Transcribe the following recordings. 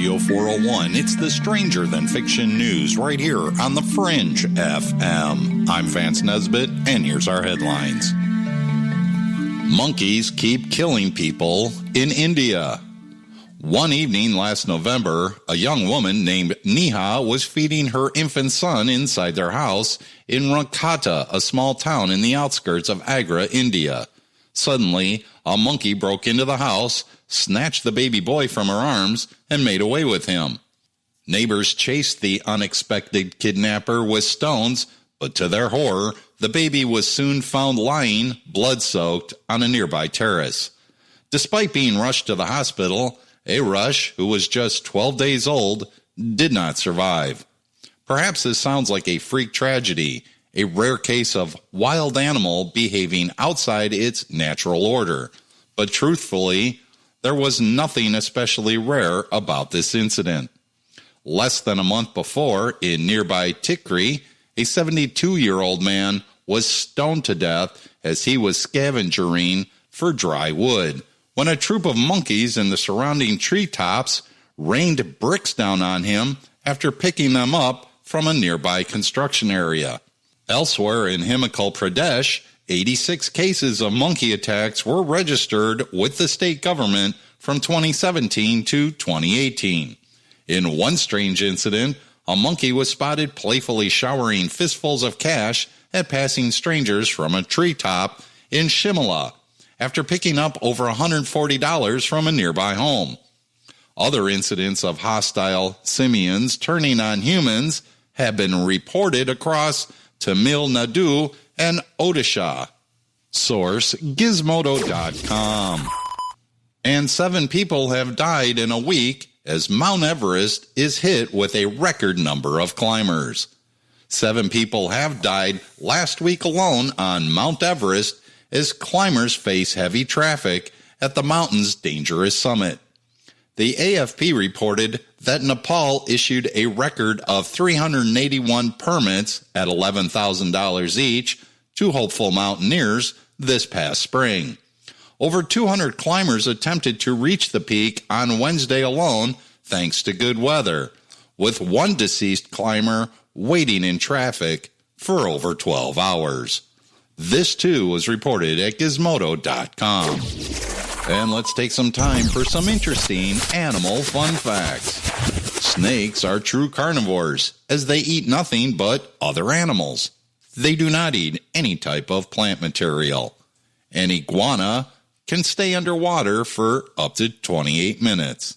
Studio 401. It's the Stranger Than Fiction News right here on The Fringe FM. I'm Vance Nesbitt, and here's our headlines. Monkeys keep killing people in India. One evening last November, a young woman named Neha was feeding her infant son inside their house in Rankata, a small town in the outskirts of Agra, India. Suddenly, a monkey broke into the house, snatched the baby boy from her arms, and made away with him. Neighbors chased the unexpected kidnapper with stones, but to their horror, the baby was soon found lying, blood-soaked, on a nearby terrace. Despite being rushed to the hospital, Arush, who was just 12 days old, did not survive. Perhaps this sounds like a freak tragedy, a rare case of wild animal behaving outside its natural order. But truthfully, there was nothing especially rare about this incident. Less than a month before, in nearby Tikri, a 72-year-old man was stoned to death as he was scavenging for dry wood, when a troop of monkeys in the surrounding treetops rained bricks down on him after picking them up from a nearby construction area. Elsewhere in Himachal Pradesh, 86 cases of monkey attacks were registered with the state government from 2017 to 2018. In one strange incident, a monkey was spotted playfully showering fistfuls of cash at passing strangers from a treetop in Shimla, after picking up over $140 from a nearby home. Other incidents of hostile simians turning on humans have been reported across Tamil Nadu and Odisha. Source, Gizmodo.com. And 7 people have died in a week as Mount Everest is hit with a record number of climbers. 7 people have died last week alone on Mount Everest as climbers face heavy traffic at the mountain's dangerous summit. The AFP reported that Nepal issued a record of 381 permits at $11,000 each to hopeful mountaineers this past spring. Over 200 climbers attempted to reach the peak on Wednesday alone thanks to good weather, with one deceased climber waiting in traffic for over 12 hours. This, too, was reported at Gizmodo.com. And let's take some time for some interesting animal fun facts. Snakes are true carnivores, as they eat nothing but other animals. They do not eat any type of plant material. An iguana can stay underwater for up to 28 minutes.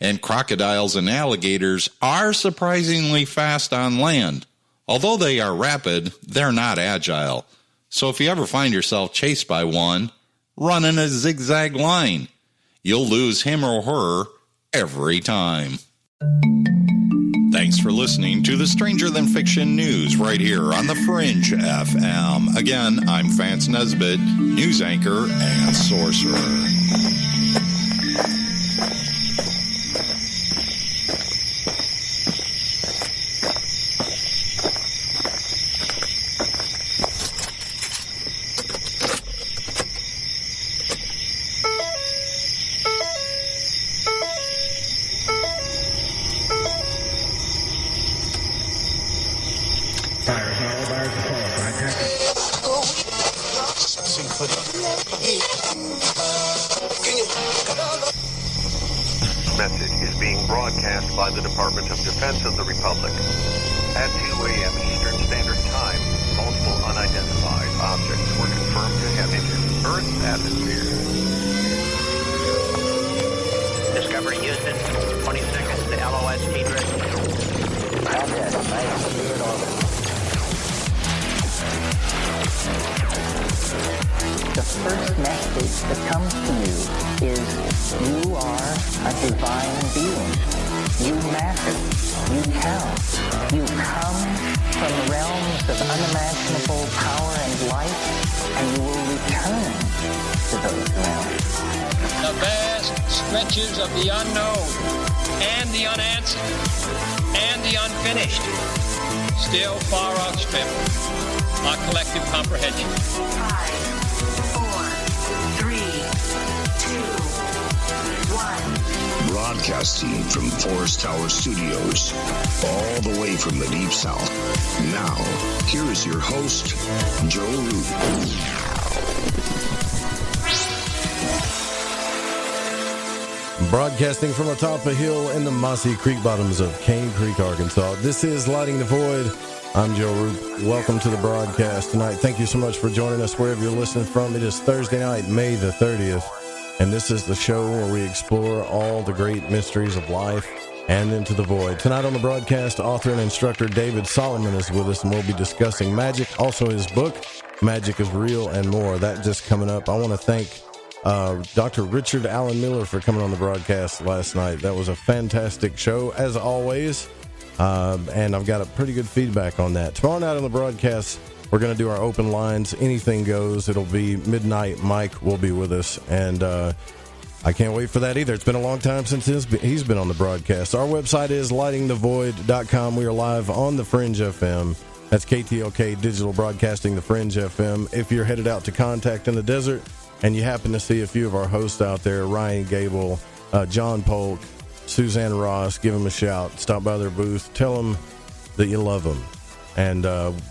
And crocodiles and alligators are surprisingly fast on land. Although they are rapid, they're not agile. So if you ever find yourself chased by one, run in a zigzag line. You'll lose him or her every time. Thanks for listening to the Stranger Than Fiction News right here on the Fringe FM. Again, I'm Vance Nesbitt, news anchor and sorcerer. Message is being broadcast by the Department of Defense of the Republic. At 2 a.m. Eastern Standard Time, multiple unidentified objects were confirmed to have entered Earth's atmosphere. Discovery Houston, 20 seconds to LOS T-drift. The first message that comes to you is you are a divine being. You matter. You count. You come from realms of unimaginable power and light, and you will return to those realms. The vast stretches of the unknown and the unanswered and the unfinished still far outstrip our collective comprehension. 5, 4, 3, 2, 1. Broadcasting from Forest Tower Studios, all the way from the Deep South. Now, here is your host, Joe Root. Broadcasting from atop a hill in the mossy creek bottoms of Cane Creek, Arkansas. This is Lighting the Void. I'm Joe Root. Welcome to the broadcast tonight. Thank you so much for joining us wherever you're listening from. It is Thursday night, May the 30th. And this is the show where we explore all the great mysteries of life and into the void. Tonight on the broadcast, author and instructor David Solomon is with us, and we'll be discussing magic, also his book, Magic is Real and More. That just coming up. I want to thank Dr. Richard Allen Miller for coming on the broadcast last night. That was a fantastic show, as always, and I've got a pretty good feedback on that. Tomorrow night on the broadcast, we're going to do our open lines. Anything goes. It'll be midnight. Mike will be with us, and I can't wait for that either. It's been a long time since he's been on the broadcast. Our website is lightingthevoid.com. We are live on the Fringe FM. That's KTLK Digital Broadcasting, the Fringe FM. If you're headed out to Contact in the Desert and you happen to see a few of our hosts out there, Ryan Gable, John Polk, Suzanne Ross, give them a shout. Stop by their booth. Tell them that you love them. And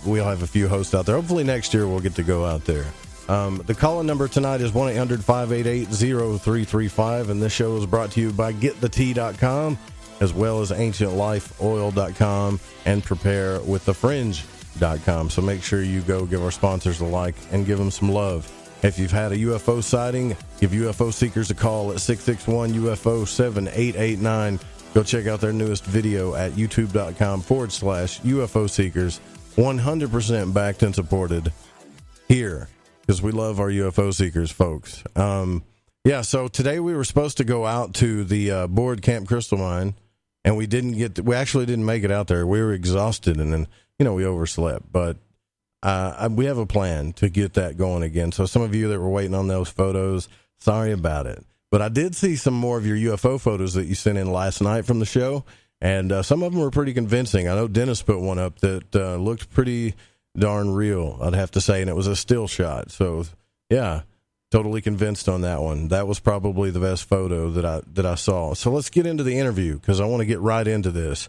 we'll have a few hosts out there. Hopefully next year we'll get to go out there. The call-in number tonight is 1-800-588-0335, and this show is brought to you by GetTheTea.com, as well as AncientLifeOil.com and PrepareWithTheFringe.com. So make sure you go give our sponsors a like and give them some love. If you've had a UFO sighting, give UFO Seekers a call at 661-UFO-7889. Go check out their newest video at youtube.com/UFO Seekers. 100% backed and supported here, because we love our UFO Seekers, folks. So today we were supposed to go out to the Board Camp Crystal Mine, and we actually didn't make it out there. We were exhausted, and then, we overslept. But we have a plan to get that going again. So some of you that were waiting on those photos, sorry about it. But I did see some more of your UFO photos that you sent in last night from the show, and some of them were pretty convincing. I know Dennis put one up that looked pretty darn real, I'd have to say, and it was a still shot. So, yeah, totally convinced on that one. That was probably the best photo that I saw. So let's get into the interview, because I want to get right into this.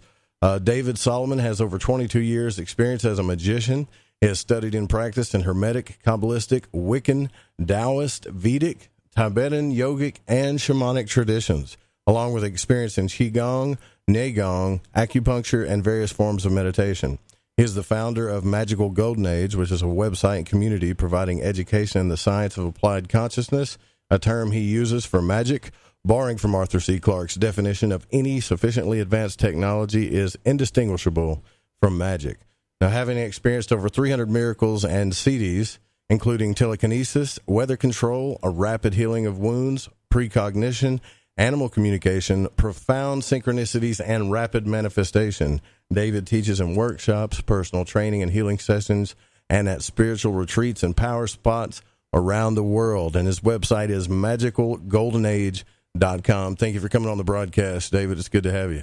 David Solomon has over 22 years' experience as a magician. He has studied and practiced in Hermetic, Kabbalistic, Wiccan, Daoist, Vedic, Tibetan, Yogic, and Shamanic traditions, along with experience in Qigong, Nei Gong, acupuncture, and various forms of meditation. He is the founder of Magical Golden Age, which is a website and community providing education in the science of applied consciousness, a term he uses for magic, borrowing from Arthur C Clarke's definition of any sufficiently advanced technology is indistinguishable from magic. Now, having experienced over 300 miracles and siddhis, including telekinesis, weather control, a rapid healing of wounds, precognition, animal communication, profound synchronicities, and rapid manifestation, David teaches in workshops, personal training and healing sessions, and at spiritual retreats and power spots around the world. And his website is magicalgoldenage.com. Thank you for coming on the broadcast, David. It's good to have you.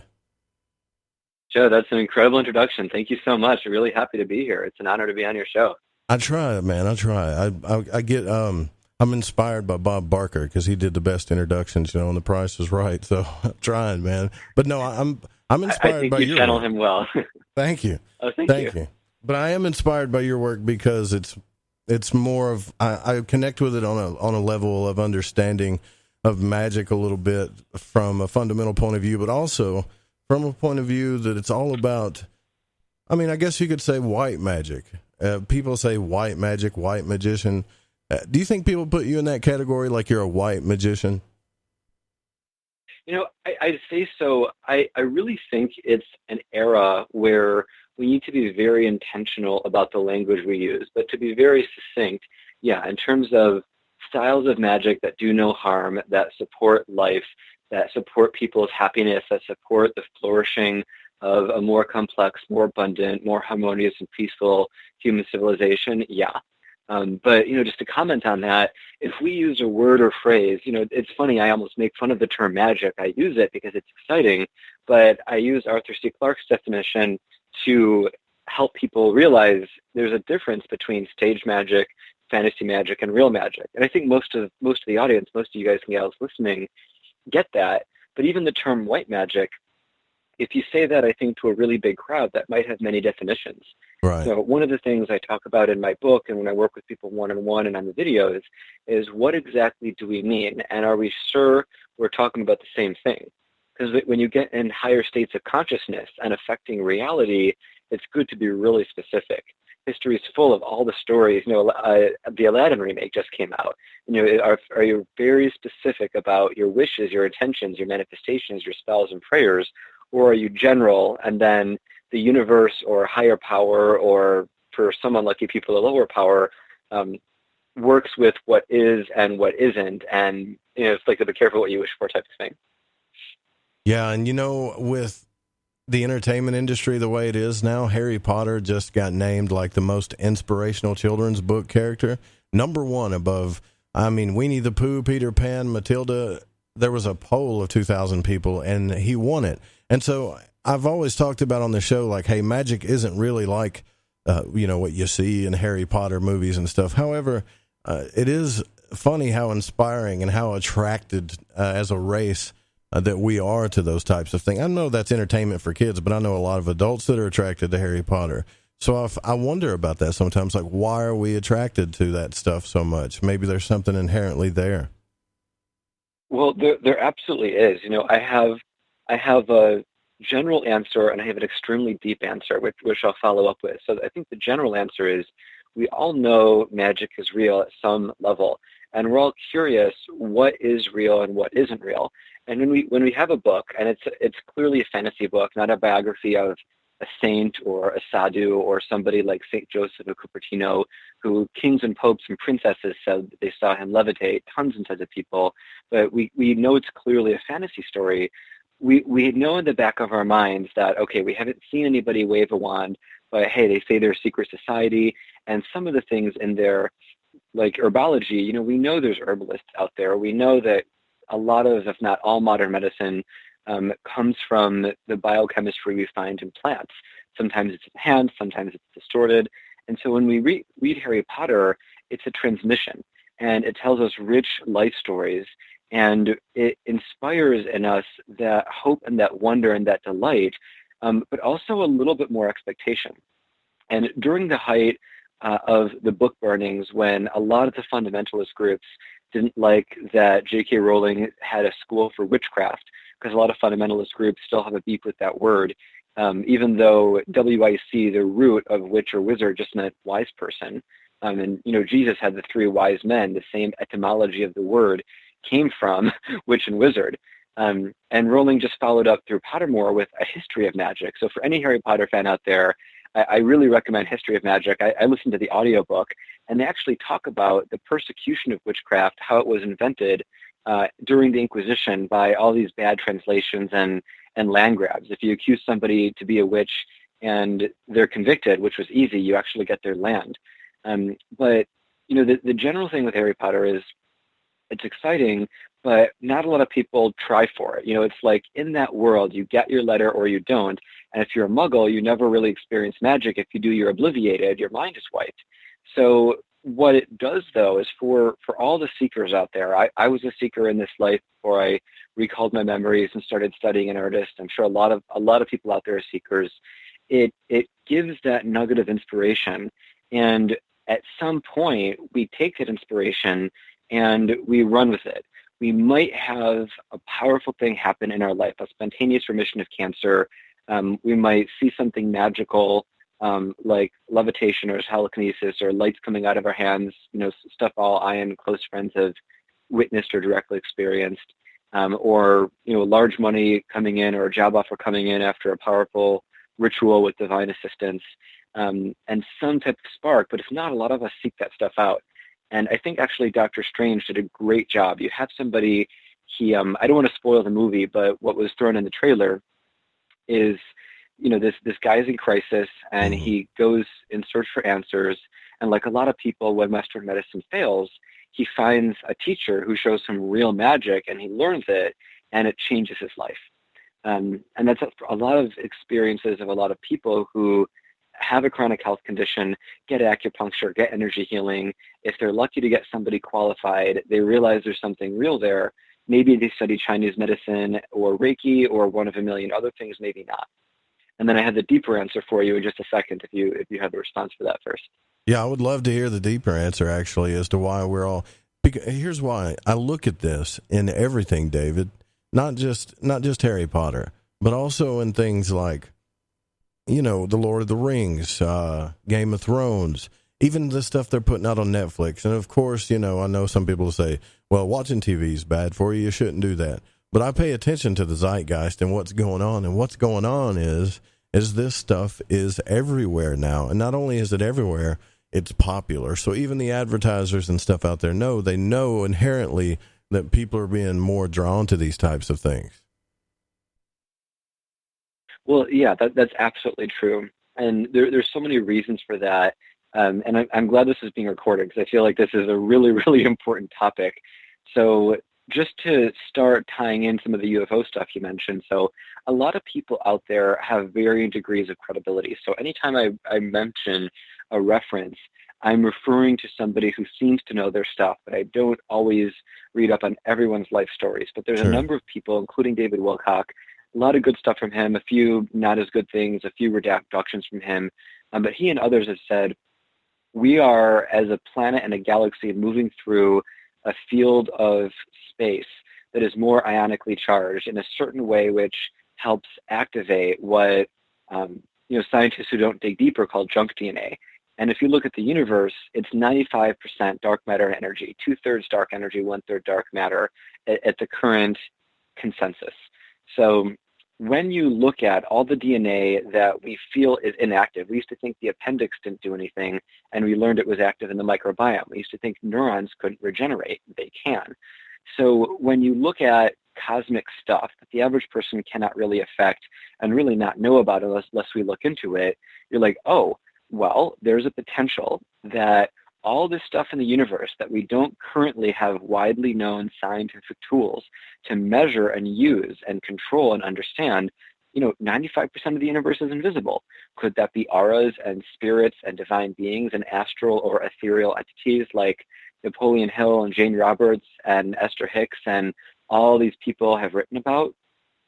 Joe, that's an incredible introduction. Thank you so much. I'm really happy to be here. It's an honor to be on your show. I try, man. I try. I get. I'm inspired by Bob Barker, because he did the best introductions, and The Price is Right. So I'm trying, man. But no, I'm inspired I think by you your channel work. Him well. Thank you. Oh, thank you. But I am inspired by your work because it's more of I connect with it on a level of understanding of magic a little bit from a fundamental point of view, but also from a point of view that it's all about. I mean, I guess you could say white magic. People say white magic, white magician. Do you think people put you in that category, like you're a white magician? I'd say so. I really think it's an era where we need to be very intentional about the language we use, but to be very succinct, in terms of styles of magic that do no harm, that support life, that support people's happiness, that support the flourishing of a more complex, more abundant, more harmonious and peaceful human civilization, But, just to comment on that, if we use a word or phrase, it's funny, I almost make fun of the term magic. I use it because it's exciting, but I use Arthur C Clarke's definition to help people realize there's a difference between stage magic, fantasy magic, and real magic. And I think most of the audience, most of you guys and gals listening, get that. But even the term white magic, if you say that, I think, to a really big crowd, that might have many definitions. Right. So one of the things I talk about in my book and when I work with people one-on-one and on the videos is what exactly do we mean? And are we sure we're talking about the same thing? Because when you get in higher states of consciousness and affecting reality, it's good to be really specific. History is full of all the stories. The Aladdin remake just came out. Are you very specific about your wishes, your intentions, your manifestations, your spells and prayers, or are you general and then the universe or higher power, or for some unlucky people, a lower power, works with what is and what isn't, and it's like the be careful what you wish for type of thing. Yeah, and with the entertainment industry the way it is now, Harry Potter just got named like the most inspirational children's book character, #1 above, Winnie the Pooh, Peter Pan, Matilda. There was a poll of 2,000 people, and he won it. And so I've always talked about on the show, like, hey, magic isn't really like, what you see in Harry Potter movies and stuff. However, it is funny how inspiring and how attracted as a race that we are to those types of things. I know that's entertainment for kids, but I know a lot of adults that are attracted to Harry Potter. So I wonder about that sometimes, like, why are we attracted to that stuff so much? Maybe there's something inherently there. Well, there absolutely is. I have a general answer and I have an extremely deep answer, which I'll follow up with. So I think the general answer is we all know magic is real at some level, and we're all curious what is real and what isn't real. And when we have a book, and it's clearly a fantasy book, not a biography of a saint or a sadhu or somebody like Saint Joseph of Cupertino, who kings and popes and princesses said that they saw him levitate, tons and tons of people, but we know it's clearly a fantasy story. We know in the back of our minds that, okay, we haven't seen anybody wave a wand, but hey, they say they're a secret society, and some of the things in their, like herbology, we know there's herbalists out there. We know that a lot of, if not all, modern medicine comes from the biochemistry we find in plants. Sometimes it's enhanced, sometimes it's distorted. And so when we read Harry Potter, it's a transmission, and it tells us rich life stories, and it inspires in us that hope and that wonder and that delight, but also a little bit more expectation. And during the height of the book burnings, when a lot of the fundamentalist groups didn't like that J.K. Rowling had a school for witchcraft, because a lot of fundamentalist groups still have a beef with that word, even though W-I-C, the root of witch or wizard, just meant wise person. And Jesus had the 3 wise men. The same etymology of the word came from witch and wizard. And Rowling just followed up through Pottermore with a history of magic. So for any Harry Potter fan out there, I really recommend History of Magic. I listened to the audiobook, and they actually talk about the persecution of witchcraft, how it was invented during the Inquisition by all these bad translations and land grabs. If you accuse somebody to be a witch and they're convicted, which was easy, you actually get their land. But the general thing with Harry Potter is it's exciting, but not a lot of people try for it. It's like in that world, you get your letter or you don't. And if you're a muggle, you never really experience magic. If you do, you're obliviated, your mind is wiped. So what it does, though, is for all the seekers out there, I was a seeker in this life before I recalled my memories and started studying an artist. I'm sure a lot of people out there are seekers. It gives that nugget of inspiration. And at some point, we take that inspiration and we run with it. We might have a powerful thing happen in our life, a spontaneous remission of cancer. We might see something magical, like levitation or telekinesis or lights coming out of our hands, stuff all I and close friends have witnessed or directly experienced, or large money coming in or a job offer coming in after a powerful ritual with divine assistance, and some type of spark. But if not, a lot of us seek that stuff out. And I think actually Dr. Strange did a great job. You have somebody, I don't want to spoil the movie, but what was thrown in the trailer is, this guy's in crisis and he goes in search for answers. And like a lot of people, when Western medicine fails, he finds a teacher who shows him real magic and he learns it and it changes his life. And that's a lot of experiences of a lot of people who have a chronic health condition, get acupuncture, get energy healing. If they're lucky to get somebody qualified, they realize there's something real there. maybe they study Chinese medicine or Reiki or one of a million other things, maybe not. And then I have the deeper answer for you in just a second if you have a response for that first. Yeah, I would love to hear the deeper answer, actually, as to why we're all... Here's why. I look at this in everything, David, not just Harry Potter, but also in things like, The Lord of the Rings, Game of Thrones, even the stuff they're putting out on Netflix. And, of course, I know some people say, well, watching TV is bad for you. You shouldn't do that. But I pay attention to the zeitgeist and what's going on. And what's going on is this stuff is everywhere now. And not only is it everywhere, it's popular. So even the advertisers and stuff out there they know inherently that people are being more drawn to these types of things. Well, yeah, that's absolutely true. And there's so many reasons for that. And I'm glad this is being recorded because I feel like this is a really, really important topic. So just to start tying in some of the UFO stuff you mentioned, so a lot of people out there have varying degrees of credibility. So anytime I mention a reference, I'm referring to somebody who seems to know their stuff, but I don't always read up on everyone's life stories. But there's a number of people, including David Wilcock, a lot of good stuff from him, a few not as good things, a few reductions from him. But he and others have said, we are, as a planet and a galaxy, moving through a field of space that is more ionically charged in a certain way, which helps activate what scientists who don't dig deeper call junk DNA. And if you look at the universe, it's 95% dark matter and energy, 2/3 dark energy, 1/3 dark matter at the current consensus. So when you look at all the DNA that we feel is inactive, we used to think the appendix didn't do anything, and we learned it was active in the microbiome. We used to think neurons couldn't regenerate. They can. So when you look at cosmic stuff that the average person cannot really affect and really not know about unless we look into it, you're like, oh, well, there's a potential that all this stuff in the universe that we don't currently have widely known scientific tools to measure and use and control and understand, 95% of the universe is invisible. Could that be auras and spirits and divine beings and astral or ethereal entities like Napoleon Hill and Jane Roberts and Esther Hicks and all these people have written about?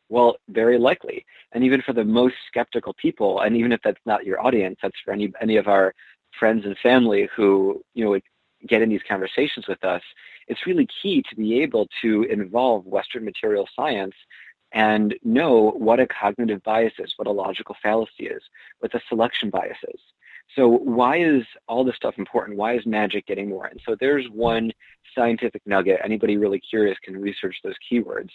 Well, very likely. And even for the most skeptical people, and even if that's not your audience, that's for any of our friends and family who, would get in these conversations with us, it's really key to be able to involve Western material science and know what a cognitive bias is, what a logical fallacy is, what a selection bias is. So why is all this stuff important? Why is magic getting more? And so there's one scientific nugget. Anybody really curious can research those keywords.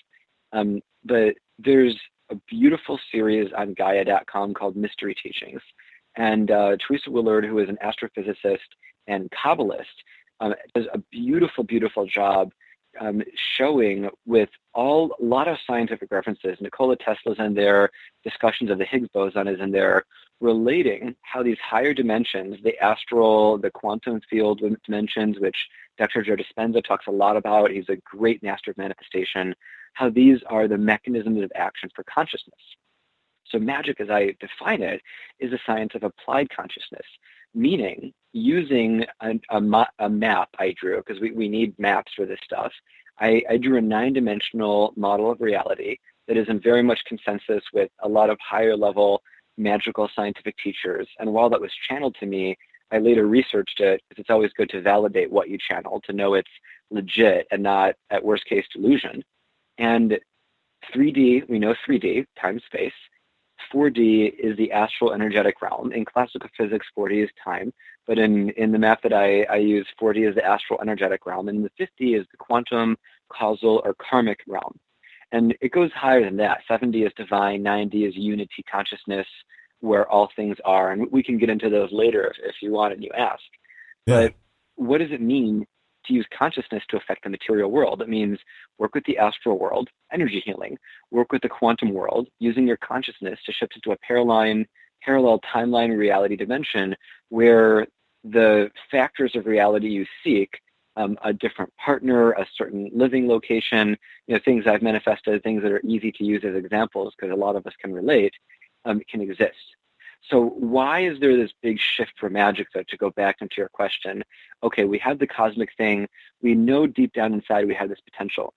But there's a beautiful series on Gaia.com called Mystery Teachings. And Teresa Willard, who is an astrophysicist and Kabbalist, does a beautiful, beautiful job showing with a lot of scientific references. Nikola Tesla's in there, discussions of the Higgs boson is in there, relating how these higher dimensions, the astral, the quantum field dimensions, which Dr. Joe Dispenza talks a lot about, he's a great master of manifestation, how these are the mechanisms of action for consciousness. So magic, as I define it, is a science of applied consciousness, meaning using a map I drew, because we need maps for this stuff. I drew a 9-dimensional model of reality that is in very much consensus with a lot of higher level magical scientific teachers. And while that was channeled to me, I later researched it, because it's always good to validate what you channel, to know it's legit and not, at worst case, delusion. And 3D, we know 3D, time, space. 4D is the astral energetic realm. In classical physics, 4D is time, but in the map that I use, 4D is the astral energetic realm, and the 5D is the quantum, causal, or karmic realm. And it goes higher than that. 7D is divine, 9D is unity consciousness, where all things are, and we can get into those later if you want and you ask. Yeah. But what does it mean to use consciousness to affect the material world? It means work with the astral world, energy healing, work with the quantum world, using your consciousness to shift into a parallel timeline reality dimension where the factors of reality you seek, a different partner, a certain living location, things I've manifested, things that are easy to use as examples because a lot of us can relate, can exist. So why is there this big shift for magic, though, to go back into your question? Okay, we have the cosmic thing. We know deep down inside we have this potential.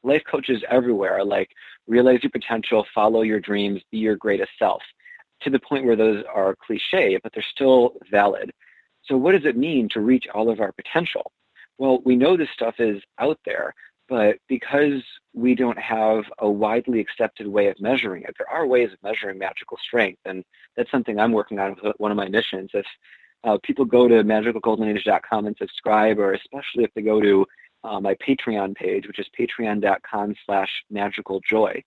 life coaches everywhere are like, realize your potential, follow your dreams, be your greatest self, to the point where those are cliche, but they're still valid. So what does it mean to reach all of our potential? Well, we know this stuff is out there, but because we don't have a widely accepted way of measuring it, there are ways of measuring magical strength, and that's something I'm working on with one of my missions. If people go to magicalgoldenage.com and subscribe, or especially if they go to my Patreon page, which is patreon.com/magicaljoy.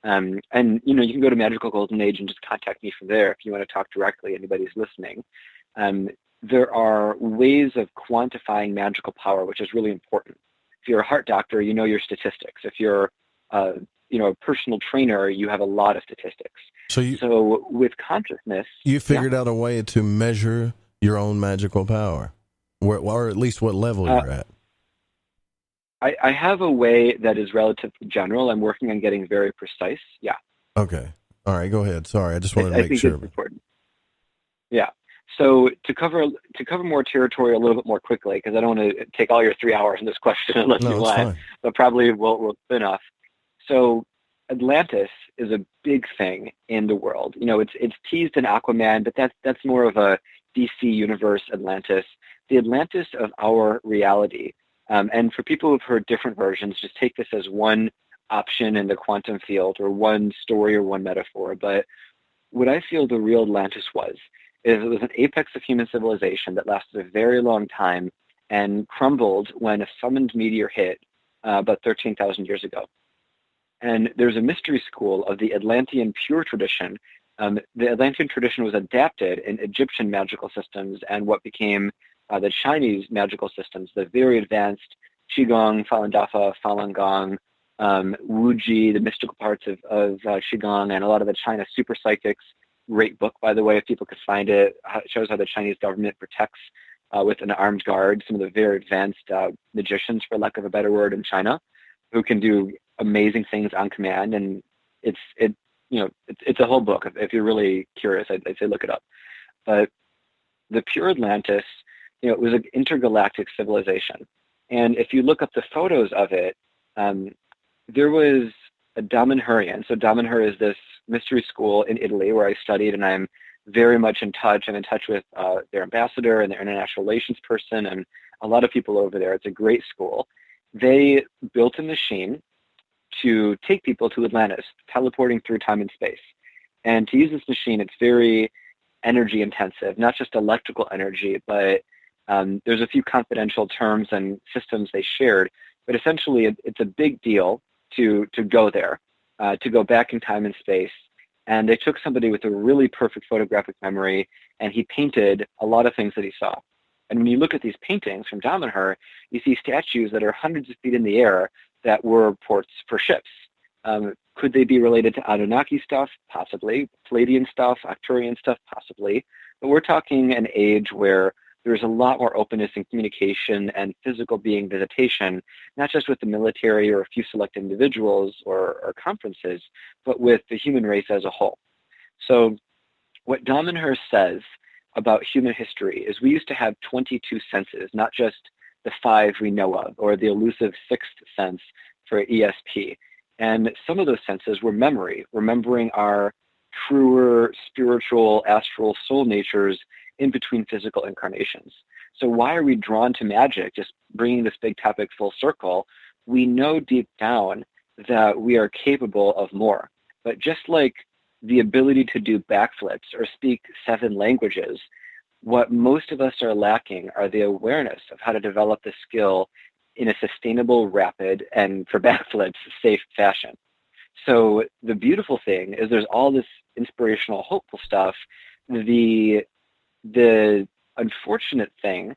And, you know, you can go to Magical Golden Age and just contact me from there if you want to talk directly, anybody's listening. There are ways of quantifying magical power, which is really important. If you're a heart doctor, you know your statistics. If you're, you know, a personal trainer, you have a lot of statistics. So with consciousness, you figured out a way to measure your own magical power, or at least what level you're at. I have a way that is relatively general. I'm working on getting very precise. Yeah. Okay. All right. Go ahead. Sorry, I just wanted to make sure. It's important. Yeah. So to cover more territory a little bit more quickly, because I don't want to take all your 3 hours in this question unless you want, but probably we'll spin off. So Atlantis is a big thing in the world. You know, it's teased in Aquaman, but that's more of a DC universe Atlantis. The Atlantis of our reality. And for people who've heard different versions, just take this as one option in the quantum field, or one story, or one metaphor. But what I feel the real Atlantis is it was an apex of human civilization that lasted a very long time and crumbled when a summoned meteor hit about 13,000 years ago. And there's a mystery school of the Atlantean pure tradition. The Atlantean tradition was adapted in Egyptian magical systems and what became the Chinese magical systems, the very advanced Qigong, Falun Dafa, Falun Gong, Wuji, the mystical parts of Qigong, and a lot of the China super psychics. Great book, by the way, if people could find it. It shows how the Chinese government protects with an armed guard some of the very advanced magicians, for lack of a better word, in China, who can do amazing things on command. And it's a whole book. If you're really curious, I'd say look it up. But the pure Atlantis, you know, it was an intergalactic civilization. And if you look up the photos of it, there was a Damanhurian. So Damanhur is this mystery school in Italy where I studied, and I'm very much in touch. I'm in touch with their ambassador and their international relations person and a lot of people over there. It's a great school. They built a machine to take people to Atlantis, teleporting through time and space. And to use this machine, it's very energy intensive, not just electrical energy, but there's a few confidential terms and systems they shared, but essentially it's a big deal to go there, to go back in time and space. And they took somebody with a really perfect photographic memory, and he painted a lot of things that he saw. And when you look at these paintings from Damanhur, you see statues that are hundreds of feet in the air that were ports for ships. Could they be related to Anunnaki stuff? Possibly. Palladian stuff, Arcturian stuff? Possibly. But we're talking an age where there's a lot more openness in communication and physical being visitation, not just with the military or a few select individuals or conferences, but with the human race as a whole. So what Damanhur says about human history is we used to have 22 senses, not just the 5 we know of, or the elusive 6th sense for ESP. And some of those senses were memory, remembering our truer spiritual, astral soul natures in between physical incarnations. So why are we drawn to magic? Just bringing this big topic full circle, we know deep down that we are capable of more. But just like the ability to do backflips or speak 7 languages, what most of us are lacking are the awareness of how to develop the skill in a sustainable, rapid, and for backflips, safe fashion. So the beautiful thing is there's all this inspirational, hopeful stuff. The unfortunate thing,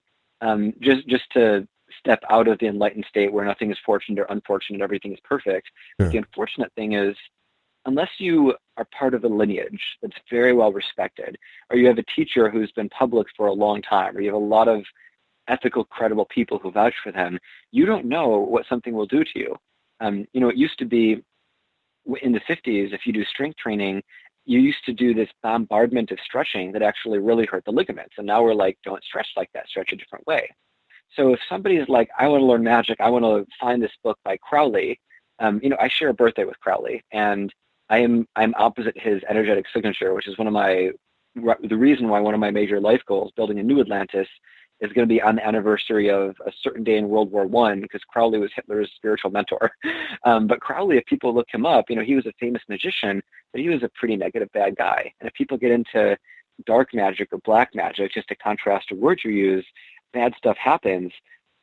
just to step out of the enlightened state where nothing is fortunate or unfortunate, everything is perfect. Sure. The unfortunate thing is, unless you are part of a lineage that's very well respected, or you have a teacher who's been public for a long time, or you have a lot of ethical, credible people who vouch for them, you don't know what something will do to you. It used to be in the 50s, if you do strength training, you used to do this bombardment of stretching that actually really hurt the ligaments. And now we're like, don't stretch like that, stretch a different way. So if somebody is like, I want to learn magic, I want to find this book by Crowley, I share a birthday with Crowley, and I'm opposite his energetic signature, which is the reason why one of my major life goals, building a new Atlantis, is going to be on the anniversary of a certain day in World War I, because Crowley was Hitler's spiritual mentor. But Crowley, if people look him up, he was a famous magician, but he was a pretty negative bad guy. And if people get into dark magic or black magic, just to contrast a word you use, bad stuff happens.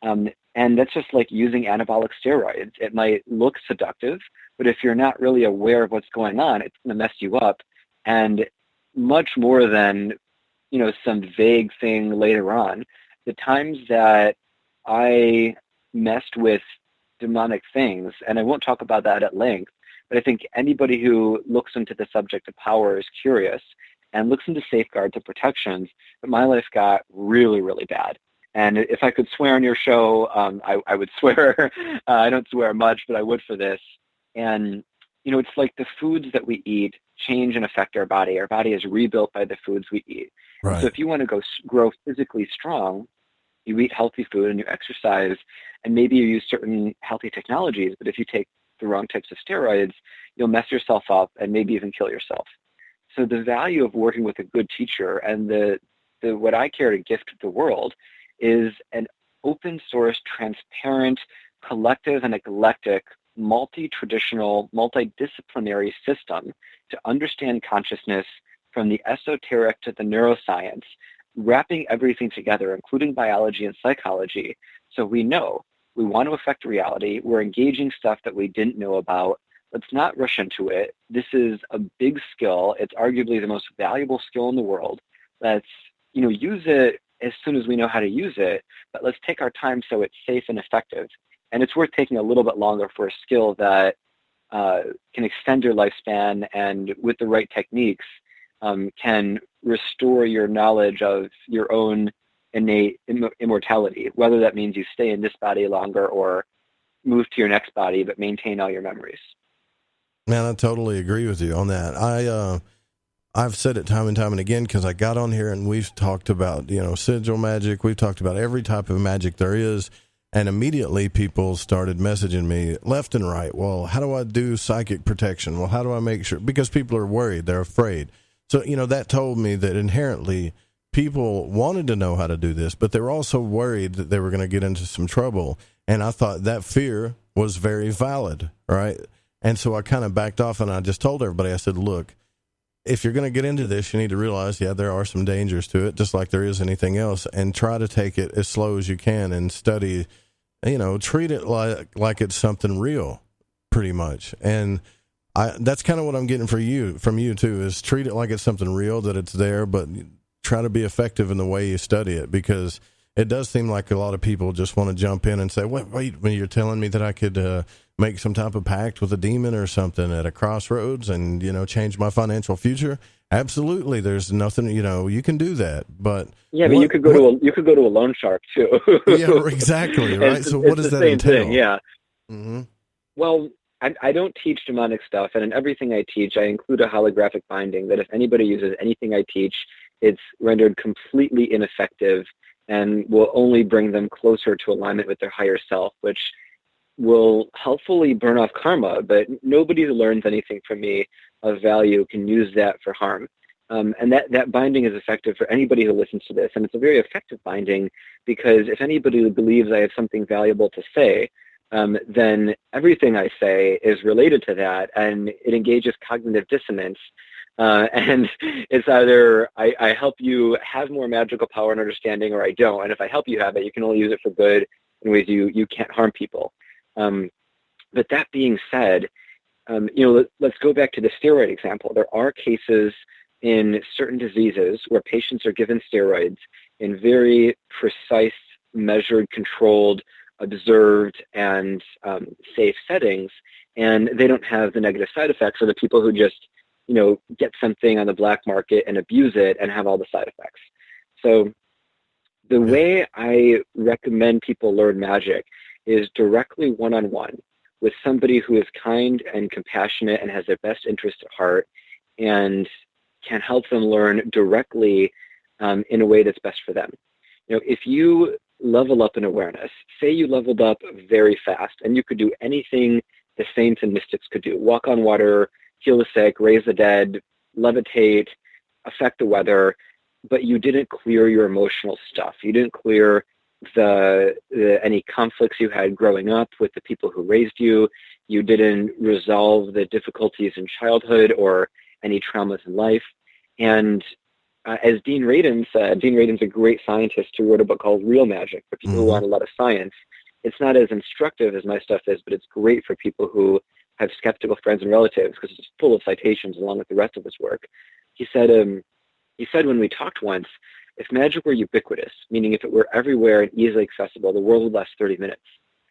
And that's just like using anabolic steroids. It might look seductive, but if you're not really aware of what's going on, it's going to mess you up. And much more than, some vague thing later on, the times that I messed with demonic things, and I won't talk about that at length, but I think anybody who looks into the subject of power is curious and looks into safeguards and protections, but my life got really, really bad. And if I could swear on your show, I would swear. I don't swear much, but I would for this. And, it's like the foods that we eat change and affect our body. Our body is rebuilt by the foods we eat. Right. So if you want to grow physically strong, you eat healthy food and you exercise, and maybe you use certain healthy technologies. But if you take the wrong types of steroids, you'll mess yourself up and maybe even kill yourself. So the value of working with a good teacher, and the what I care to gift the world, is an open source, transparent, collective and eclectic, multi-traditional, multidisciplinary system to understand consciousness from the esoteric to the neuroscience, wrapping everything together, including biology and psychology. So we know we want to affect reality. We're engaging stuff that we didn't know about. Let's not rush into it. This is a big skill. It's arguably the most valuable skill in the world. Let's, use it as soon as we know how to use it, but let's take our time so it's safe and effective. And it's worth taking a little bit longer for a skill that can extend your lifespan, and with the right techniques can restore your knowledge of your own innate immortality, whether that means you stay in this body longer or move to your next body, but maintain all your memories. Man, I totally agree with you on that. I've said it time and time and again, because I got on here and we've talked about, sigil magic. We've talked about every type of magic there is. And immediately people started messaging me left and right. Well, how do I do psychic protection? Well, how do I make sure? Because people are worried. They're afraid. So, that told me that inherently people wanted to know how to do this, but they were also worried that they were going to get into some trouble. And I thought that fear was very valid, right? And so I kind of backed off, and I just told everybody, I said, look, if you're going to get into this, you need to realize, there are some dangers to it, just like there is anything else, and try to take it as slow as you can and study, treat it like it's something real, pretty much. And that's kind of what I'm getting from you too, is treat it like it's something real, that it's there, but try to be effective in the way you study it, because it does seem like a lot of people just want to jump in and say, wait, when you're telling me that I could make some type of pact with a demon or something at a crossroads and, change my financial future? Absolutely. There's nothing, you can do that, but yeah, but you could go to a loan shark too. Yeah, exactly. Right. So what does that entail? Thing, yeah. Mm-hmm. Well, I don't teach demonic stuff, and in everything I teach, I include a holographic binding that if anybody uses anything I teach, it's rendered completely ineffective and will only bring them closer to alignment with their higher self, which will helpfully burn off karma, but nobody who learns anything from me of value can use that for harm. And that binding is effective for anybody who listens to this. And it's a very effective binding, because if anybody believes I have something valuable to say, then everything I say is related to that, and it engages cognitive dissonance. And it's either I help you have more magical power and understanding, or I don't. And if I help you have it, you can only use it for good in ways you can't harm people. But that being said, let's go back to the steroid example. There are cases in certain diseases where patients are given steroids in very precise, measured, controlled, observed, and safe settings, and they don't have the negative side effects of the people who just, get something on the black market and abuse it and have all the side effects. So the way I recommend people learn magic is directly one-on-one with somebody who is kind and compassionate and has their best interest at heart and can help them learn directly in a way that's best for them. If you level up in awareness, say you leveled up very fast and you could do anything the saints and mystics could do. Walk on water, heal the sick, raise the dead, levitate, affect the weather, but you didn't clear your emotional stuff. You didn't clear any conflicts you had growing up with the people who raised you. You didn't resolve the difficulties in childhood or any traumas in life. And as Dean Radin said, Dean Radin's a great scientist who wrote a book called Real Magic for people who want a lot of science. It's not as instructive as my stuff is, but it's great for people who have skeptical friends and relatives because it's full of citations along with the rest of his work. He said when we talked once, if magic were ubiquitous, meaning if it were everywhere and easily accessible, the world would last 30 minutes.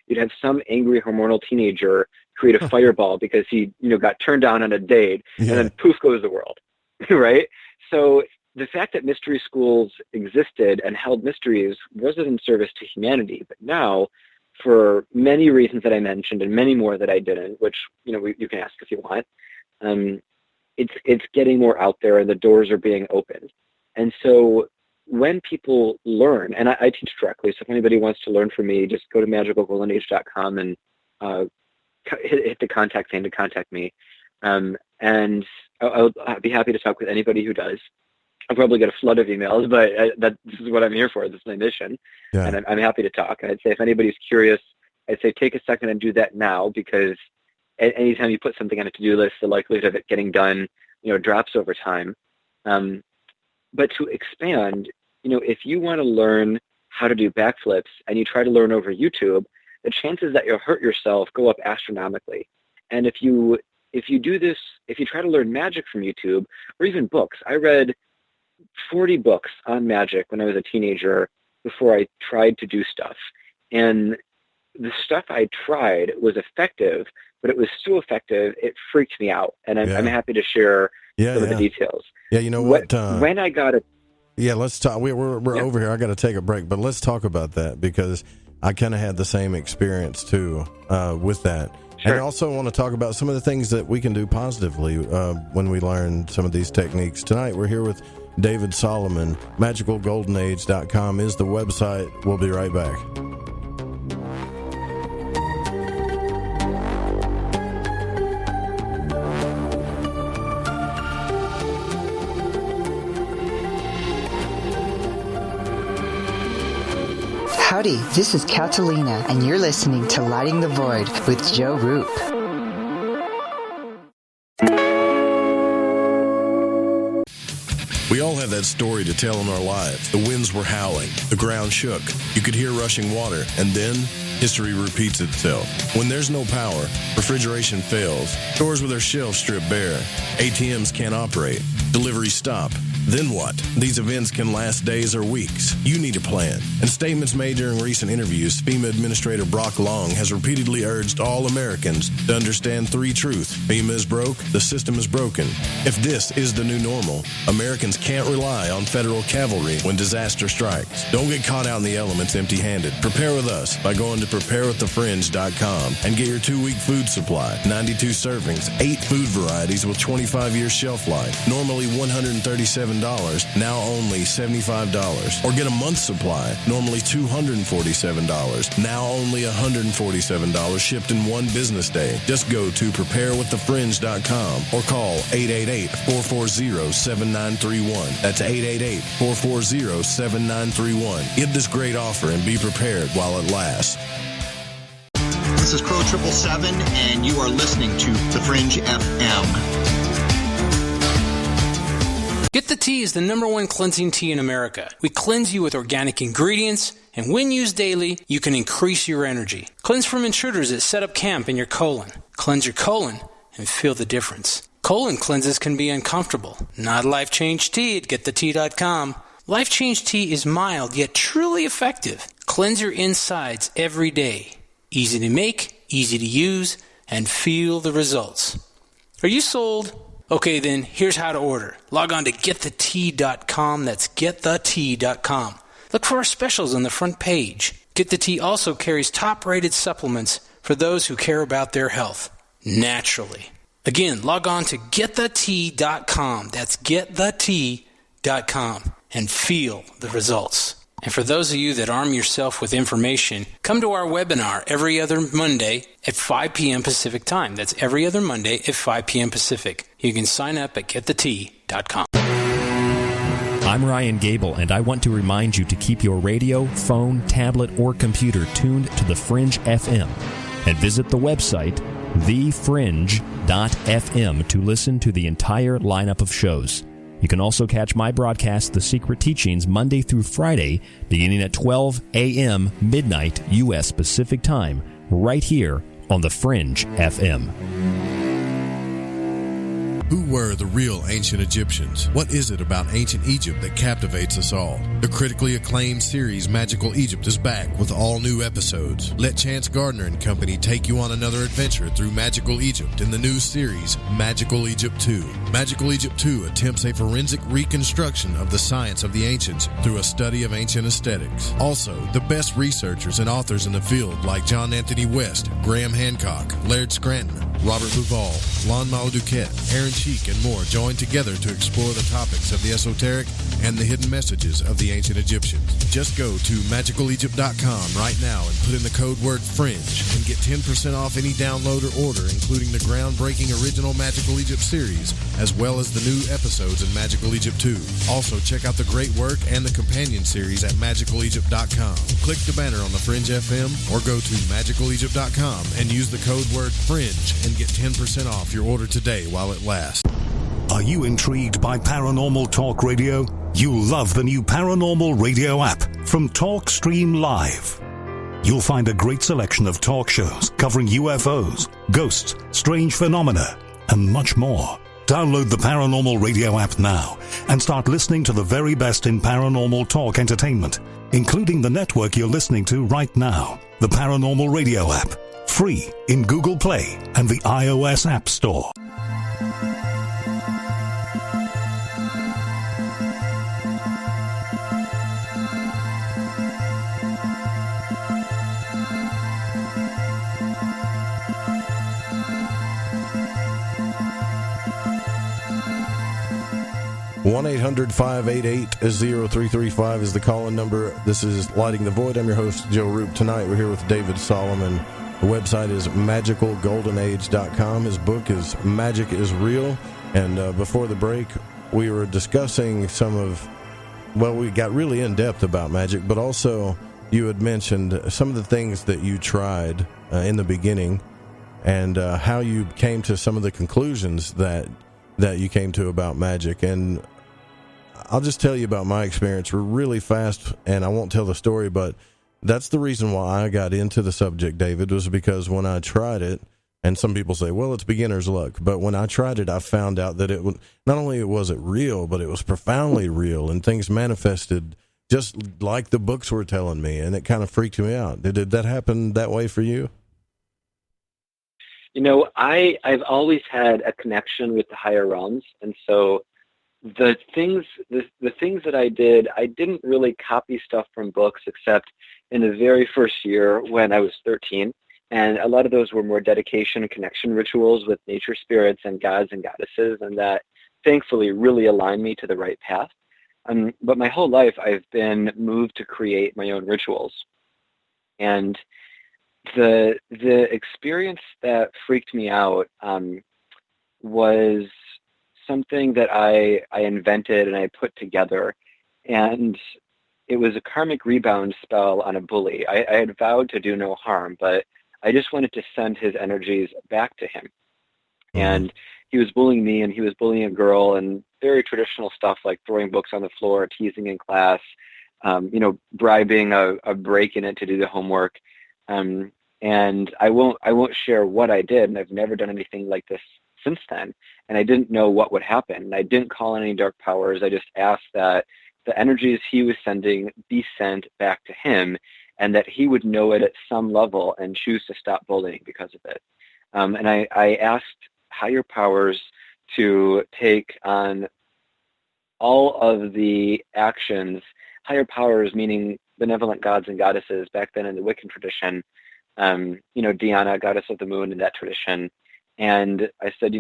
You'd have some angry hormonal teenager create a fireball because he, got turned down on a date, and then poof goes the world, right? So the fact that mystery schools existed and held mysteries wasn't in service to humanity, but now, for many reasons that I mentioned and many more that I didn't, which you can ask if you want, it's getting more out there and the doors are being opened. And so when people learn, and I teach directly, so if anybody wants to learn from me, just go to magicalgoldenage.com and hit the contact thing to contact me. And I'll be happy to talk with anybody who does. I'll probably get a flood of emails, but this is what I'm here for. This is my mission. Yeah. And I'm happy to talk. And I'd say if anybody's curious, I'd say take a second and do that now, because anytime you put something on a to-do list, the likelihood of it getting done, drops over time. But to expand, if you want to learn how to do backflips and you try to learn over YouTube, the chances that you'll hurt yourself go up astronomically. And if you do this, if you try to learn magic from YouTube or even books, I read 40 books on magic when I was a teenager before I tried to do stuff. And the stuff I tried was effective, but it was so effective, it freaked me out. And I'm happy to share some of the details. Yeah, you know what? When I got it. Yeah, let's talk. We're over here. I got to take a break, but let's talk about that, because I kind of had the same experience too with that. Sure. And I also want to talk about some of the things that we can do positively when we learn some of these techniques. Tonight, we're here with David Solomon. MagicalGoldenAge.com is the website. We'll be right back. Howdy, this is Catalina, and you're listening to Lighting the Void with Joe Roop. We all have that story to tell in our lives. The winds were howling, the ground shook, you could hear rushing water, and then history repeats itself. When there's no power, refrigeration fails, stores with their shelves strip bare, ATMs can't operate, deliveries stop. Then what? These events can last days or weeks. You need a plan. In statements made during recent interviews, FEMA Administrator Brock Long has repeatedly urged all Americans to understand three truths. FEMA is broke, the system is broken. If this is the new normal, Americans can't rely on federal cavalry when disaster strikes. Don't get caught out in the elements empty-handed. Prepare with us by going to preparewiththefringe.com and get your 2-week food supply. 92 servings, 8 food varieties with 25-year shelf life. Normally $137, now only $75. Or get a month's supply, normally $247, now only $147, shipped in one business day. Just go to preparewiththefringe.com or call 888-440-7931. That's 888-440-7931. Get this great offer and be prepared while it lasts. This is Crow 777, and you are listening to The Fringe FM. Get the Tea is the #1 cleansing tea in America. We cleanse you with organic ingredients, and when used daily, you can increase your energy. Cleanse from intruders that set up camp in your colon. Cleanse your colon and feel the difference. Colon cleanses can be uncomfortable. Not Life Change Tea at GetTheTea.com. Life Change Tea is mild yet truly effective. Cleanse your insides every day. Easy to make, easy to use, and feel the results. Are you sold? Okay, then here's how to order. Log on to GetTheTea.com. That's GetTheTea.com. Look for our specials on the front page. Get the Tea also carries top-rated supplements for those who care about their health, naturally. Again, log on to GetTheTea.com. That's GetTheTea.com and feel the results. And for those of you that arm yourself with information, come to our webinar every other Monday at 5 p.m. Pacific time. That's every other Monday at 5 p.m. Pacific. You can sign up at getthetea.com. I'm Ryan Gable, and I want to remind you to keep your radio, phone, tablet, or computer tuned to The Fringe FM, and visit the website thefringe.fm to listen to the entire lineup of shows. You can also catch my broadcast, The Secret Teachings, Monday through Friday, beginning at 12 a.m. midnight U.S. Pacific Time, right here on The Fringe FM. Who were the real ancient Egyptians? What is it about ancient Egypt that captivates us all? The critically acclaimed series Magical Egypt is back with all new episodes. Let Chance Gardner and company take you on another adventure through Magical Egypt in the new series Magical Egypt 2. Magical Egypt 2 attempts a forensic reconstruction of the science of the ancients through a study of ancient aesthetics. Also, the best researchers and authors in the field like John Anthony West, Graham Hancock, Laird Scranton, Robert Bouval, Lon Maladuquette, Aaron Cheek, and more join together to explore the topics of the esoteric and the hidden messages of the ancient Egyptians. Just go to magicalegypt.com right now and put in the code word FRINGE and get 10% off any download or order, including the groundbreaking original Magical Egypt series, as well as the new episodes in Magical Egypt 2. Also, check out the great work and the companion series at magicalegypt.com. Click the banner on the Fringe FM or go to magicalegypt.com and use the code word FRINGE and get 10% off your order today while it lasts. Are you intrigued by Paranormal Talk Radio? You'll love the new Paranormal Radio app from TalkStream Live. You'll find a great selection of talk shows covering UFOs, ghosts, strange phenomena, and much more. Download the Paranormal Radio app now and start listening to the very best in paranormal talk entertainment, including the network you're listening to right now, the Paranormal Radio app. Free in Google Play and the iOS App Store. One 1-800-588-0335 is the call-in number. This is Lighting the Void. I'm your host, Joe Roop. Tonight we're here with David Solomon. The website is magicalgoldenage.com. His book is Magic is Real. And before the break, we were discussing we got really in-depth about magic, but also you had mentioned some of the things that you tried in the beginning and how you came to some of the conclusions that you came to about magic. And I'll just tell you about my experience really fast, and I won't tell the story, but that's the reason why I got into the subject, David, was because when I tried it, and some people say, well, it's beginner's luck, but when I tried it, I found out that it not only was it real, but it was profoundly real, and things manifested just like the books were telling me, and it kind of freaked me out. Did that happen that way for you? You know, I've always had a connection with the higher realms, and so the things that I did, I didn't really copy stuff from books except in the very first year when I was 13, and a lot of those were more dedication and connection rituals with nature spirits and gods and goddesses, and that thankfully really aligned me to the right path. But my whole life I've been moved to create my own rituals, and the experience that freaked me out was something that I invented and I put together, and it was a karmic rebound spell on a bully. I had vowed to do no harm, but I just wanted to send his energies back to him. And he was bullying me, and he was bullying a girl, and very traditional stuff like throwing books on the floor, teasing in class, bribing a break in it to do the homework. And I won't share what I did, and I've never done anything like this since then. And I didn't know what would happen. And I didn't call on any dark powers. I just asked that the energies he was sending be sent back to him, and that he would know it at some level and choose to stop bullying because of it. And I asked higher powers to take on all of the actions, higher powers meaning benevolent gods and goddesses back then in the Wiccan tradition, Diana, goddess of the moon, in that tradition. And I said,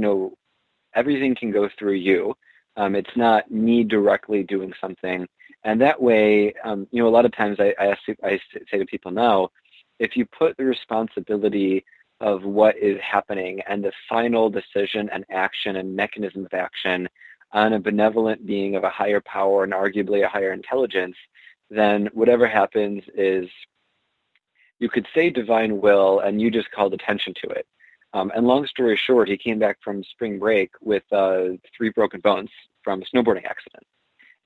everything can go through you. It's not me directly doing something. And that way, a lot of times I say to people now, if you put the responsibility of what is happening and the final decision and action and mechanism of action on a benevolent being of a higher power and arguably a higher intelligence, then whatever happens is, you could say divine will, and you just called attention to it. And long story short, he came back from spring break with 3 broken bones from a snowboarding accident.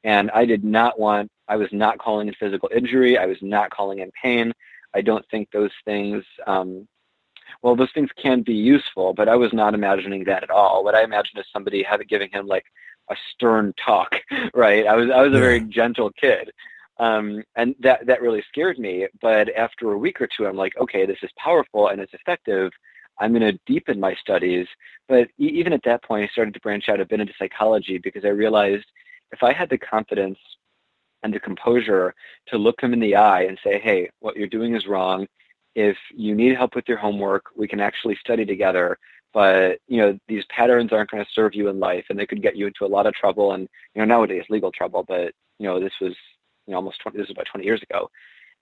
And I was not calling in physical injury. I was not calling in pain. I don't think those things, those things can be useful, but I was not imagining that at all. What I imagined is somebody giving him like a stern talk, right? I was a very gentle kid. And that really scared me. But after a week or two, I'm like, okay, this is powerful and it's effective. I'm going to deepen my studies. But even at that point, I started to branch out a bit into psychology, because I realized if I had the confidence and the composure to look him in the eye and say, hey, what you're doing is wrong. If you need help with your homework, we can actually study together. But, these patterns aren't going to serve you in life, and they could get you into a lot of trouble. And, nowadays legal trouble, but, this was, this was about 20 years ago.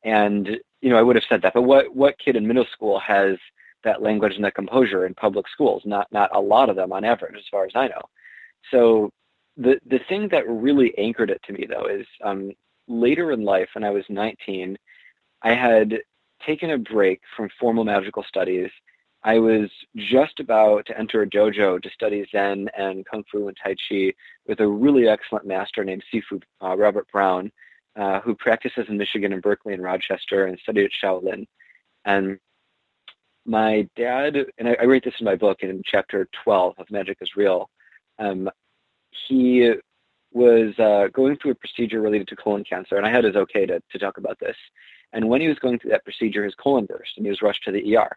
And, I would have said that. But what kid in middle school has that language and that composure in public schools? Not a lot of them on average, as far as I know. So the thing that really anchored it to me, though, is later in life, when I was 19, I had taken a break from formal magical studies. I was just about to enter a dojo to study Zen and Kung Fu and Tai Chi with a really excellent master named Sifu Robert Brown, who practices in Michigan and Berkeley and Rochester and studied at Shaolin. And my dad, and I write this in my book in chapter 12 of Magic is Real, he was going through a procedure related to colon cancer, and I had his okay to talk about this. And when he was going through that procedure, his colon burst, and he was rushed to the ER.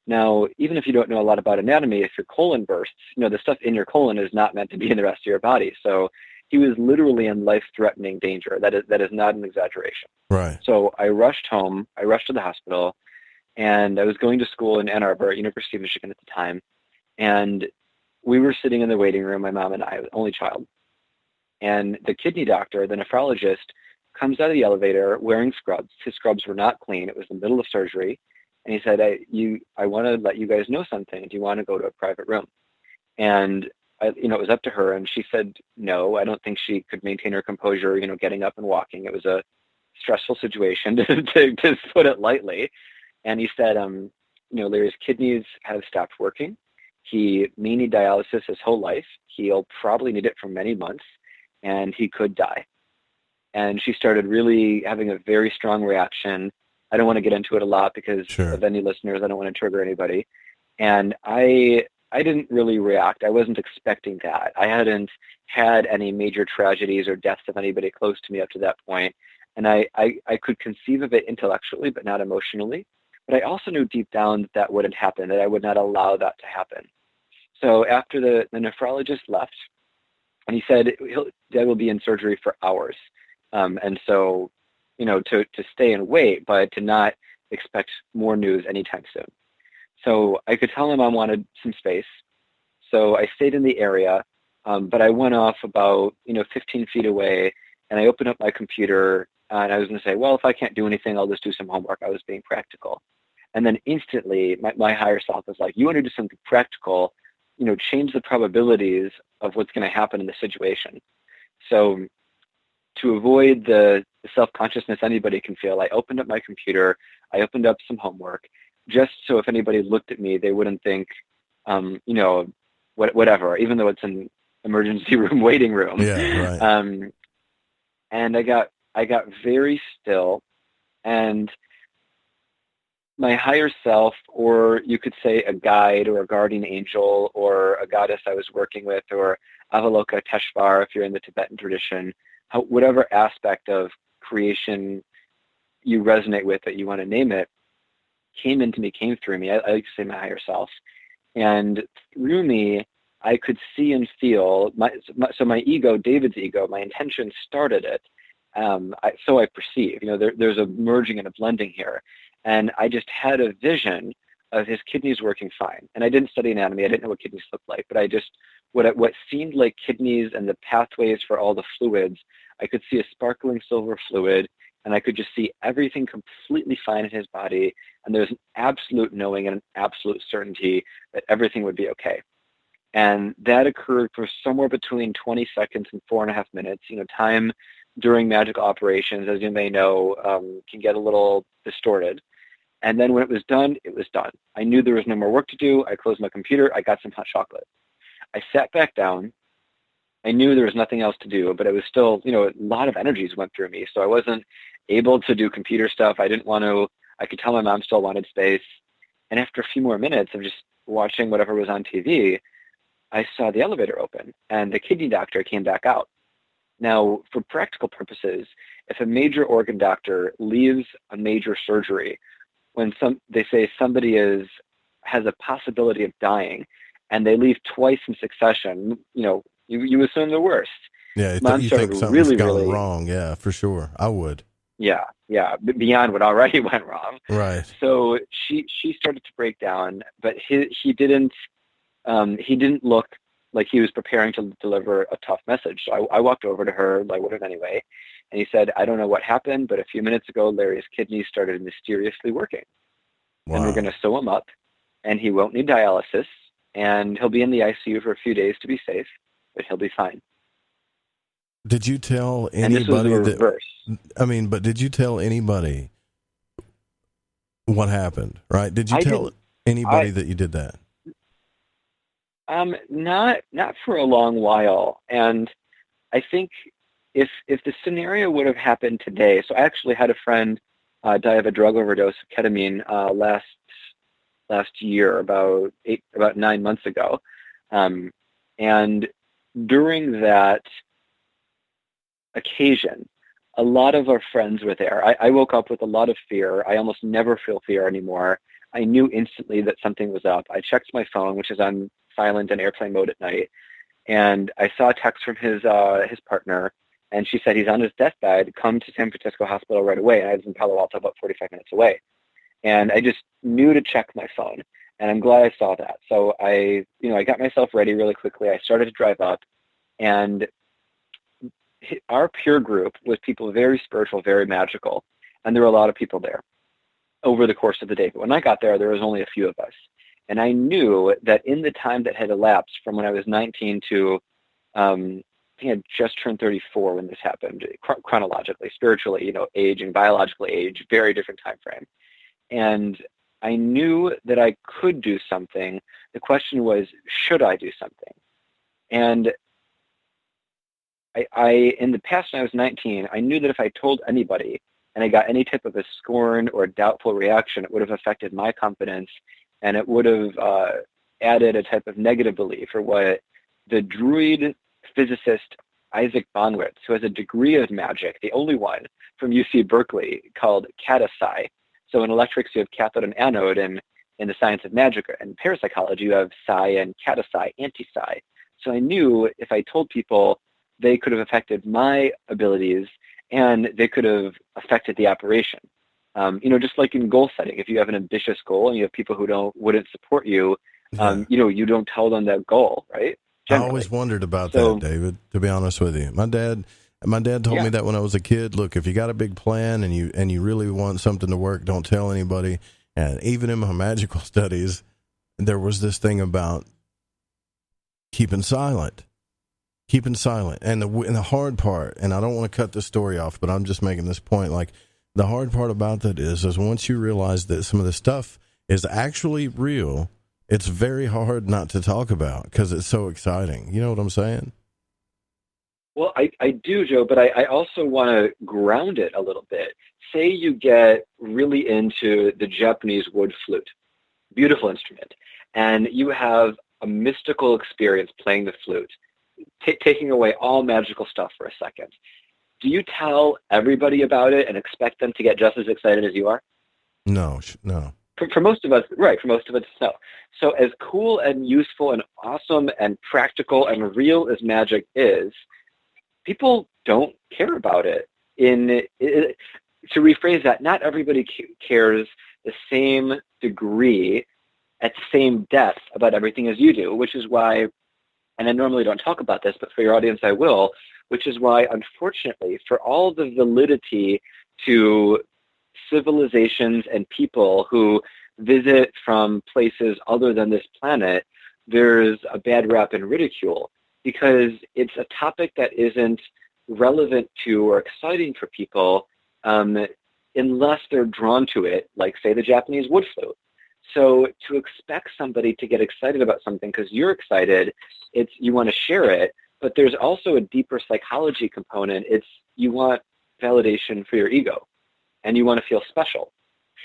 Now, even if you don't know a lot about anatomy, if your colon bursts, the stuff in your colon is not meant to be in the rest of your body. So he was literally in life-threatening danger. That is not an exaggeration. Right. So I rushed home. I rushed to the hospital, and I was going to school in Ann Arbor, University of Michigan at the time. And we were sitting in the waiting room, my mom and I, only child. And the kidney doctor, the nephrologist, comes out of the elevator wearing scrubs. His scrubs were not clean. It was the middle of surgery. And he said, I want to let you guys know something. Do you want to go to a private room? And, it was up to her. And she said, no, I don't think she could maintain her composure, getting up and walking. It was a stressful situation, to put it lightly. And he said, Larry's kidneys have stopped working. He may need dialysis his whole life. He'll probably need it for many months, and he could die. And she started really having a very strong reaction. I don't want to get into it a lot because of any listeners. I don't want to trigger anybody. And I didn't really react. I wasn't expecting that. I hadn't had any major tragedies or deaths of anybody close to me up to that point. And I could conceive of it intellectually, but not emotionally. But I also knew deep down that wouldn't happen, that I would not allow that to happen. So after the nephrologist left, and he said Dad will be in surgery for hours. And so, to stay and wait, but to not expect more news anytime soon. So I could tell him I wanted some space. So I stayed in the area, but I went off about, 15 feet away, and I opened up my computer, and I was going to say, well, if I can't do anything, I'll just do some homework. I was being practical. And then instantly, my higher self was like, you want to do something practical, change the probabilities of what's going to happen in the situation. So to avoid the self-consciousness anybody can feel, I opened up my computer, I opened up some homework, just so if anybody looked at me, they wouldn't think, whatever, even though it's an emergency room waiting room. Yeah, right. And I got very still, and my higher self, or you could say a guide or a guardian angel or a goddess I was working with, or Avalokiteshvara if you're in the Tibetan tradition, whatever aspect of creation you resonate with that you want to name it, came through me. I like to say my higher self. And through me, I could see and feel, so my ego, David's ego, my intention started it. So I perceive, there's a merging and a blending here. And I just had a vision of his kidneys working fine. And I didn't study anatomy. I didn't know what kidneys looked like, but I just what seemed like kidneys and the pathways for all the fluids. I could see a sparkling silver fluid, and I could just see everything completely fine in his body. And there was an absolute knowing and an absolute certainty that everything would be okay. And that occurred for somewhere between 20 seconds and 4.5 minutes. Time during magical operations, as you may know, can get a little distorted. And then when it was done, it was done. I knew there was no more work to do. I closed my computer. I got some hot chocolate. I sat back down. I knew there was nothing else to do, but it was still, a lot of energies went through me. So I wasn't able to do computer stuff. I didn't want to. I could tell my mom still wanted space. And after a few more minutes of just watching whatever was on TV, I saw the elevator open and the kidney doctor came back out. Now, for practical purposes, if a major organ doctor leaves a major surgery, when they say somebody has a possibility of dying, and they leave twice in succession, you assume the worst. Yeah, Mom you think something's really, gone really wrong. Yeah, for sure. I would. Yeah, beyond what already went wrong. Right. So she started to break down, but he didn't look like he was preparing to deliver a tough message. So I walked over to her, I would have anyway, and he said, "I don't know what happened, but a few minutes ago, Larry's kidneys started mysteriously working. Wow. And we're going to sew him up, and he won't need dialysis, and he'll be in the ICU for a few days to be safe, but he'll be fine." Did you tell anybody and this was the reverse. But did you tell anybody what happened, right? Did you tell anybody that you did that? Not for a long while. And I think if the scenario would have happened today, so I actually had a friend die of a drug overdose of ketamine last year, about 9 months ago. And during that occasion, a lot of our friends were there. I woke up with a lot of fear. I almost never feel fear anymore. I knew instantly that something was up. I checked my phone, which is on silent and airplane mode at night, and I saw a text from his partner, and she said he's on his deathbed. Come to San Francisco Hospital right away. And I was in Palo Alto, about 45 minutes away, and I just knew to check my phone, and I'm glad I saw that. So I got myself ready really quickly. I started to drive up, and our peer group was people very spiritual, very magical, and there were a lot of people there over the course of the day. But when I got there was only a few of us. And I knew that in the time that had elapsed from when I was 19 to, I think I had just turned 34 when this happened, chronologically, spiritually, aging, biological age, very different time frame. And I knew that I could do something. The question was, should I do something? And I in the past, when I was 19, I knew that if I told anybody and I got any type of a scorn or doubtful reaction, it would have affected my confidence, and it would have added a type of negative belief, or what the Druid physicist Isaac Bonwitz, who has a degree of magic, the only one from UC Berkeley, called catapsy. So in electrics, you have cathode and anode, and in the science of magic and parapsychology, you have psi and catapsy, anti-psi. So I knew if I told people, they could have affected my abilities, and they could have affected the operation. Just like in goal setting, if you have an ambitious goal and you have people who wouldn't support you, you don't tell them that goal, right? Generally. I always wondered about that, David, to be honest with you. My dad told me that when I was a kid. Look, if you got a big plan and you really want something to work, don't tell anybody. And even in my magical studies, there was this thing about keeping silent. And the hard part, and I don't want to cut this story off, but I'm just making this point, like, the hard part about that is once you realize that some of this stuff is actually real, it's very hard not to talk about because it's so exciting. You know what I'm saying? Well, I do, Joe, but I also want to ground it a little bit. Say you get really into the Japanese wood flute, beautiful instrument, and you have a mystical experience playing the flute, taking away all magical stuff for a second. Do you tell everybody about it and expect them to get just as excited as you are? No. For most of us, right, no. So as cool and useful and awesome and practical and real as magic is, people don't care about it. To rephrase that, not everybody cares the same degree at the same depth about everything as you do, which is why And I normally don't talk about this, but for your audience I will, which is why, unfortunately, for all the validity to civilizations and people who visit from places other than this planet, there's a bad rap and ridicule, because it's a topic that isn't relevant to or exciting for people unless they're drawn to it, like, say, the Japanese wood flute. So to expect somebody to get excited about something because you're excited, it's you want to share it, but there's also a deeper psychology component. It's you want validation for your ego, and you want to feel special.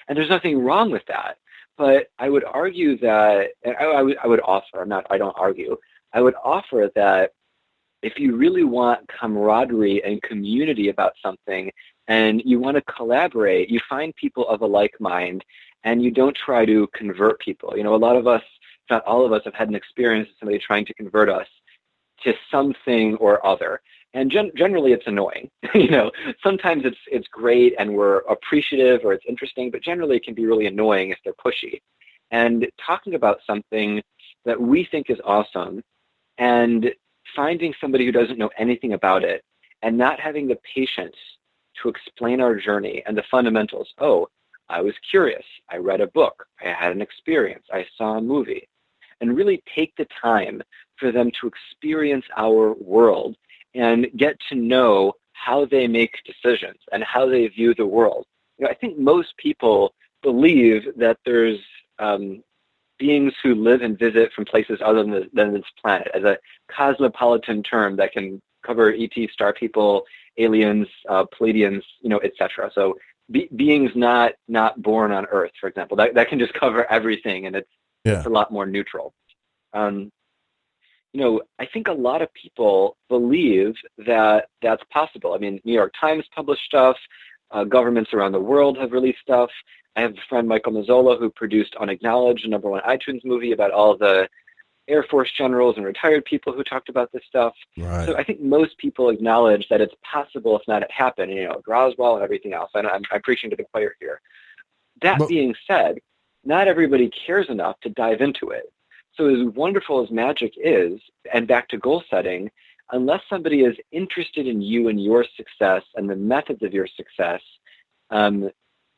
And there's nothing wrong with that. But I would argue that, I would offer, I don't argue, I would offer that if you really want camaraderie and community about something, and you want to collaborate, you find people of a like mind, and you don't try to convert people. You know, a lot of us, if not all of us, have had an experience of somebody trying to convert us to something or other. And generally it's annoying. You know, sometimes it's great and we're appreciative or it's interesting, but generally it can be really annoying if they're pushy. And talking about something that we think is awesome and finding somebody who doesn't know anything about it and not having the patience to explain our journey and the fundamentals. Oh, I was curious. I read a book. I had an experience. I saw a movie. And really take the time for them to experience our world and get to know how they make decisions and how they view the world. You know, I think most people believe that there's beings who live and visit from places other than this planet, as a cosmopolitan term that can cover ET, star people, aliens, Pleiadians, you know, etc. So beings not born on Earth, for example, that can just cover everything, and it's a lot more neutral. You know, I think a lot of people believe that that's possible. I mean, New York Times published stuff. Governments around the world have released stuff. I have a friend, Michael Mazzola, who produced Unacknowledged, a #1 iTunes movie about all the Air Force generals and retired people who talked about this stuff. Right. So I think most people acknowledge that it's possible, if not it happened, you know, Roswell and everything else. I'm preaching to the choir here. That being said, not everybody cares enough to dive into it. So as wonderful as magic is, and back to goal setting, unless somebody is interested in you and your success and the methods of your success,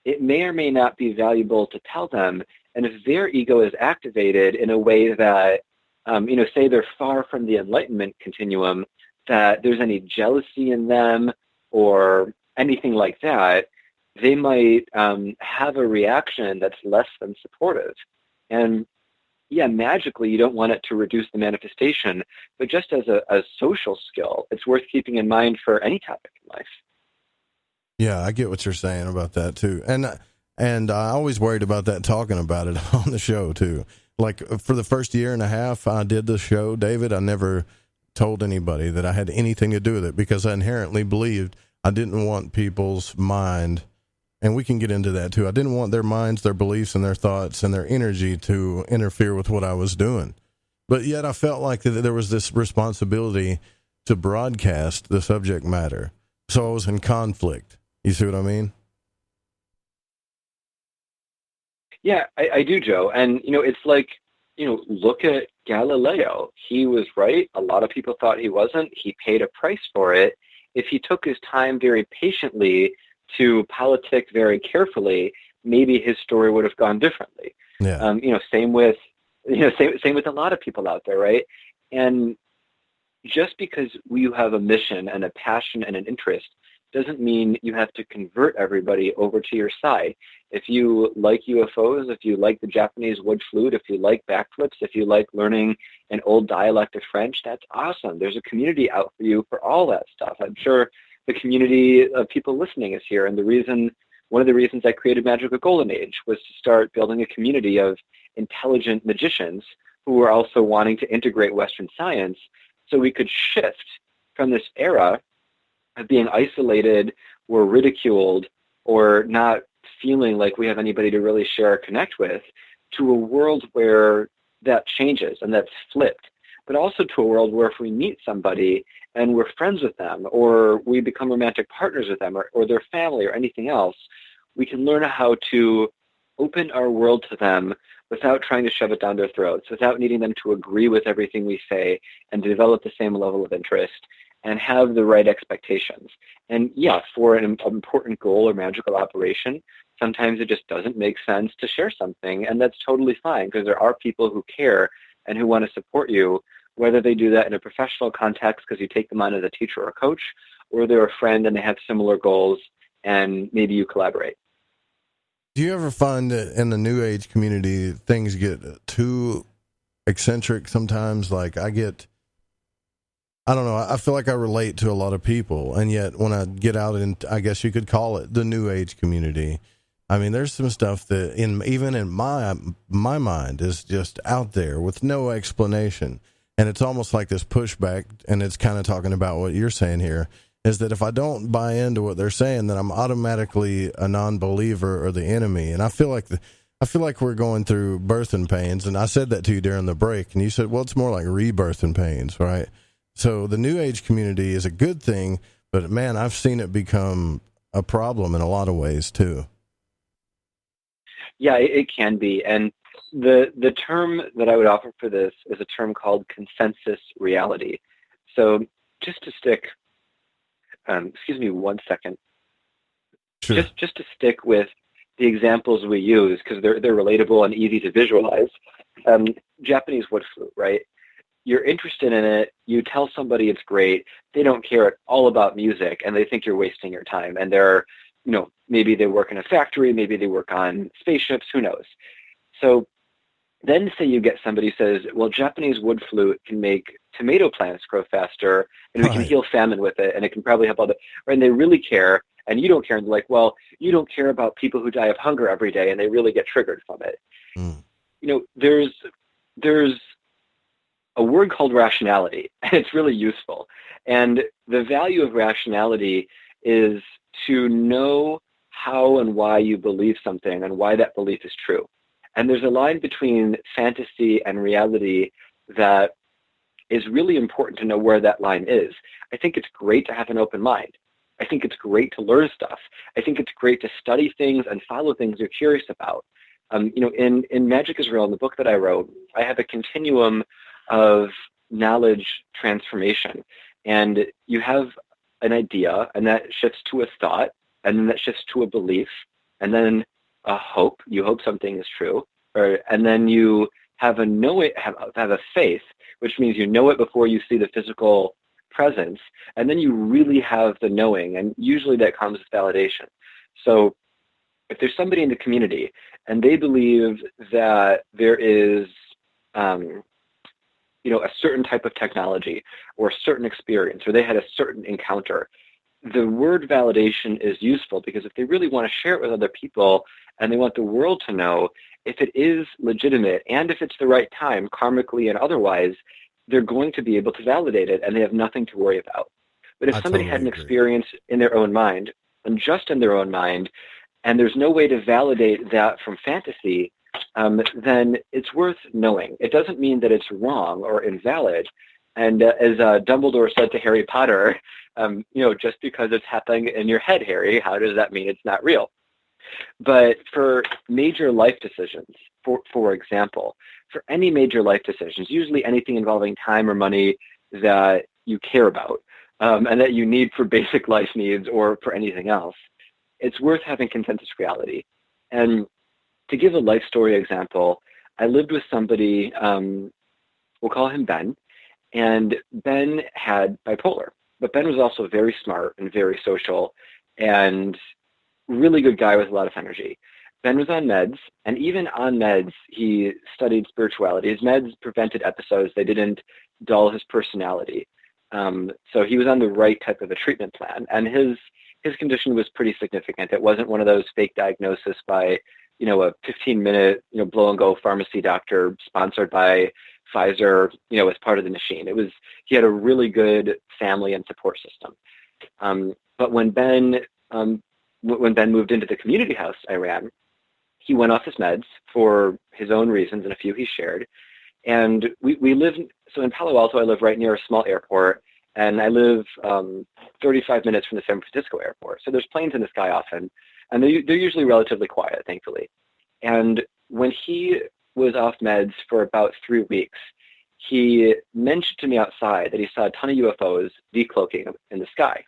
it may or may not be valuable to tell them. And if their ego is activated in a way that, you know, say they're far from the enlightenment continuum, that there's any jealousy in them or anything like that, they might have a reaction that's less than supportive. And yeah, magically, you don't want it to reduce the manifestation, but just as a social skill, it's worth keeping in mind for any topic in life. Yeah, I get what you're saying about that too. And I always worried about that, talking about it on the show too. Like for the first year and a half I did the show, David, I never told anybody that I had anything to do with it because I inherently believed I didn't want people's mind, and we can get into that too. I didn't want their minds, their beliefs, and their thoughts and their energy to interfere with what I was doing. But yet I felt like that there was this responsibility to broadcast the subject matter. So I was in conflict. You see what I mean? Yeah, I do, Joe. And, you know, it's like, you know, look at Galileo. He was right. A lot of people thought he wasn't. He paid a price for it. If he took his time very patiently to politic very carefully, maybe his story would have gone differently. Yeah. You know, same with a lot of people out there, right? And just because you have a mission and a passion and an interest doesn't mean you have to convert everybody over to your side. If you like UFOs, if you like the Japanese wood flute, if you like backflips, if you like learning an old dialect of French, that's awesome. There's a community out for you for all that stuff. I'm sure the community of people listening is here. And one of the reasons I created Magical Golden Age was to start building a community of intelligent magicians who were also wanting to integrate Western science so we could shift from this era of being isolated or ridiculed or not feeling like we have anybody to really share or connect with, to a world where that changes and that's flipped, but also to a world where if we meet somebody and we're friends with them or we become romantic partners with them or their family or anything else, we can learn how to open our world to them without trying to shove it down their throats, without needing them to agree with everything we say and to develop the same level of interest and have the right expectations. And yeah, for an important goal or magical operation, sometimes it just doesn't make sense to share something, and that's totally fine, because there are people who care and who want to support you, whether they do that in a professional context because you take them on as a teacher or a coach, or they're a friend and they have similar goals and maybe you collaborate. Do you ever find that in the New Age community things get too eccentric sometimes? Like I don't know, I feel like I relate to a lot of people, and yet when I get out in, I guess you could call it the New Age community, I mean, there's some stuff that even in my mind is just out there with no explanation. And it's almost like this pushback, and it's kind of talking about what you're saying here, is that if I don't buy into what they're saying, then I'm automatically a non-believer or the enemy. And I feel like we're going through birthing pains, and I said that to you during the break, and you said, well, it's more like rebirthing pains, right? So the New Age community is a good thing, but man, I've seen it become a problem in a lot of ways too. Yeah, it can be. And the term that I would offer for this is a term called consensus reality. So just to stick, excuse me 1 second. Sure. Just to stick with the examples we use, because they're relatable and easy to visualize. Japanese wood flute, right? You're interested in it, you tell somebody it's great, they don't care at all about music, and they think you're wasting your time. And they're, maybe they work in a factory, maybe they work on spaceships, who knows? So then say you get somebody who says, well, Japanese wood flute can make tomato plants grow faster, and we can heal famine with it, and it can probably help right? And they really care, and you don't care. And they're like, well, you don't care about people who die of hunger every day, and they really get triggered from it. There's a word called rationality, and it's really useful. And the value of rationality is to know how and why you believe something and why that belief is true. And there's a line between fantasy and reality that is really important to know where that line is. I think it's great to have an open mind. I think it's great to learn stuff. I think it's great to study things and follow things you're curious about. In Magic Israel, in the book that I wrote, I have a continuum of knowledge transformation. And you have an idea, and that shifts to a thought, and then that shifts to a belief, and then a hope. You hope something is true. And then you have a faith, which means you know it before you see the physical presence. And then you really have the knowing, and usually that comes with validation. So if there's somebody in the community and they believe that there is a certain type of technology or a certain experience, or they had a certain encounter, the word validation is useful, because if they really want to share it with other people and they want the world to know if it is legitimate and if it's the right time, karmically and otherwise, they're going to be able to validate it, and they have nothing to worry about. But if somebody had an experience in their own mind, and just in their own mind, and there's no way to validate that from fantasy, then it's worth knowing. It doesn't mean that it's wrong or invalid. And as Dumbledore said to Harry Potter, just because it's happening in your head, Harry, how does that mean it's not real? But for major life decisions, for example, for any major life decisions, usually anything involving time or money that you care about, and that you need for basic life needs or for anything else, it's worth having consensus reality. And to give a life story example, I lived with somebody, we'll call him Ben, and Ben had bipolar. But Ben was also very smart and very social and really good guy with a lot of energy. Ben was on meds, and even on meds, he studied spirituality. His meds prevented episodes. They didn't dull his personality. So he was on the right type of a treatment plan, and his condition was pretty significant. It wasn't one of those fake diagnoses by, a 15-minute, blow-and-go pharmacy doctor sponsored by Pfizer, as part of the machine. He had a really good family and support system. But when Ben moved into the community house I ran, he went off his meds for his own reasons, and a few he shared. And we live, so in Palo Alto, I live right near a small airport, and I live 35 minutes from the San Francisco airport. So there's planes in the sky often, and they're usually relatively quiet, thankfully. And when he was off meds for about 3 weeks, he mentioned to me outside that he saw a ton of UFOs decloaking in the sky.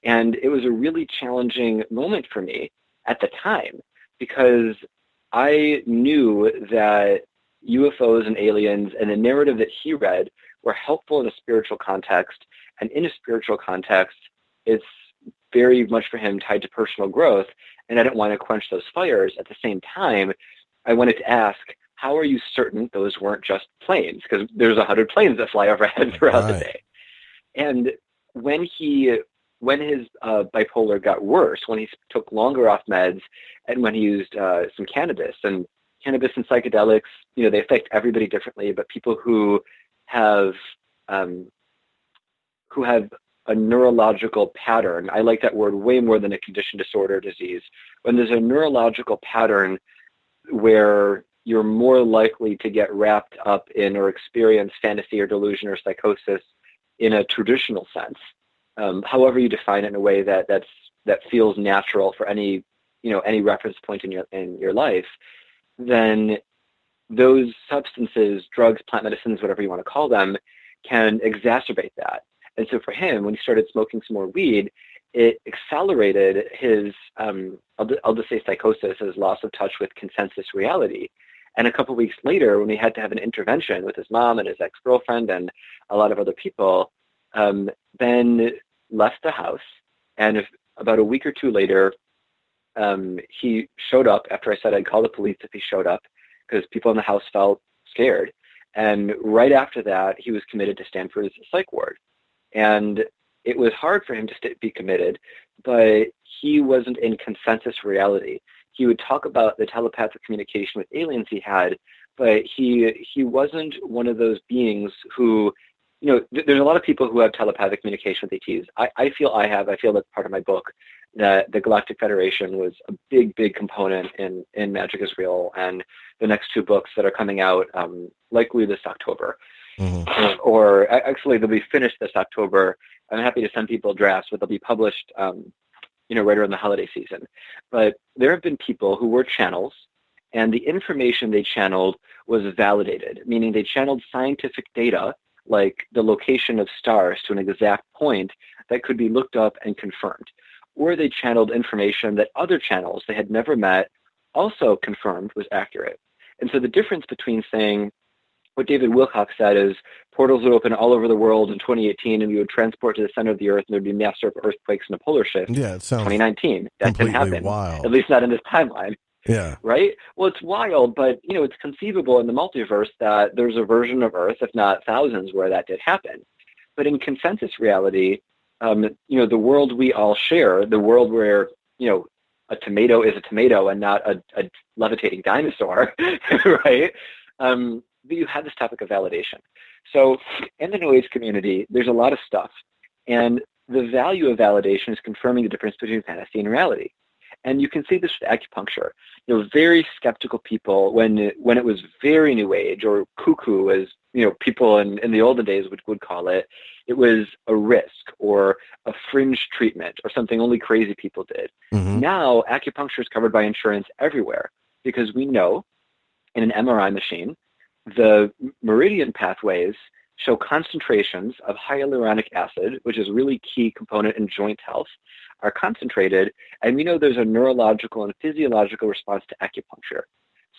And it was a really challenging moment for me at the time, because I knew that UFOs and aliens and the narrative that he read were helpful in a spiritual context. And in a spiritual context, it's very much for him tied to personal growth. And I didn't want to quench those fires. At the same time, I wanted to ask, how are you certain those weren't just planes? Because there's 100 planes that fly overhead throughout the day. And when his bipolar got worse, when he took longer off meds, and when he used some cannabis and psychedelics, they affect everybody differently. But people who have a neurological pattern, I like that word way more than a condition, disorder, or disease. When there's a neurological pattern where you're more likely to get wrapped up in or experience fantasy or delusion or psychosis in a traditional sense, however you define it in a way that feels natural for any reference point in your life, then those substances, drugs, plant medicines, whatever you want to call them, can exacerbate that. And so for him, when he started smoking some more weed, it accelerated his, I'll just say psychosis, his loss of touch with consensus reality. And a couple of weeks later, when he had to have an intervention with his mom and his ex-girlfriend and a lot of other people, Ben left the house. And about a week or two later, he showed up after I said I'd call the police if he showed up, because people in the house felt scared. And right after that, he was committed to Stanford's psych ward. And it was hard for him to be committed, but he wasn't in consensus reality. He would talk about the telepathic communication with aliens he had, but he wasn't one of those beings who, there's a lot of people who have telepathic communication with ETs. I feel that's part of my book, that the Galactic Federation was a big, big component in Magic is Real, and the next 2 books that are coming out likely this October. Mm-hmm. Or actually, they'll be finished this October. I'm happy to send people drafts, but they'll be published, right around the holiday season. But there have been people who were channels, and the information they channeled was validated, meaning they channeled scientific data, like the location of stars to an exact point that could be looked up and confirmed. Or they channeled information that other channels they had never met also confirmed was accurate. And so the difference between saying, what David Wilcock said is, portals would open all over the world in 2018 and we would transport to the center of the earth and there'd be massive earthquakes and a polar shift. Yeah, it sounds 2019. That didn't happen. Wild. At least not in this timeline. Yeah. Right? Well, it's wild, but, it's conceivable in the multiverse that there's a version of Earth, if not thousands, where that did happen. But in consensus reality, the world we all share, the world where, a tomato is a tomato and not a levitating dinosaur, right? You have this topic of validation. So in the New Age community, there's a lot of stuff. And the value of validation is confirming the difference between fantasy and reality. And you can see this with acupuncture. Very skeptical people, when it was very New Age or cuckoo, as people in the olden days would call it, it was a risk or a fringe treatment or something only crazy people did. Mm-hmm. Now, acupuncture is covered by insurance everywhere, because we know in an MRI machine, the meridian pathways show concentrations of hyaluronic acid, which is a really key component in joint health, are concentrated, and we know there's a neurological and physiological response to acupuncture.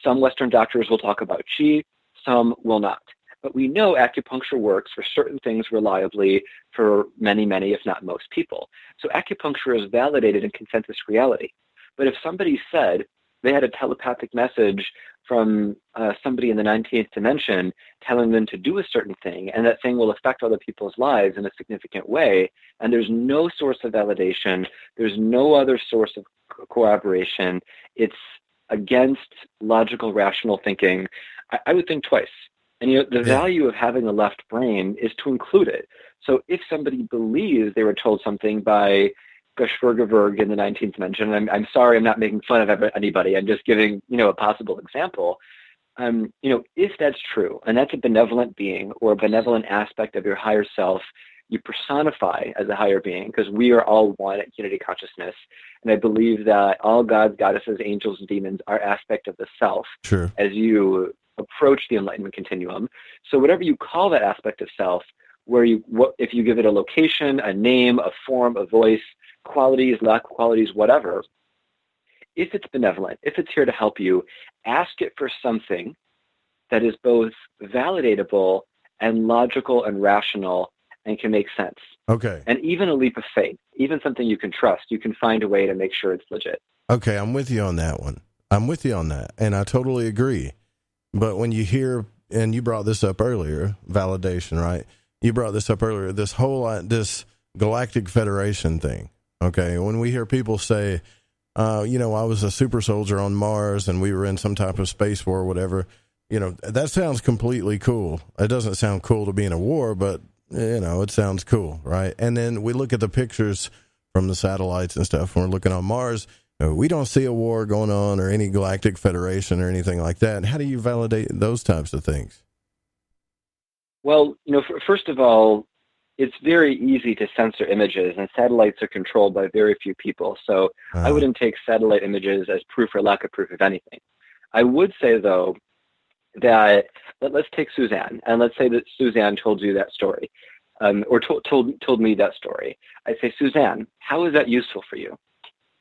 Some Western doctors will talk about qi, some will not. But we know acupuncture works for certain things reliably for many, many, if not most people. So acupuncture is validated in consensus reality. But if somebody said they had a telepathic message from somebody in the 19th dimension telling them to do a certain thing, and that thing will affect other people's lives in a significant way, and there's no source of validation, there's no other source of corroboration, it's against logical, rational thinking, I would think twice. And the value of having a left brain is to include it. So if somebody believes they were told something by Geschwurgerberg in the 19th dimension, and I'm sorry, I'm not making fun of anybody, I'm just giving, a possible example. If that's true, and that's a benevolent being or a benevolent aspect of your higher self, you personify as a higher being, because we are all one at unity consciousness. And I believe that all gods, goddesses, angels, and demons are aspect of the self. Sure. As you approach the enlightenment continuum. So whatever you call that aspect of self, if you give it a location, a name, a form, a voice, qualities, lack of qualities, whatever, if it's benevolent, if it's here to help you, ask it for something that is both validatable and logical and rational and can make sense. Okay. And even a leap of faith, even something you can trust, you can find a way to make sure it's legit. Okay, I'm with you on that one. I'm with you on that, and I totally agree. But when you hear, and you brought this up earlier, validation, right? You brought this up earlier, this Galactic Federation thing, okay? When we hear people say, I was a super soldier on Mars and we were in some type of space war or whatever, that sounds completely cool. It doesn't sound cool to be in a war, but, it sounds cool, right? And then we look at the pictures from the satellites and stuff when we're looking on Mars. We don't see a war going on or any Galactic Federation or anything like that. How do you validate those types of things? Well, first of all, it's very easy to censor images, and satellites are controlled by very few people. So I wouldn't take satellite images as proof or lack of proof of anything. I would say, though, that let's take Suzanne, and let's say that Suzanne told you that story, or told me that story. I say, Suzanne, how is that useful for you?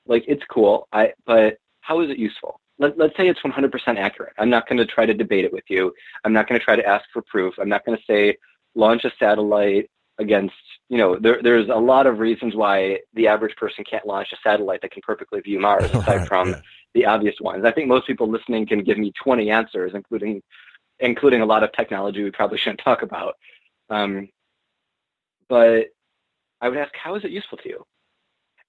Like, it's cool, but how is it useful? Let's say it's 100% accurate. I'm not going to try to debate it with you. I'm not going to try to ask for proof. I'm not going to say launch a satellite against, there's a lot of reasons why the average person can't launch a satellite that can perfectly view Mars, aside from the obvious ones. I think most people listening can give me 20 answers, including a lot of technology we probably shouldn't talk about. But I would ask, how is it useful to you?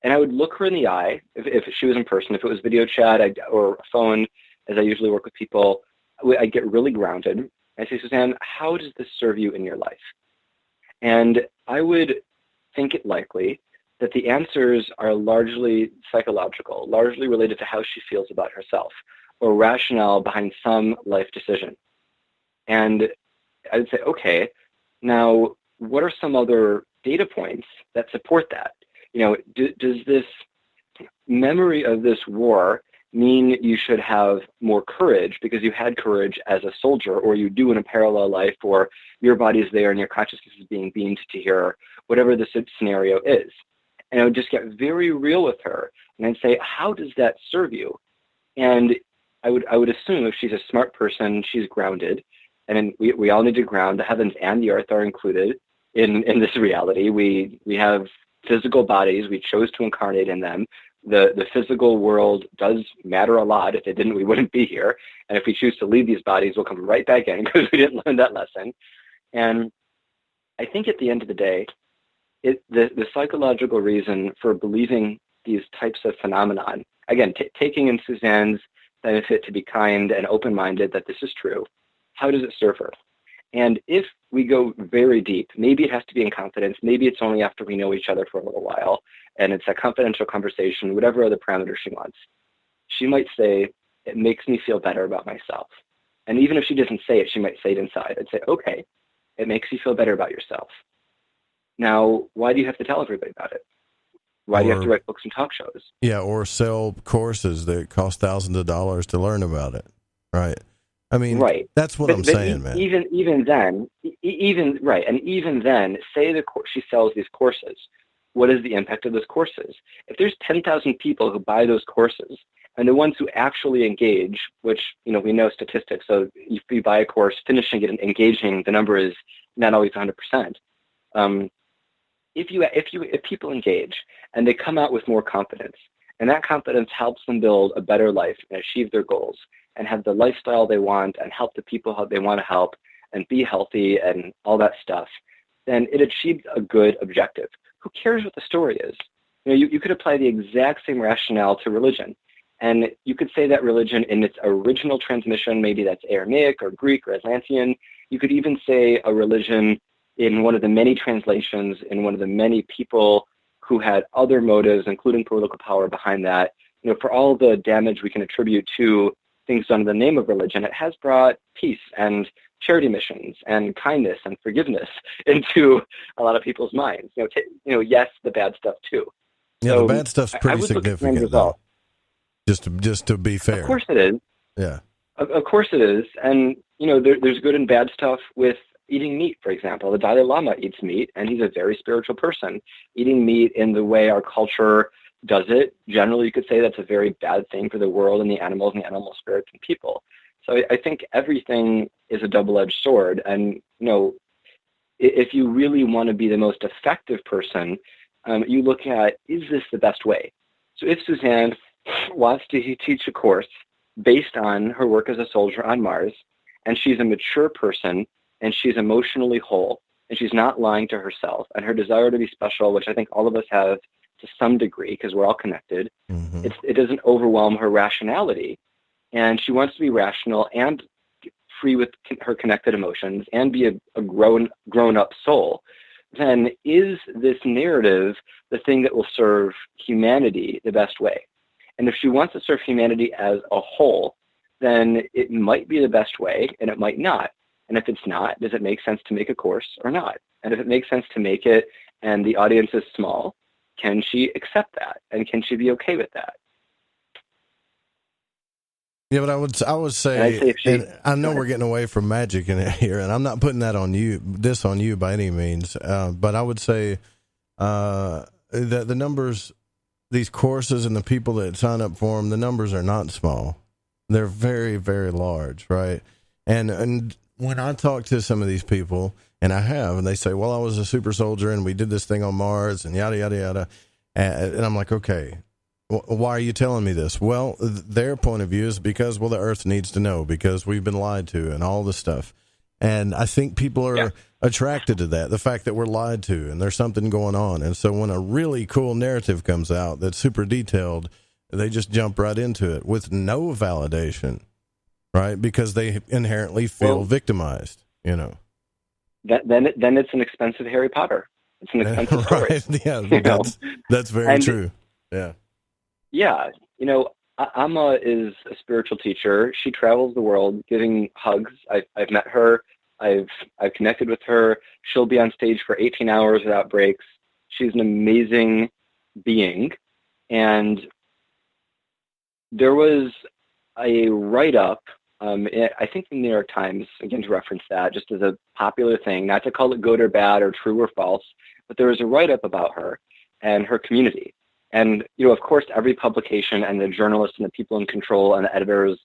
And I would look her in the eye, if she was in person. If it was video chat or a phone, as I usually work with people, I'd get really grounded. I say, Suzanne, how does this serve you in your life? And I would think it likely that the answers are largely psychological, largely related to how she feels about herself, or rationale behind some life decision. And I would say, okay, now what are some other data points that support that? Does this memory of this war mean you should have more courage because you had courage as a soldier, or you do in a parallel life, or your body's there and your consciousness is being beamed to here, whatever the scenario is? And I would just get very real with her, and I'd say, how does that serve you? And I would assume if she's a smart person, she's grounded, and we all need to ground. The heavens and the earth are included in this reality. We have physical bodies. We chose to incarnate in them. The physical world does matter a lot. If it didn't, we wouldn't be here. And if we choose to leave these bodies, we'll come right back in because we didn't learn that lesson. And I think at the end of the day, the psychological reason for believing these types of phenomenon, again, taking in Suzanne's benefit to be kind and open-minded that this is true, how does it serve her? And if we go very deep, maybe it has to be in confidence, maybe it's only after we know each other for a little while, and it's a confidential conversation, whatever other parameters she wants. She might say, it makes me feel better about myself. And even if she doesn't say it, she might say it inside. I'd say, okay, it makes you feel better about yourself. Now, why do you have to tell everybody about it? Why do you have to write books and talk shows? Yeah, or sell courses that cost thousands of dollars to learn about it, right? I mean, right. That's what I'm saying, man. Even then, and even then, say she sells these courses. What is the impact of those courses? If there's 10,000 people who buy those courses, and the ones who actually engage, which we know statistics, so if you buy a course, finishing it and engaging, the number is not always 100%. If people engage and they come out with more confidence, and that confidence helps them build a better life and achieve their goals, and have the lifestyle they want and help the people how they want to help and be healthy and all that stuff, then it achieved a good objective. Who cares what the story is? You could apply the exact same rationale to religion. And you could say that religion in its original transmission, maybe that's Aramaic or Greek or Atlantean. You could even say a religion in one of the many translations, in one of the many people who had other motives, including political power behind that. For all the damage we can attribute to things done in the name of religion, it has brought peace and charity missions and kindness and forgiveness into a lot of people's minds. Yes, the bad stuff too. Yeah, so the bad stuff's pretty significant, though. Just to be fair. Of course it is. Yeah. Of course it is. And, there's good and bad stuff with eating meat, for example. The Dalai Lama eats meat, and he's a very spiritual person. Eating meat in the way our culture does it, generally you could say that's a very bad thing for the world and the animals and the animal spirits and people. So I think everything is a double-edged sword. And, if you really want to be the most effective person, you look at, is this the best way? So if Suzanne wants to teach a course based on her work as a soldier on Mars, and she's a mature person, and she's emotionally whole, and she's not lying to herself, and her desire to be special, which I think all of us have to some degree because we're all connected, it doesn't overwhelm her rationality. And she wants to be rational and free with her connected emotions and be a grown-up soul. Then is this narrative the thing that will serve humanity the best way? And if she wants to serve humanity as a whole, then it might be the best way and it might not. And if it's not, does it make sense to make a course or not? And if it makes sense to make it and the audience is small, can she accept that? And can she be okay with that? Yeah, but I would say, and I know we're getting away from magic in here, and I'm not putting that on you, by any means. But I would say that the numbers, these courses and the people that sign up for them, the numbers are not small. They're very, very large, right? And when I talk to some of these people, and I have, and they say, well, I was a super soldier, and we did this thing on Mars, and yada, yada, yada. And I'm like, okay. Why are you telling me this? Well, their point of view is because, the Earth needs to know because we've been lied to and all this stuff. And I think people are attracted to that, the fact that we're lied to and there's something going on. And so when a really cool narrative comes out that's super detailed, they just jump right into it with no validation, right? Because they inherently feel victimized, Then it's an expensive Harry Potter. It's an expensive story. Right? Yeah, that's very true. Yeah. Yeah, Amma is a spiritual teacher. She travels the world giving hugs. I've met her. I've connected with her. She'll be on stage for 18 hours without breaks. She's an amazing being. And there was a write-up, I think in the New York Times, again to reference that, just as a popular thing, not to call it good or bad or true or false, but there was a write-up about her and her community. And, of course, every publication and the journalists and the people in control and the editors,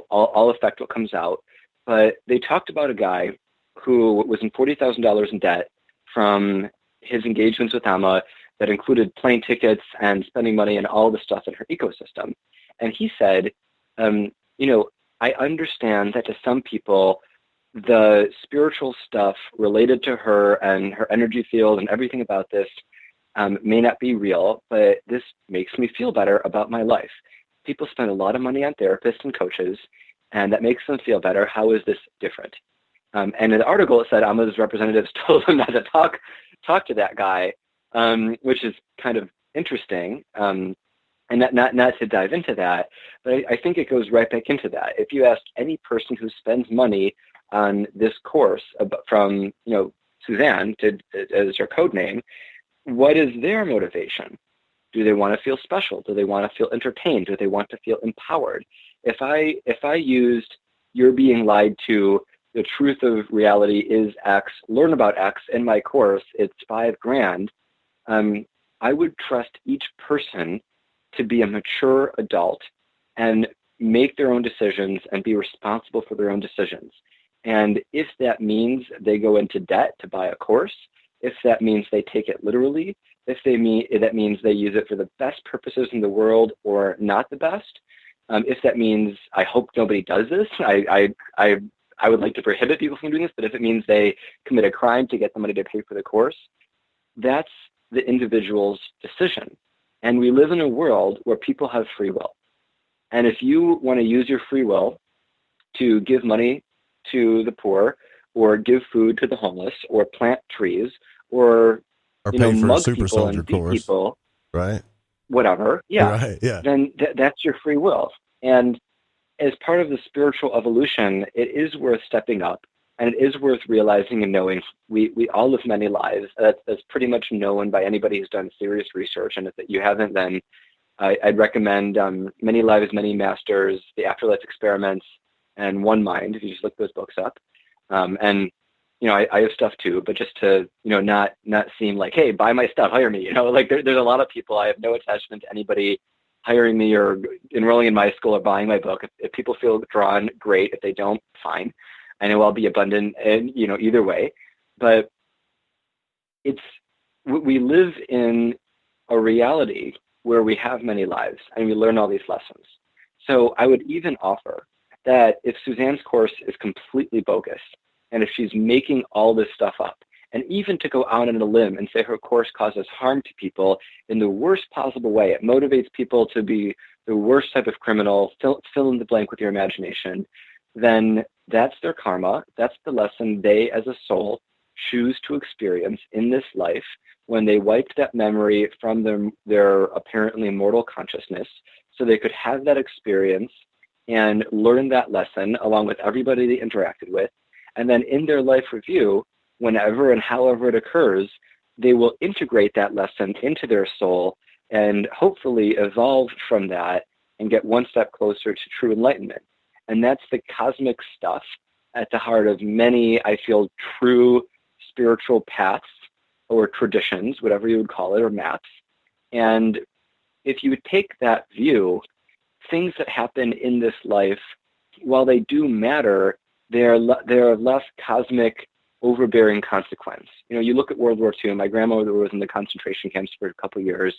all affect what comes out. But they talked about a guy who was in $40,000 in debt from his engagements with Amma that included plane tickets and spending money and all the stuff in her ecosystem. And he said, I understand that to some people, the spiritual stuff related to her and her energy field and everything about this may not be real, but this makes me feel better about my life. People spend a lot of money on therapists and coaches, and that makes them feel better. How is this different? And in the article, it said Amma's representatives told him not to talk to that guy, which is kind of interesting, and not to dive into that. But I think it goes right back into that. If you ask any person who spends money on this course from Suzanne as her code name, what is their motivation? Do they want to feel special? Do they want to feel entertained? Do they want to feel empowered? If I used "you're being lied to, the truth of reality is X, learn about X" in my course, it's $5,000. I would trust each person to be a mature adult and make their own decisions and be responsible for their own decisions. And if that means they go into debt to buy a course, if that means they take it literally, if that means they use it for the best purposes in the world or not the best, if that means, I hope nobody does this, I would like to prohibit people from doing this, but if it means they commit a crime to get the money to pay for the course, that's the individual's decision. And we live in a world where people have free will. And if you want to use your free will to give money to the poor, or give food to the homeless, or plant trees, or pay for mug a super people soldier and beat course, people, right? Whatever, yeah. Right, yeah. Then that's your free will. And as part of the spiritual evolution, it is worth stepping up, and it is worth realizing and knowing we all live many lives. That's pretty much known by anybody who's done serious research. And if you haven't, then I'd recommend Many Lives, Many Masters, the Afterlife Experiments, and One Mind, if you just look those books up. And, I have stuff too, but just to, not seem like, hey, buy my stuff, hire me, like there's a lot of people. I have no attachment to anybody hiring me or enrolling in my school or buying my book. If people feel drawn, great. If they don't, fine. I know I'll be abundant and, either way. But we live in a reality where we have many lives and we learn all these lessons. So I would even offer that if Suzanne's course is completely bogus, and if she's making all this stuff up, and even to go out on a limb and say her course causes harm to people in the worst possible way, it motivates people to be the worst type of criminal, fill in the blank with your imagination, then that's their karma. That's the lesson they as a soul choose to experience in this life when they wiped that memory from their apparently mortal consciousness so they could have that experience and learn that lesson along with everybody they interacted with. And then in their life review, whenever and however it occurs, they will integrate that lesson into their soul and hopefully evolve from that and get one step closer to true enlightenment. And that's the cosmic stuff at the heart of many, I feel, true spiritual paths or traditions, whatever you would call it, or maps. And if you would take that view, things that happen in this life, while they do matter, they're less cosmic, overbearing consequence. You look at World War II. My grandmother was in the concentration camps for a couple of years.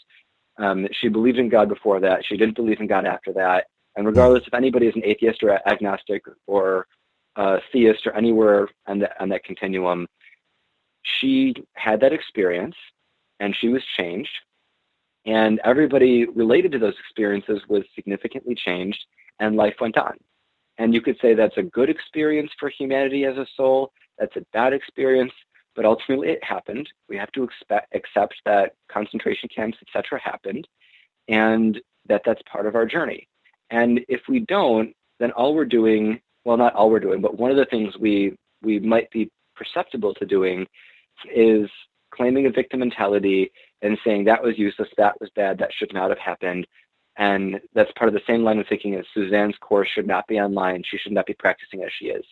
She believed in God before that. She didn't believe in God after that. And regardless if anybody is an atheist or agnostic or theist or anywhere on that continuum, she had that experience and she was changed. And everybody related to those experiences was significantly changed and life went on. And you could say that's a good experience for humanity as a soul. That's a bad experience, but ultimately it happened. We have to accept that concentration camps, etc., happened, and that's part of our journey. And if we don't, then all we're doing, well, not all we're doing, but one of the things we might be perceptible to doing is claiming a victim mentality and saying that was useless, that was bad, that should not have happened. And that's part of the same line of thinking as Suzanne's course should not be online. She should not be practicing as she is.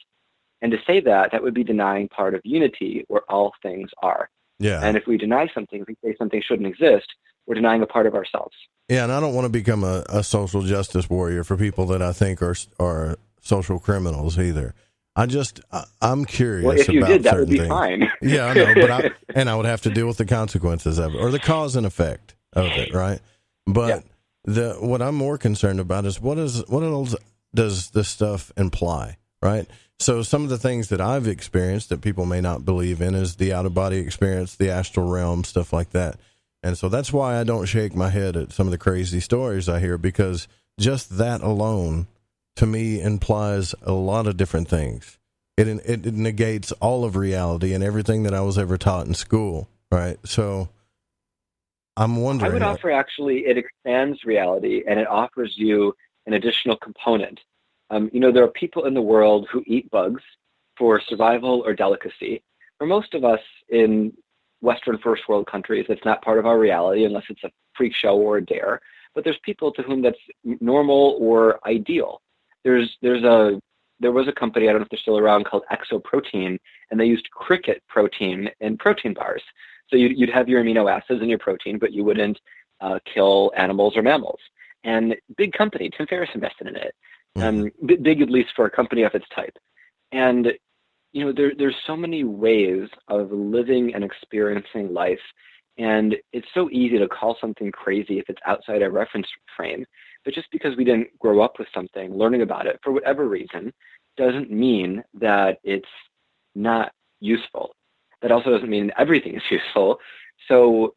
And to say that would be denying part of unity where all things are. Yeah. And if we deny something, if we say something shouldn't exist, we're denying a part of ourselves. Yeah, and I don't want to become a social justice warrior for people that I think are social criminals either. I'm curious. Well, if you did, that would be fine. Yeah, I know, but I would have to deal with the consequences of it, or the cause and effect of it, right? But what I'm more concerned about is what else does this stuff imply, right? So some of the things that I've experienced that people may not believe in is the out-of-body experience, the astral realm, stuff like that. And so that's why I don't shake my head at some of the crazy stories I hear, because just that alone, to me, implies a lot of different things. It negates all of reality and everything that I was ever taught in school, right? So I'm wondering. I would offer actually it expands reality and it offers you an additional component. There are people in the world who eat bugs for survival or delicacy. For most of us in Western first world countries, it's not part of our reality unless it's a freak show or a dare. But there's people to whom that's normal or ideal. There was a company, I don't know if they're still around, called Exoprotein, and they used cricket protein in protein bars. So you'd have your amino acids in your protein, but you wouldn't kill animals or mammals. And big company, Tim Ferriss invested in it. Big, at least for a company of its type. And, there's so many ways of living and experiencing life. And it's so easy to call something crazy if it's outside our reference frame. But just because we didn't grow up with something, learning about it for whatever reason, doesn't mean that it's not useful. That also doesn't mean everything is useful. So,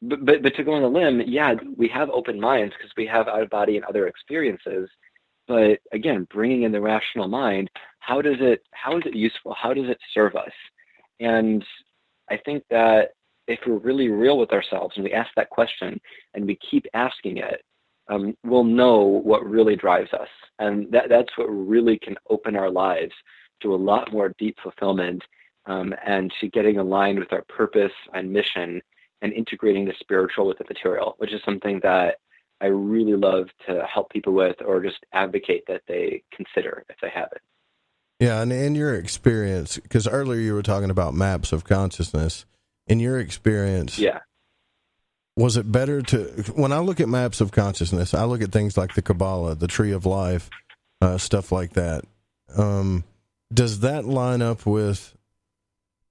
but to go on a limb, yeah, we have open minds because we have out-of-body and other experiences. But again, bringing in the rational mind, how is it useful? How does it serve us? And I think that if we're really real with ourselves and we ask that question and we keep asking it, we'll know what really drives us. And that's what really can open our lives to a lot more deep fulfillment and to getting aligned with our purpose and mission and integrating the spiritual with the material, which is something that I really love to help people with, or just advocate that they consider if they haven't. Yeah, and in your experience, because earlier you were talking about maps of consciousness, in your experience, was it better to, when I look at maps of consciousness, I look at things like the Kabbalah, the Tree of Life, stuff like that. Does that line up with,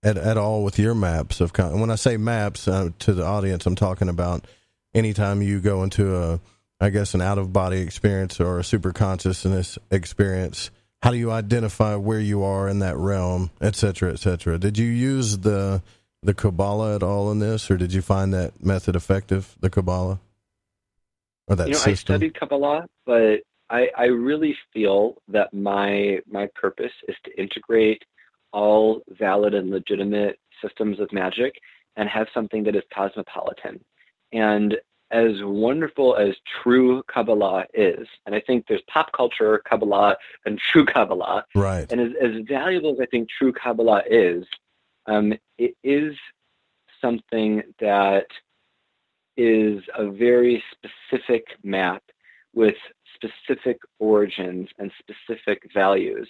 at all with your maps of when I say maps to the audience, I'm talking about anytime you go into an out-of-body experience or a super consciousness experience, how do you identify where you are in that realm, et cetera, et cetera? Did you use the Kabbalah at all in this, or did you find that method effective, the Kabbalah? Or that system? I studied Kabbalah, but I really feel that my purpose is to integrate all valid and legitimate systems of magic and have something that is cosmopolitan. And as wonderful as true Kabbalah is, and I think there's pop culture Kabbalah and true Kabbalah, right? And as valuable as I think true Kabbalah is, it is something that is a very specific map with specific origins and specific values.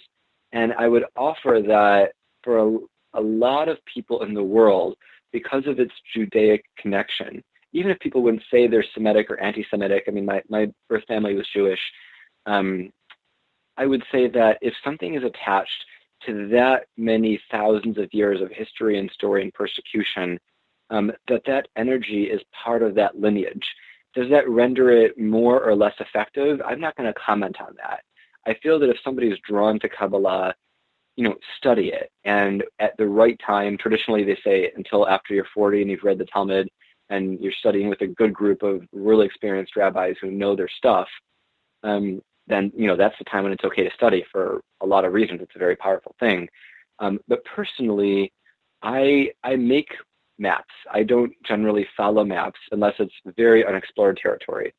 And I would offer that for a lot of people in the world, because of its Judaic connection, even if people wouldn't say they're Semitic or anti-Semitic, I mean, my birth family was Jewish, I would say that if something is attached to that many thousands of years of history and story and persecution, that energy is part of that lineage. Does that render it more or less effective? I'm not going to comment on that. I feel that if somebody is drawn to Kabbalah, study it. And at the right time, traditionally they say until after you're 40 and you've read the Talmud and you're studying with a good group of really experienced rabbis who know their stuff, then, that's the time when it's okay to study for a lot of reasons. It's a very powerful thing. But personally, I make maps. I don't generally follow maps unless it's very unexplored territory.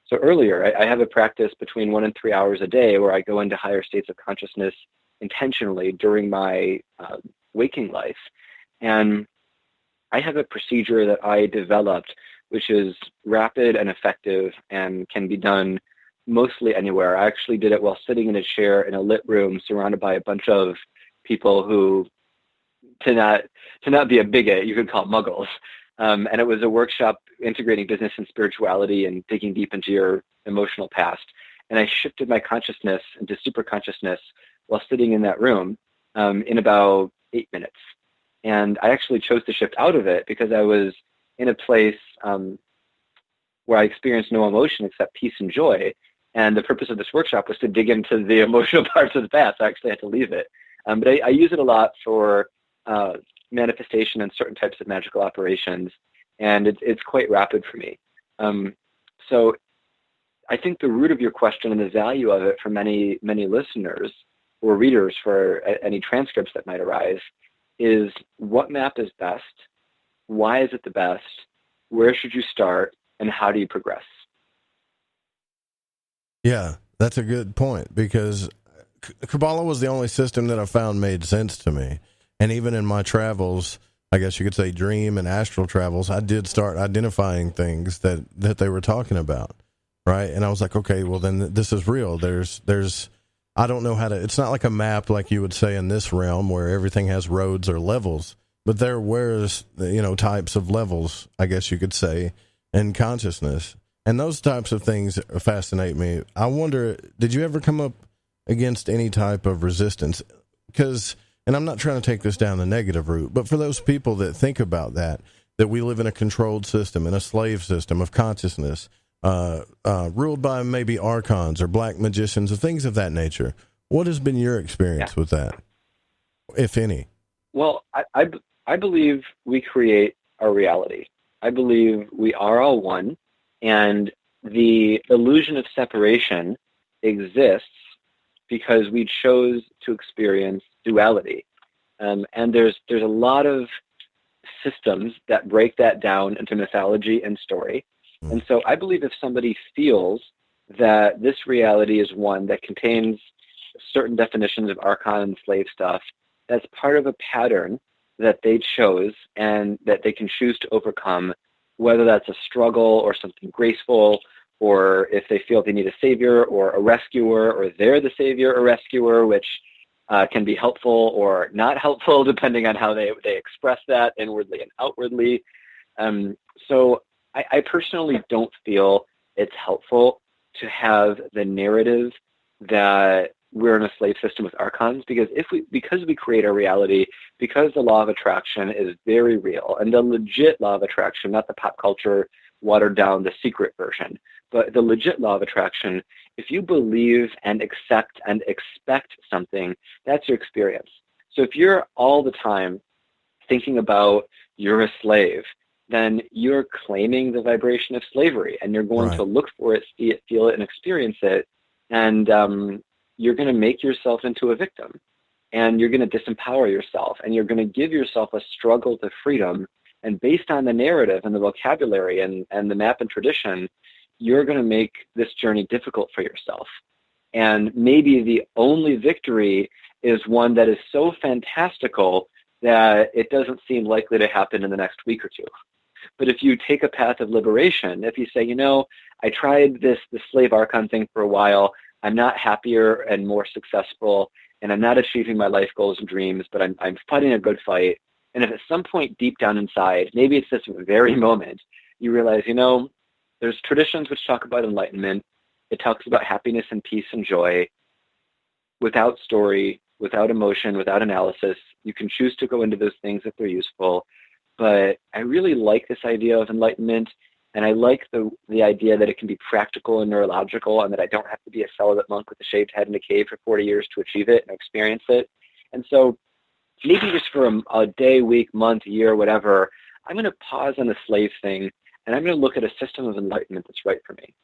So earlier, I have a practice between 1 and 3 hours a day where I go into higher states of consciousness intentionally during my waking life. And I have a procedure that I developed, which is rapid and effective and can be done mostly anywhere. I actually did it while sitting in a chair in a lit room surrounded by a bunch of people who, to not be a bigot, you could call muggles. And it was a workshop integrating business and spirituality and digging deep into your emotional past. And I shifted my consciousness into super consciousness while sitting in that room in about 8 minutes. And I actually chose to shift out of it because I was in a place where I experienced no emotion except peace and joy. And the purpose of this workshop was to dig into the emotional parts of the past. I actually had to leave it. But I use it a lot for manifestation and certain types of magical operations. And it's quite rapid for me. So I think the root of your question and the value of it for many, many listeners or readers for any transcripts that might arise is what map is best, why is it the best, where should you start, and how do you progress? Yeah, that's a good point, because Kabbalah was the only system that I found made sense to me. And even in my travels, I guess you could say dream and astral travels, I did start identifying things that they were talking about, right? And I was like, okay, well then this is real. There's I don't know how to, it's not like a map like you would say in this realm where everything has roads or levels, but there were, types of levels, I guess you could say, in consciousness. And those types of things fascinate me. I wonder, did you ever come up against any type of resistance? Because, and I'm not trying to take this down the negative route, but for those people that think about that we live in a controlled system, in a slave system of consciousness, ruled by maybe archons or black magicians or things of that nature. What has been your experience with that, if any? Well, I believe we create our reality. I believe we are all one, and the illusion of separation exists because we chose to experience duality. And there's a lot of systems that break that down into mythology and story. And so I believe if somebody feels that this reality is one that contains certain definitions of archon and slave stuff, that's part of a pattern that they chose and that they can choose to overcome, whether that's a struggle or something graceful or if they feel they need a savior or a rescuer, or they're the savior or rescuer, which can be helpful or not helpful depending on how they express that inwardly and outwardly. So I personally don't feel it's helpful to have the narrative that we're in a slave system with archons, because because we create our reality, because the law of attraction is very real, and the legit law of attraction, not the pop culture watered down, the secret version, but the legit law of attraction, if you believe and accept and expect something, that's your experience. So if you're all the time thinking about you're a slave, then you're claiming the vibration of slavery, and you're going to look for it, see it, feel it, and experience it. And you're going to make yourself into a victim, and you're going to disempower yourself, and you're going to give yourself a struggle to freedom. And based on the narrative and the vocabulary and the map and tradition, you're going to make this journey difficult for yourself. And maybe the only victory is one that is so fantastical that it doesn't seem likely to happen in the next week or two. But if you take a path of liberation, if you say, I tried the slave archon thing for a while, I'm not happier and more successful, and I'm not achieving my life goals and dreams, but I'm fighting a good fight. And if at some point deep down inside, maybe it's this very moment, you realize, there's traditions which talk about enlightenment. It talks about happiness and peace and joy without story, without emotion, without analysis. You can choose to go into those things if they're useful. But I really like this idea of enlightenment, and I like the idea that it can be practical and neurological, and that I don't have to be a celibate monk with a shaved head in a cave for 40 years to achieve it and experience it. And so maybe just for a day, week, month, year, whatever, I'm going to pause on the slave thing, and I'm going to look at a system of enlightenment that's right for me.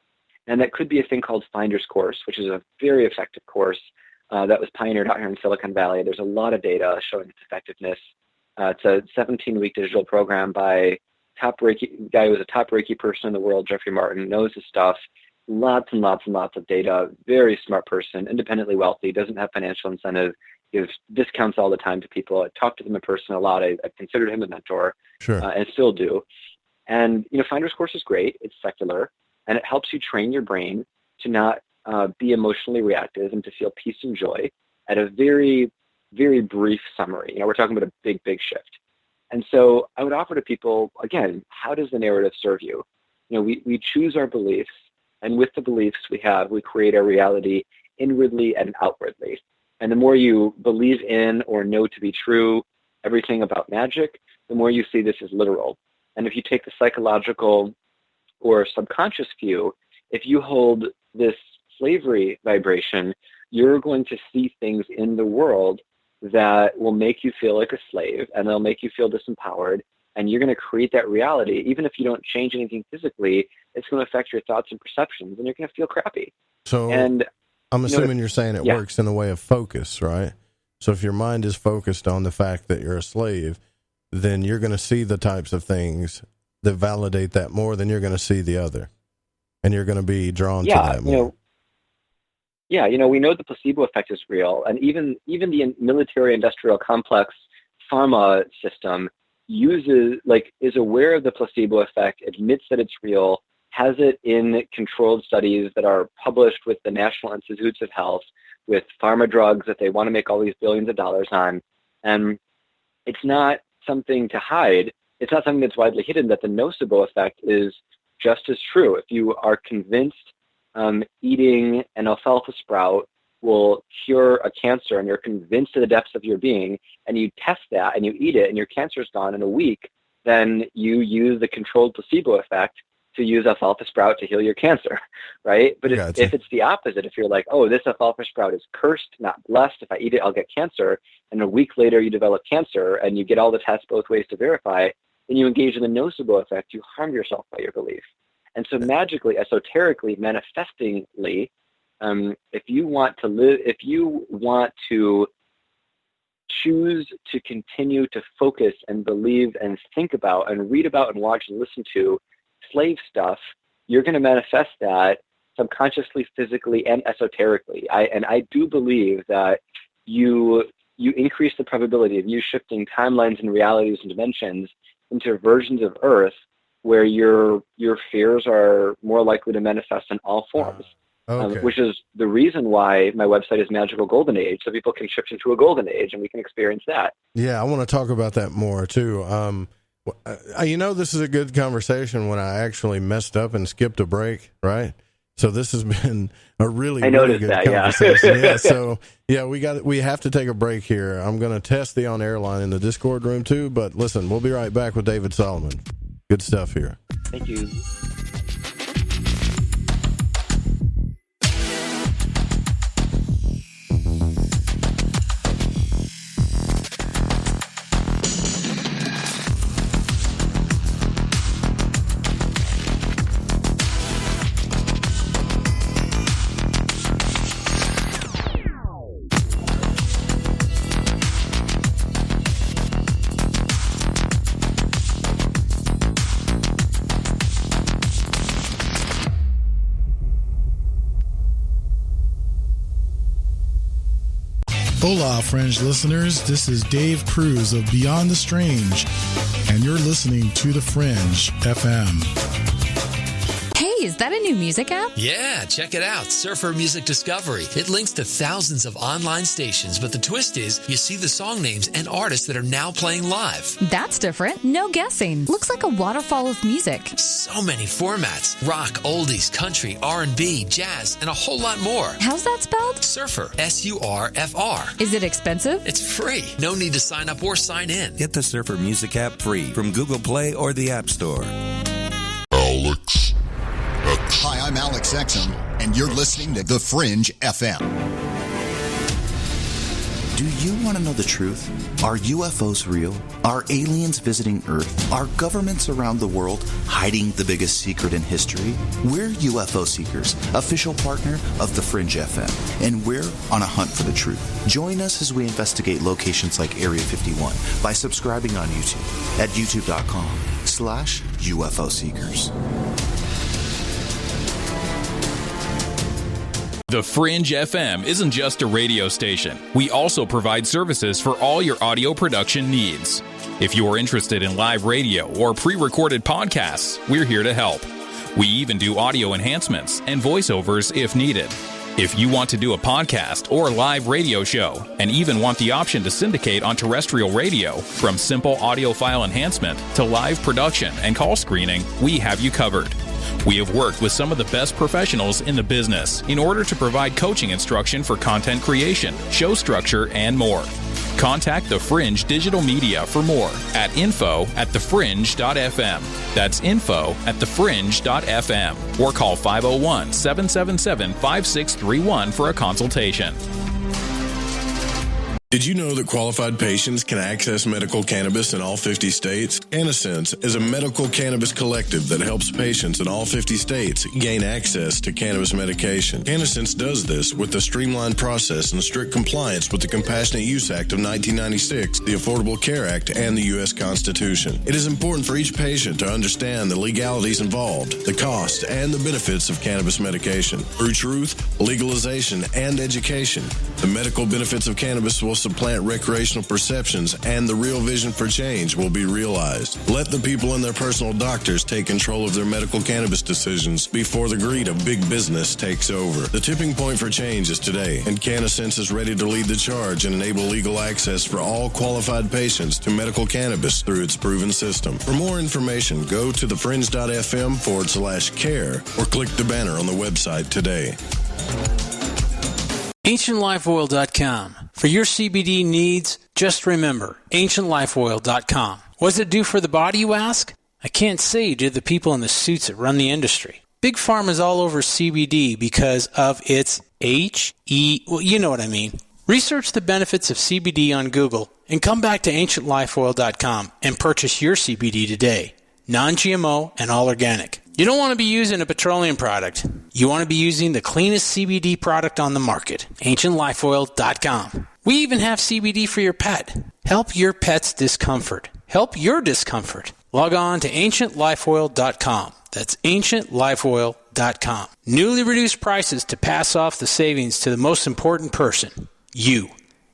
And that could be a thing called Finder's Course, which is a very effective course that was pioneered out here in Silicon Valley. There's a lot of data showing its effectiveness. It's a 17-week digital program by top Reiki guy who was a top Reiki person in the world, Jeffrey Martin, knows his stuff. Lots and lots and lots of data. Very smart person, independently wealthy, doesn't have financial incentive, gives discounts all the time to people. I talked to them in person a lot. I've considered him a mentor, and still do. And Finder's Course is great. It's secular, and it helps you train your brain to not be emotionally reactive and to feel peace and joy at a very, very brief summary. We're talking about a big, big shift. And so I would offer to people, again, how does the narrative serve you? We choose our beliefs, and with the beliefs we have, we create our reality inwardly and outwardly. And the more you believe in or know to be true everything about magic, the more you see this as literal. And if you take the psychological or subconscious view, if you hold this slavery vibration, you're going to see things in the world that will make you feel like a slave, and they'll make you feel disempowered, and you're going to create that reality. Even if you don't change anything physically, it's going to affect your thoughts and perceptions, and you're going to feel crappy. So I'm assuming you're saying it works in a way of focus, right? So if your mind is focused on the fact that you're a slave, then you're going to see the types of things that validate that more than you're going to see the other. And you're going to be drawn to that more. We know the placebo effect is real. And even the military industrial complex pharma system is aware of the placebo effect, admits that it's real, has it in controlled studies that are published with the National Institutes of Health, with pharma drugs that they want to make all these billions of dollars on. And it's not something to hide. It's not something that's widely hidden, that the nocebo effect is just as true. If you are convinced eating an alfalfa sprout will cure a cancer, and you're convinced to the depths of your being, and you test that and you eat it and your cancer's gone in a week, then you use the controlled placebo effect to use alfalfa sprout to heal your cancer, right? But if it's the opposite, if you're like, oh, this alfalfa sprout is cursed, not blessed, if I eat it, I'll get cancer, and a week later you develop cancer and you get all the tests both ways to verify, then you engage in the nocebo effect, you harm yourself by your belief. And so magically, esoterically, manifestingly, if you want to choose to continue to focus and believe and think about and read about and watch and listen to slave stuff, you're going to manifest that subconsciously, physically, and esoterically. I do believe that you increase the probability of you shifting timelines and realities and dimensions into versions of Earth where your fears are more likely to manifest in all forms. Okay. Which is the reason why my website is Magical Golden Age, so people can shift into a golden age and we can experience that. Yeah, I want to talk about that more too. This is a good conversation when I actually messed up and skipped a break, right? So this has been a really good conversation. Yeah. So we have to take a break here. I'm going to test the on-air line in the Discord room too, but listen, we'll be right back with David Solomon. Good stuff here. Thank you. Hola, Fringe listeners. This is Dave Cruz of Beyond the Strange, and you're listening to The Fringe FM. Hey, is that a new music app? Yeah, check it out. Surfer Music Discovery. It links to thousands of online stations, but the twist is you see the song names and artists that are now playing live. That's different. No guessing. Looks like a waterfall of music. So many formats. Rock, oldies, country, R&B, jazz, and a whole lot more. How's that spelled? Surfer. S-U-R-F-R. Is it expensive? It's free. No need to sign up or sign in. Get the Surfer Music app free from Google Play or the App Store. Alex. Hi, I'm Alex Exum, and you're listening to The Fringe FM. Do you want to know the truth? Are UFOs real? Are aliens visiting Earth? Are governments around the world hiding the biggest secret in history? We're UFO Seekers, official partner of The Fringe FM, and we're on a hunt for the truth. Join us as we investigate locations like Area 51 by subscribing on YouTube at youtube.com/UFO Seekers. The Fringe FM isn't just a radio station. We also provide services for all your audio production needs. If you are interested in live radio or pre-recorded podcasts, we're here to help. We even do audio enhancements and voiceovers if needed. If you want to do a podcast or live radio show and even want the option to syndicate on terrestrial radio, from simple audio file enhancement to live production and call screening, we have you covered. We have worked with some of the best professionals in the business in order to provide coaching instruction for content creation, show structure, and more. Contact The Fringe Digital Media for more at info@thefringe.fm. That's info@thefringe.fm. Or call 501-777-5631 for a consultation. Did you know that qualified patients can access medical cannabis in all 50 states? Cannasense is a medical cannabis collective that helps patients in all 50 states gain access to cannabis medication. Cannasense does this with a streamlined process and strict compliance with the Compassionate Use Act of 1996, the Affordable Care Act, and the U.S. Constitution. It is important for each patient to understand the legalities involved, the cost, and the benefits of cannabis medication. Through truth, legalization, and education, the medical benefits of cannabis will supplant recreational perceptions, and the real vision for change will be realized. Let the people and their personal doctors take control of their medical cannabis decisions before the greed of big business takes over. The tipping point for change is today, and Cannasense is ready to lead the charge and enable legal access for all qualified patients to medical cannabis through its proven system. For more information, go to thefringe.fm/care or click the banner on the website today. AncientLifeOil.com. For your CBD needs, just remember, AncientLifeOil.com. What does it do for the body, you ask? I can't say to the people in the suits that run the industry. Big Pharma's all over CBD because of its well, you know what I mean. Research the benefits of CBD on Google and come back to AncientLifeOil.com and purchase your CBD today. Non-GMO and all organic. You don't want to be using a petroleum product. You want to be using the cleanest CBD product on the market. AncientLifeOil.com. We even have CBD for your pet. Help your pet's discomfort. Help your discomfort. Log on to AncientLifeOil.com. That's AncientLifeOil.com. Newly reduced prices to pass off the savings to the most important person. You.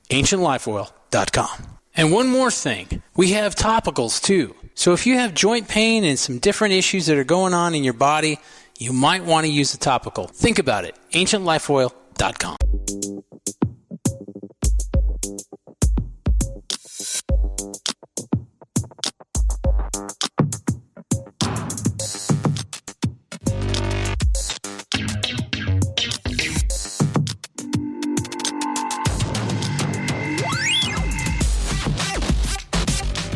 AncientLifeOil.com. And one more thing. We have topicals too. So if you have joint pain and some different issues that are going on in your body, you might want to use the topical. Think about it. AncientLifeOil.com.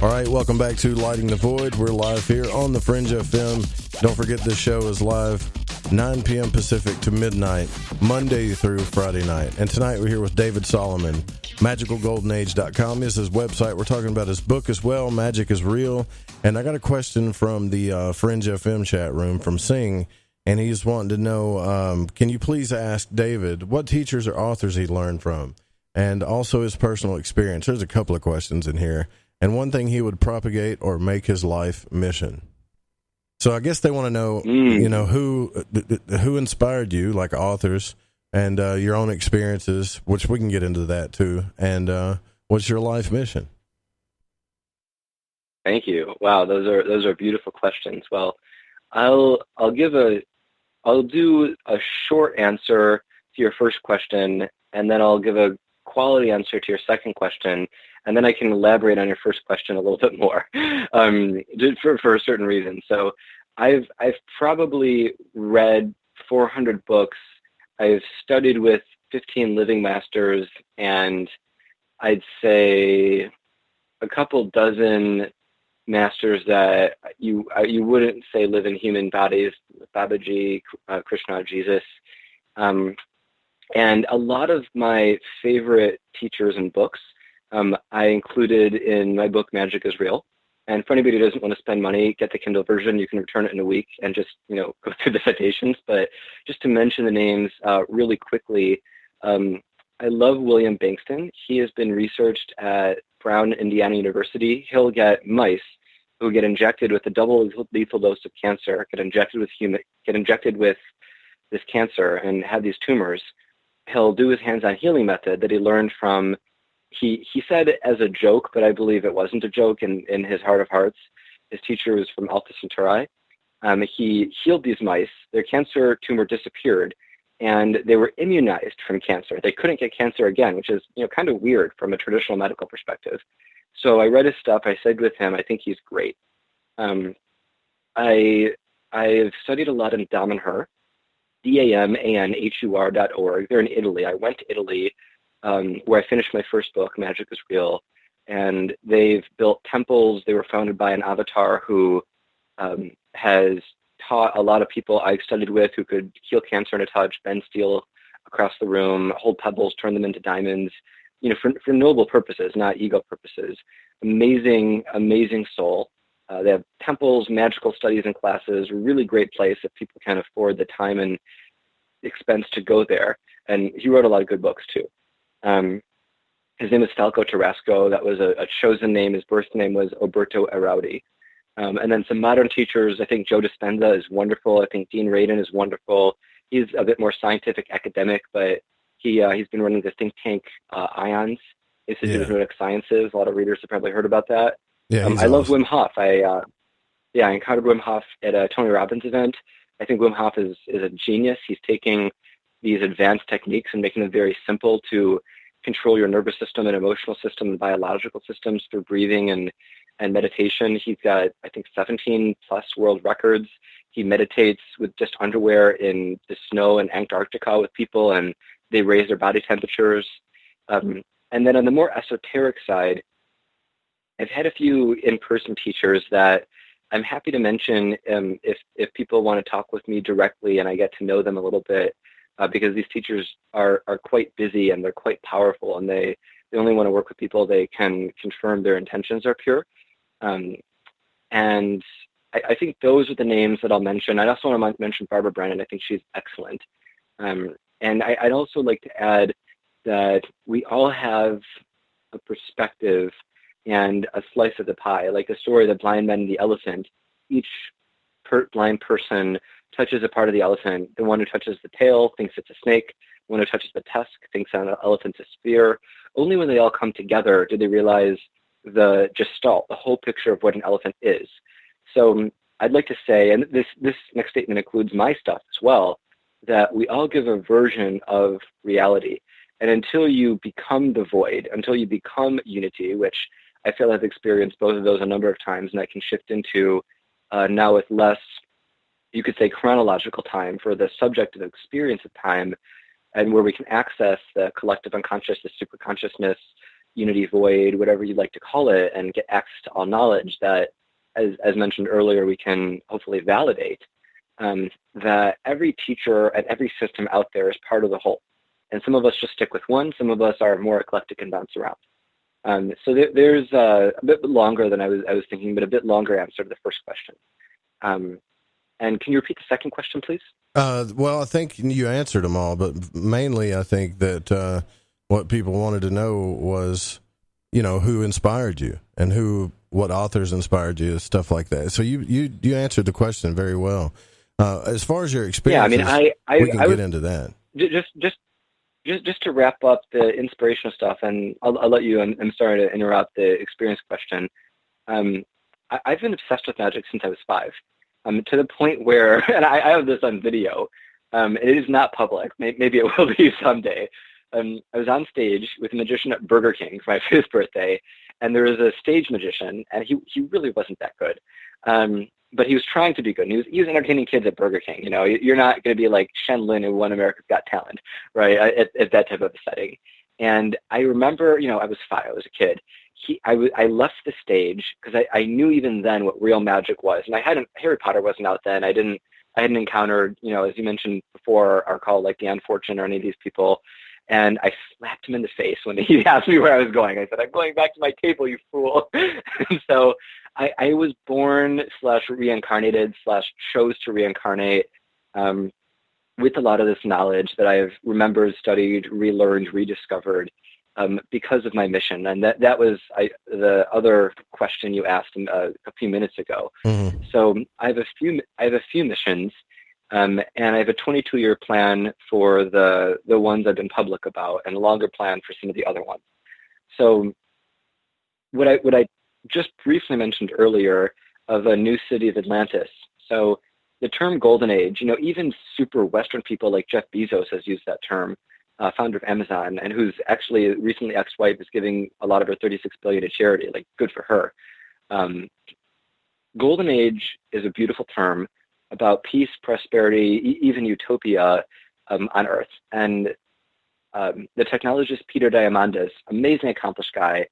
All right, welcome back to Lighting the Void. We're live here on the Fringe FM. Don't forget this show is live 9 p.m. Pacific to midnight, Monday through Friday night. And tonight we're here with David Solomon, magicalgoldenage.com is his website. We're talking about his book as well, Magic is Real. And I got a question from the Fringe FM chat room from Singh, and he's wanting to know, can you please ask David what teachers or authors he learned from, and also his personal experience. There's a couple of questions in here. And one thing he would propagate or make his life mission. So I guess they want to know, you know, who inspired you, like authors, and your own experiences, which we can get into that too. And what's your life mission? Thank you. Wow, those are beautiful questions. Well, I'll do a short answer to your first question, and then I'll give a quality answer to your second question. And then I can elaborate on your first question a little bit more for a certain reason. So I've probably read 400 books. I've studied with 15 living masters, and I'd say a couple dozen masters that you wouldn't say live in human bodies, Babaji, Krishna, Jesus. And a lot of my favorite teachers and books I included in my book, Magic is Real. And for anybody who doesn't want to spend money, get the Kindle version. You can return it in a week and just, go through the citations. But just to mention the names really quickly, I love William Bankston. He has been researched at Brown Indiana University. He'll get mice who get injected with a double lethal dose of cancer, get injected with this cancer and have these tumors. He'll do his hands-on healing method that he learned from. He said as a joke, but I believe it wasn't a joke in his heart of hearts. His teacher was from Alta Centauri. He healed these mice. Their cancer tumor disappeared, and they were immunized from cancer. They couldn't get cancer again, which is kind of weird from a traditional medical perspective. So I read his stuff. I said with him, I think he's great. I've studied a lot in Damanhur, DAMANHUR.org. They're in Italy. I went to Italy where I finished my first book, Magic is Real, and they've built temples. They were founded by an avatar who has taught a lot of people I studied with who could heal cancer in a touch, bend steel across the room, hold pebbles, turn them into diamonds, for noble purposes, not ego purposes. Amazing, amazing soul. They have temples, magical studies and classes, really great place if people can afford the time and expense to go there. And he wrote a lot of good books too. His name is Falco Tarasco. That was a chosen name. His birth name was Oberto Eraudi. And then some modern teachers, I think Joe Dispenza is wonderful. I think Dean Radin is wonderful. He's a bit more scientific, academic, but he's been running the think tank IONS, Institute of Hermetic Sciences. A lot of readers have probably heard about that. Yeah, I love Wim Hof. I encountered Wim Hof at a Tony Robbins event. I think Wim Hof is a genius. He's taking these advanced techniques and making them very simple to control your nervous system and emotional system and biological systems through breathing and meditation. He's got, I think, 17 plus world records. He meditates with just underwear in the snow in Antarctica with people, and they raise their body temperatures. And then on the more esoteric side, I've had a few in-person teachers that I'm happy to mention if people want to talk with me directly and I get to know them a little bit, because these teachers are quite busy and they're quite powerful, and they only want to work with people they can confirm their intentions are pure. And I think those are the names that I'll mention. I also want to mention Barbara Brennan. I think she's excellent. And I'd also like to add that we all have a perspective and a slice of the pie, like the story of the blind man and the elephant. Each blind person touches a part of the elephant. The one who touches the tail thinks it's a snake. The one who touches the tusk thinks an elephant's a spear. Only when they all come together do they realize the gestalt, the whole picture of what an elephant is. So I'd like to say, and this next statement includes my stuff as well, that we all give a version of reality. And until you become the void, until you become unity, which I feel I've experienced both of those a number of times, and I can shift into now with less, you could say, chronological time for the subjective experience of time, and where we can access the collective unconscious, the superconsciousness, unity void, whatever you'd like to call it, and get access to all knowledge that, as mentioned earlier, we can hopefully validate, that every teacher and every system out there is part of the whole. And some of us just stick with one. Some of us are more eclectic and bounce around. So there's a bit longer than I was thinking, but a bit longer answer to the first question. And can you repeat the second question, please? Well, I think you answered them all, but mainly I think that what people wanted to know was, who inspired you and what authors inspired you, stuff like that. So you answered the question very well. As far as your experience, we can get into that. Just to wrap up the inspirational stuff, and I'll let you. I'm sorry to interrupt the experience question. I've been obsessed with magic since I was 5. To the point where, and I have this on video, it is not public. Maybe it will be someday. I was on stage with a magician at Burger King for my 5th birthday, and there was a stage magician, and he really wasn't that good. But he was trying to be good. And he was entertaining kids at Burger King. You're not going to be like Shen Lin, who won America's Got Talent, right? At that type of a setting. And I remember, I was 5. I was a kid. I left the stage because I knew even then what real magic was. And Harry Potter wasn't out then. I hadn't encountered, as you mentioned before our call, like the Unfortunate or any of these people. And I slapped him in the face when he asked me where I was going. I said, "I'm going back to my table, you fool." And so I was born / reincarnated / chose to reincarnate with a lot of this knowledge that I've remembered, studied, relearned, rediscovered because of my mission. And that was the other question you asked a few minutes ago. Mm-hmm. So I have a few missions. And I have a 22-year plan for the ones I've been public about, and a longer plan for some of the other ones. So what I just briefly mentioned earlier of a new city of Atlantis. So the term Golden Age, even super Western people like Jeff Bezos has used that term, founder of Amazon, and who's actually recently ex-wife is giving a lot of her $36 billion to charity. Like, good for her. Golden Age is a beautiful term about peace, prosperity, even utopia on Earth. And the technologist Peter Diamandis, amazing accomplished guy,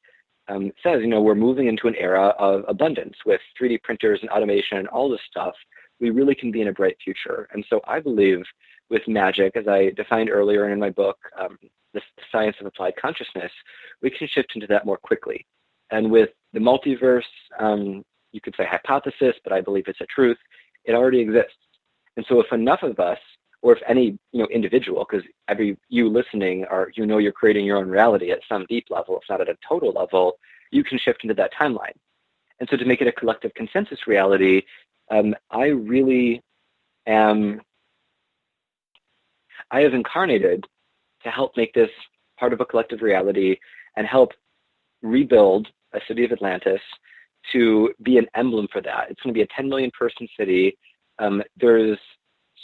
says, we're moving into an era of abundance with 3D printers and automation and all this stuff. We really can be in a bright future. And so I believe with magic, as I defined earlier in my book, The Science of Applied Consciousness, we can shift into that more quickly. And with the multiverse, you could say hypothesis, but I believe it's a truth. It already exists. And so if enough of us, or if any individual, because you listening you're creating your own reality at some deep level, if not at a total level, you can shift into that timeline. And so to make it a collective consensus reality, I have incarnated to help make this part of a collective reality and help rebuild a city of Atlantis to be an emblem for that. It's going to be a 10 million person city. There's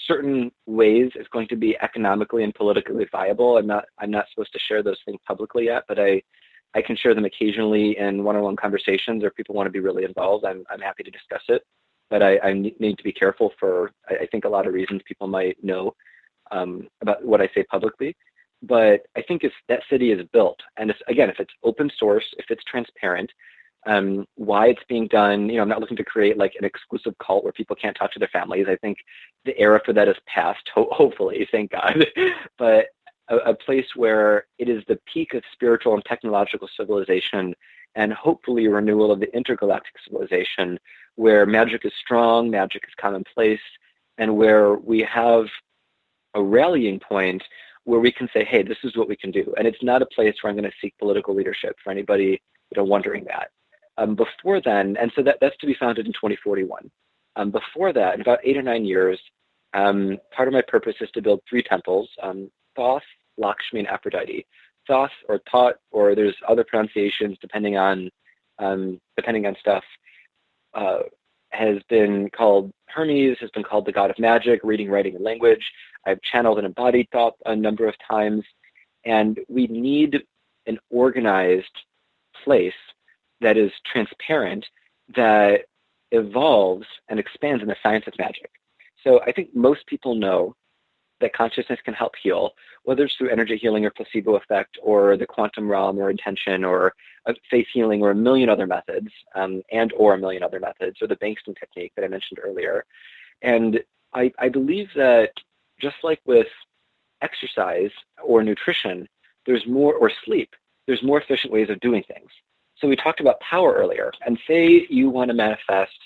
certain ways it's going to be economically and politically viable. I'm not supposed to share those things publicly yet, but I can share them occasionally in one-on-one conversations, or if people want to be really involved, I'm happy to discuss it. But I need to be careful for, I think, a lot of reasons people might know about what I say publicly. But I think if that city is built, and if it's open source, if it's transparent, why it's being done, I'm not looking to create like an exclusive cult where people can't talk to their families. I think the era for that is past, hopefully, thank God. But a place where it is the peak of spiritual and technological civilization, and hopefully a renewal of the intergalactic civilization, where magic is strong, magic is commonplace, and where we have a rallying point where we can say, hey, this is what we can do. And it's not a place where I'm going to seek political leadership, for anybody wondering that. Before then, and so that's to be founded in 2041. Before that, in about 8 or 9 years, part of my purpose is to build 3 temples, Thoth, Lakshmi, and Aphrodite. Thoth, or Thot, or there's other pronunciations depending on depending on stuff, has been called Hermes, has been called the god of magic, reading, writing, and language. I've channeled and embodied thought a number of times. And we need an organized place that is transparent, that evolves and expands in the science of magic. So I think most people know that consciousness can help heal, whether it's through energy healing or placebo effect or the quantum realm or intention or faith healing or a million other methods, or the Bankston technique that I mentioned earlier. And I believe that just like with exercise or nutrition, there's more, or sleep, there's more efficient ways of doing things. So we talked about power earlier, and say you want to manifest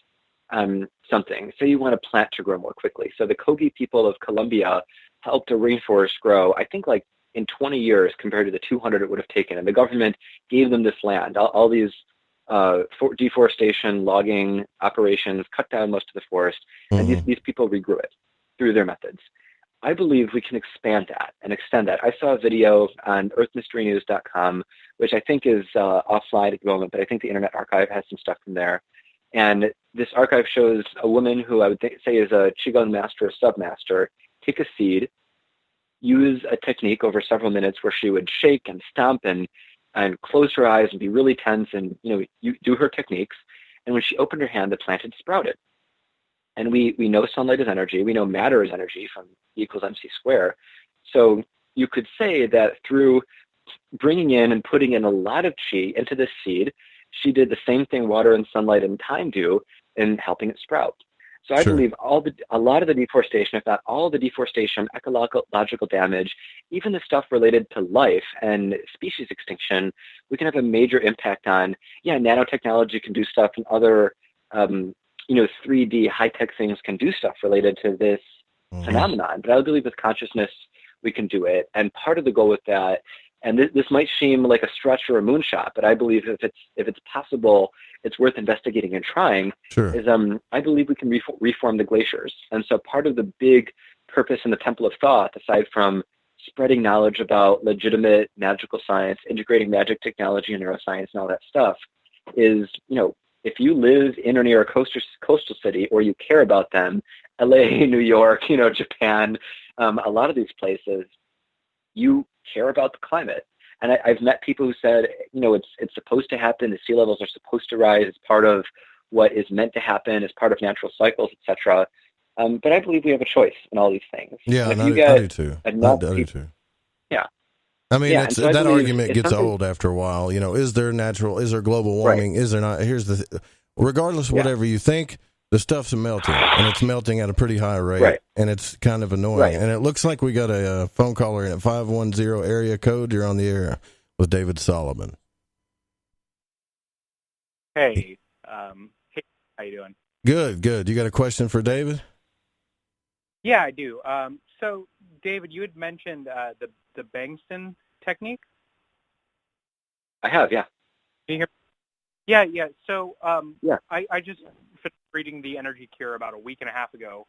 something. Say you want a plant to grow more quickly. So the Kogi people of Colombia helped a rainforest grow, I think like in 20 years compared to the 200 it would have taken. And the government gave them this land. All these deforestation, logging operations cut down most of the forest, and these people regrew it through their methods. I believe we can expand that and extend that. I saw a video on earthmysterynews.com, which I think is offline at the moment, but I think the Internet Archive has some stuff from there. And this archive shows a woman who I would say is a Qigong master or submaster take a seed, use a technique over several minutes where she would shake and stomp and close her eyes and be really tense and, you do her techniques. And when she opened her hand, the plant had sprouted. And we know sunlight is energy. We know matter is energy from E = mc squared. So you could say that through bringing in and putting in a lot of chi into this seed, she did the same thing water and sunlight and time do in helping it sprout. So I believe a lot of the deforestation, if not all the deforestation, ecological damage, even the stuff related to life and species extinction, we can have a major impact on. Nanotechnology can do stuff, and other 3D high-tech things can do stuff related to this phenomenon. But I believe with consciousness, we can do it. And part of the goal with that, and this might seem like a stretch or a moonshot, but I believe if it's possible, it's worth investigating and trying, is I believe we can reform the glaciers. And so part of the big purpose in the Temple of Thought, aside from spreading knowledge about legitimate magical science, integrating magic technology and neuroscience and all that stuff, is, if you live in or near a coastal city, or you care about them, LA, New York, Japan, a lot of these places, you care about the climate. And I've met people who said, it's supposed to happen. The sea levels are supposed to rise. It's part of what is meant to happen. It's part of natural cycles, etc. But I believe we have a choice in all these things. Yeah, and I do too. Yeah. I mean, so that argument gets old after a while. Is there global warming? Is there not? Regardless of whatever you think, the stuff's melting, and it's melting at a pretty high rate, and it's kind of annoying. And it looks like we got a phone caller in at 510 area code. You're on the air with David Solomon. Hey, how you doing? Good. You got a question for David? Yeah, I do. So, David, you had mentioned the Bankston technique? I have, yeah. Can you hear me? Yeah. So, I just finished reading The Energy Cure about a week and a half ago,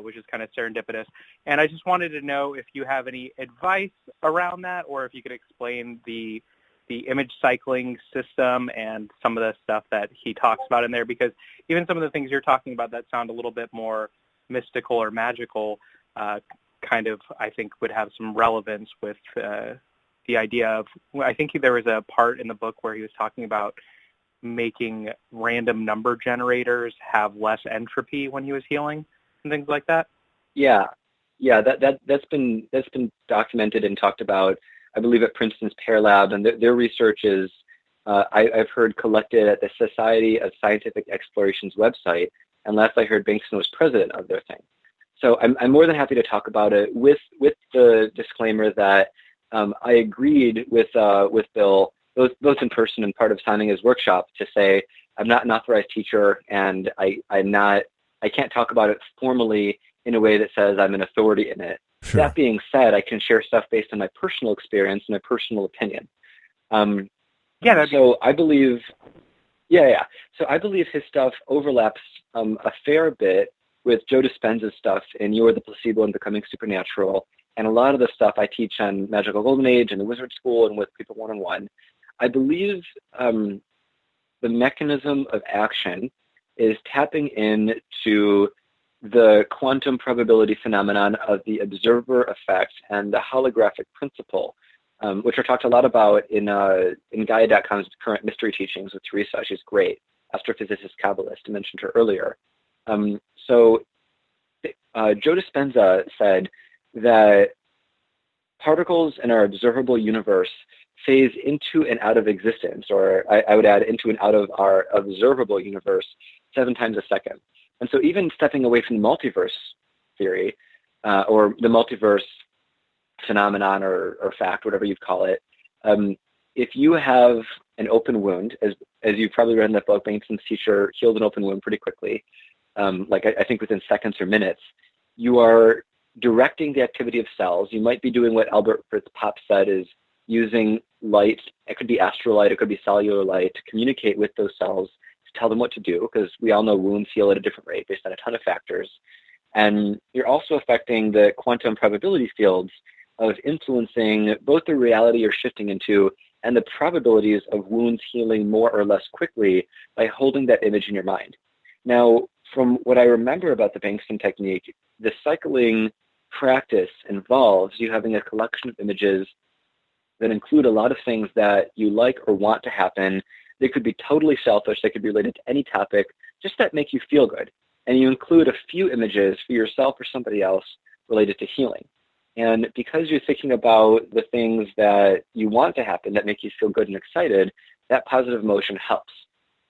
which is kind of serendipitous. And I just wanted to know if you have any advice around that, or if you could explain the image cycling system and some of the stuff that he talks about in there, because even some of the things you're talking about that sound a little bit more mystical or magical, kind of, I think, would have some relevance with the idea of, I think there was a part in the book where he was talking about making random number generators have less entropy when he was healing and things like that. Yeah, that's been documented and talked about, I believe, at Princeton's Pear Lab, and their research is, I've heard, collected at the Society of Scientific Exploration's website, and last I heard, Bankston was president of their thing. So I'm more than happy to talk about it with the disclaimer that I agreed with Bill, both in person and part of signing his workshop, to say I'm not an authorized teacher, and I can't talk about it formally in a way that says I'm an authority in it. Sure. That being said, I can share stuff based on my personal experience and my personal opinion. So I believe, So I believe his stuff overlaps a fair bit with Joe Dispenza's stuff in You're the Placebo and Becoming Supernatural, and a lot of the stuff I teach on Magical Golden Age and the Wizard School and with people one-on-one. I believe the mechanism of action is tapping into the quantum probability phenomenon of the observer effect and the holographic principle, which are talked a lot about in Gaia.com's current mystery teachings with Teresa. She's great, astrophysicist, Kabbalist. I mentioned her earlier. So Joe Dispenza said that particles in our observable universe phase into and out of existence, or I would add into and out of our observable universe 7 times a second. And so even stepping away from the multiverse theory, or the multiverse phenomenon or fact, whatever you'd call it, if you have an open wound, as you've probably read in that book, Bankston's teacher healed an open wound pretty quickly, I think within seconds or minutes, you are directing the activity of cells. You might be doing what Albert Fritz Popp said is using light. It could be astral light, it could be cellular light, to communicate with those cells, to tell them what to do, because we all know wounds heal at a different rate based on a ton of factors. And you're also affecting the quantum probability fields of influencing both the reality you're shifting into and the probabilities of wounds healing more or less quickly by holding that image in your mind. Now, from what I remember about the Bankston technique, the cycling practice involves you having a collection of images that include a lot of things that you like or want to happen. They could be totally selfish. They could be related to any topic, just that make you feel good. And you include a few images for yourself or somebody else related to healing. And because you're thinking about the things that you want to happen that make you feel good and excited, that positive emotion helps.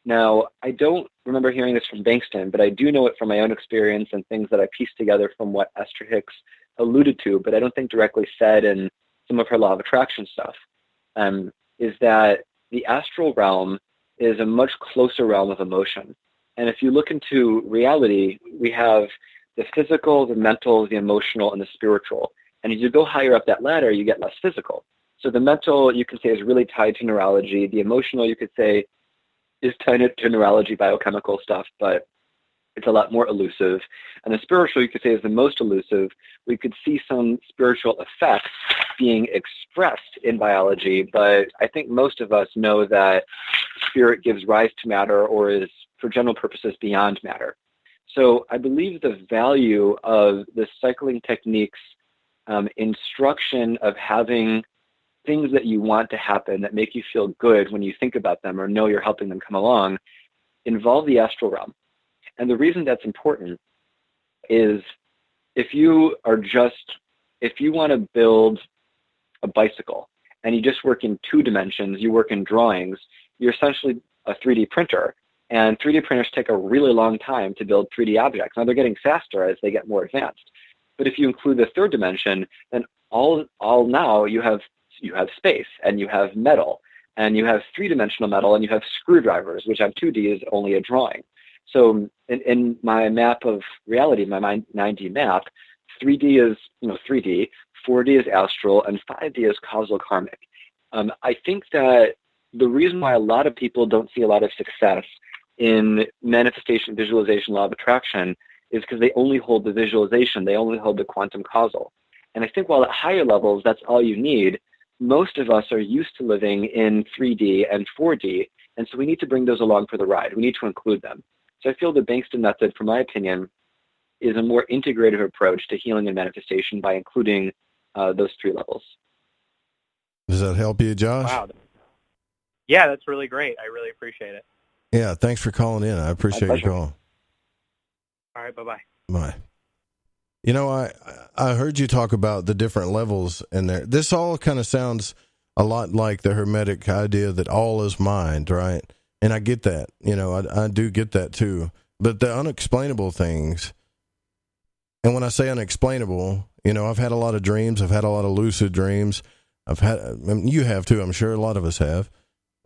Now, I don't remember hearing this from Bankston, but I do know it from my own experience and things that I pieced together from what Esther Hicks alluded to, but I don't think directly said in some of her law of attraction stuff, is that the astral realm is a much closer realm of emotion. And if you look into reality, we have the physical, the mental, the emotional, and the spiritual. And as you go higher up that ladder, you get less physical. So the mental, you can say, is really tied to neurology. The emotional, you could say, is tied to neurology, biochemical stuff, but it's a lot more elusive. And the spiritual, you could say, is the most elusive. We could see some spiritual effects being expressed in biology, but I think most of us know that spirit gives rise to matter or is, for general purposes, beyond matter. So I believe the value of the cycling techniques instruction of having things that you want to happen that make you feel good when you think about them or know you're helping them come along involve the astral realm. And the reason that's important is if you want to build a bicycle and you just work in 2 dimensions, you work in drawings, you're essentially a 3D printer. And 3D printers take a really long time to build 3D objects. Now they're getting faster as they get more advanced. But if you include the 3rd dimension, then all now you have space and you have metal and you have 3-dimensional metal and you have screwdrivers, which on 2D is only a drawing. So in my map of reality, my 9D map, 3D is 3D, 4D is astral, and 5D is causal karmic. I think that the reason why a lot of people don't see a lot of success in manifestation, visualization, law of attraction is because they only hold the visualization, they only hold the quantum causal. And I think while at higher levels that's all you need, most of us are used to living in 3D and 4D, and so we need to bring those along for the ride. We need to include them. So I feel the Bankston method, from my opinion, is a more integrative approach to healing and manifestation by including those 3 levels. Does that help you, Josh? Wow. Yeah, that's really great. I really appreciate it. Yeah, thanks for calling in. I appreciate your call. All right, bye-bye. Bye. You know, I heard you talk about the different levels in there. This all kind of sounds a lot like the Hermetic idea that all is mind, right? And I get that. You know, I do get that too. But the unexplainable things, and when I say unexplainable, you know, I've had a lot of dreams. I've had a lot of lucid dreams. You have too, I'm sure. A lot of us have.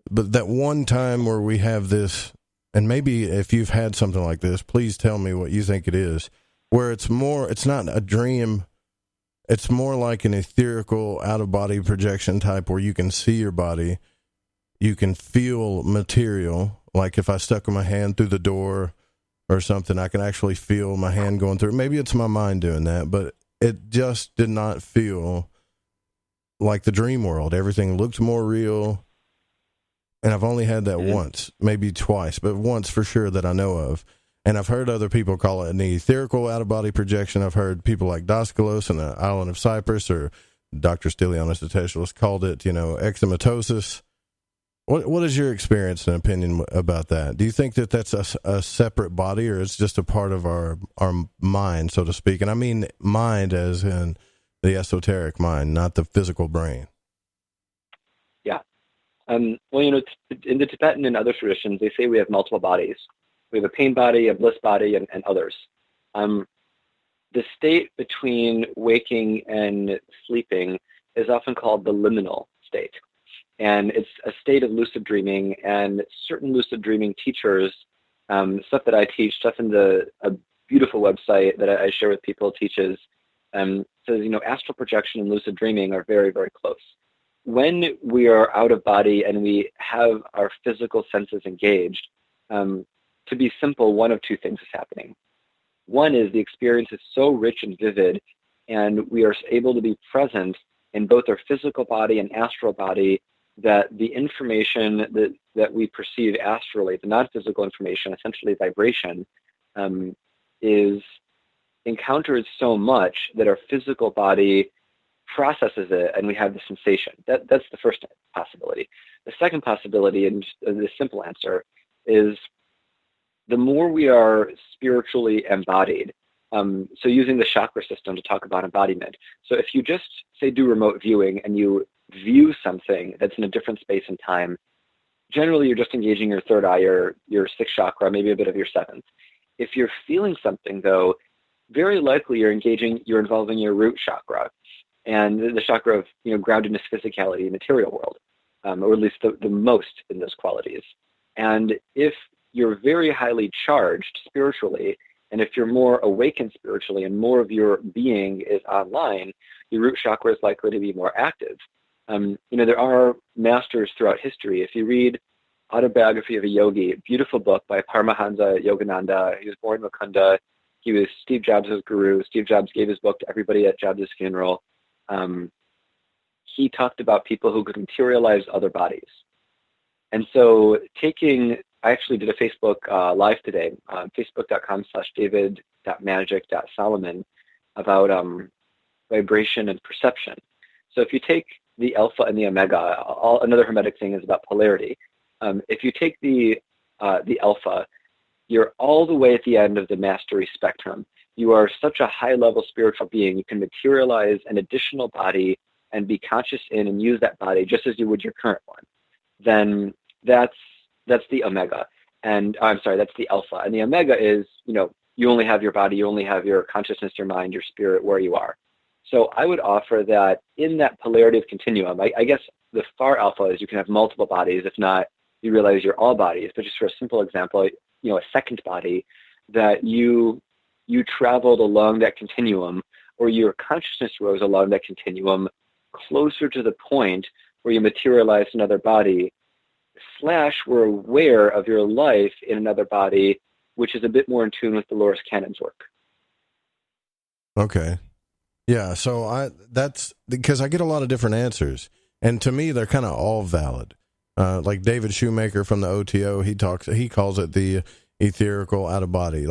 But that one time where we have this, and maybe if you've had something like this, please tell me what you think it is, where it's not a dream, it's more like an etherical out-of-body projection type where you can see your body, you can feel material, like if I stuck my hand through the door or something, I can actually feel my hand going through. Maybe it's my mind doing that, but it just did not feel like the dream world. Everything looked more real. and I've only had that once, maybe twice, but once for sure that I know of. And I've heard other people call it an etherical out-of-body projection. I've heard people like Daskalos and the island of Cyprus, or Dr. Stylianos the Tetralis called it, eczematosis. What is your experience and opinion about that? Do you think that that's a separate body, or it's just a part of our mind, so to speak? And I mean mind as in the esoteric mind, not the physical brain. Yeah. Well, in the Tibetan and other traditions, they say we have multiple bodies. We have a pain body, a bliss body, and others. The state between waking and sleeping is often called the liminal state. And it's a state of lucid dreaming, and certain lucid dreaming teachers, stuff that I teach, stuff in a beautiful website that I share with people teaches, says, astral projection and lucid dreaming are very, very close. When we are out of body and we have our physical senses engaged, to be simple, one of two things is happening. One is the experience is so rich and vivid, and we are able to be present in both our physical body and astral body, that the information that we perceive astrally, the non-physical information, essentially vibration, is encountered so much that our physical body processes it and we have the sensation. That's the first possibility. The second possibility, and the simple answer, is the more we are spiritually embodied, so using the chakra system to talk about embodiment. So if you just, say, do remote viewing and you view something that's in a different space and time, generally you're just engaging your third eye, your sixth chakra, maybe a bit of your seventh. If you're feeling something, though, very likely you're involving your root chakra, and the chakra of groundedness, physicality, material world, or at least the most in those qualities. And if you're very highly charged spiritually, and if you're more awakened spiritually and more of your being is online, your root chakra is likely to be more active. There are masters throughout history. If you read Autobiography of a Yogi, beautiful book by Paramahansa Yogananda. He was born in Wakanda. He was Steve Jobs' guru. Steve Jobs gave his book to everybody at Jobs' funeral. He talked about people who could materialize other bodies. And so I actually did a Facebook live today, facebook.com/david.magic.solomon, about vibration and perception. So if you take the alpha and the omega, another Hermetic thing is about polarity. If you take the alpha, you're all the way at the end of the mastery spectrum. You are such a high-level spiritual being, you can materialize an additional body and be conscious in and use that body just as you would your current one. Then that's the omega. And that's the alpha. And the omega is, you only have your body, you only have your consciousness, your mind, your spirit, where you are. So I would offer that in that polarity of continuum, I guess the far alpha is you can have multiple bodies. If not, you realize you're all bodies. But just for a simple example, a second body, that you traveled along that continuum, or your consciousness rose along that continuum closer to the point where you materialized another body, / were aware of your life in another body, which is a bit more in tune with Dolores Cannon's work. Okay. Yeah, so that's because I get a lot of different answers, and to me they're kind of all valid. Like David Shoemaker from the OTO, he calls it the etherical out of body.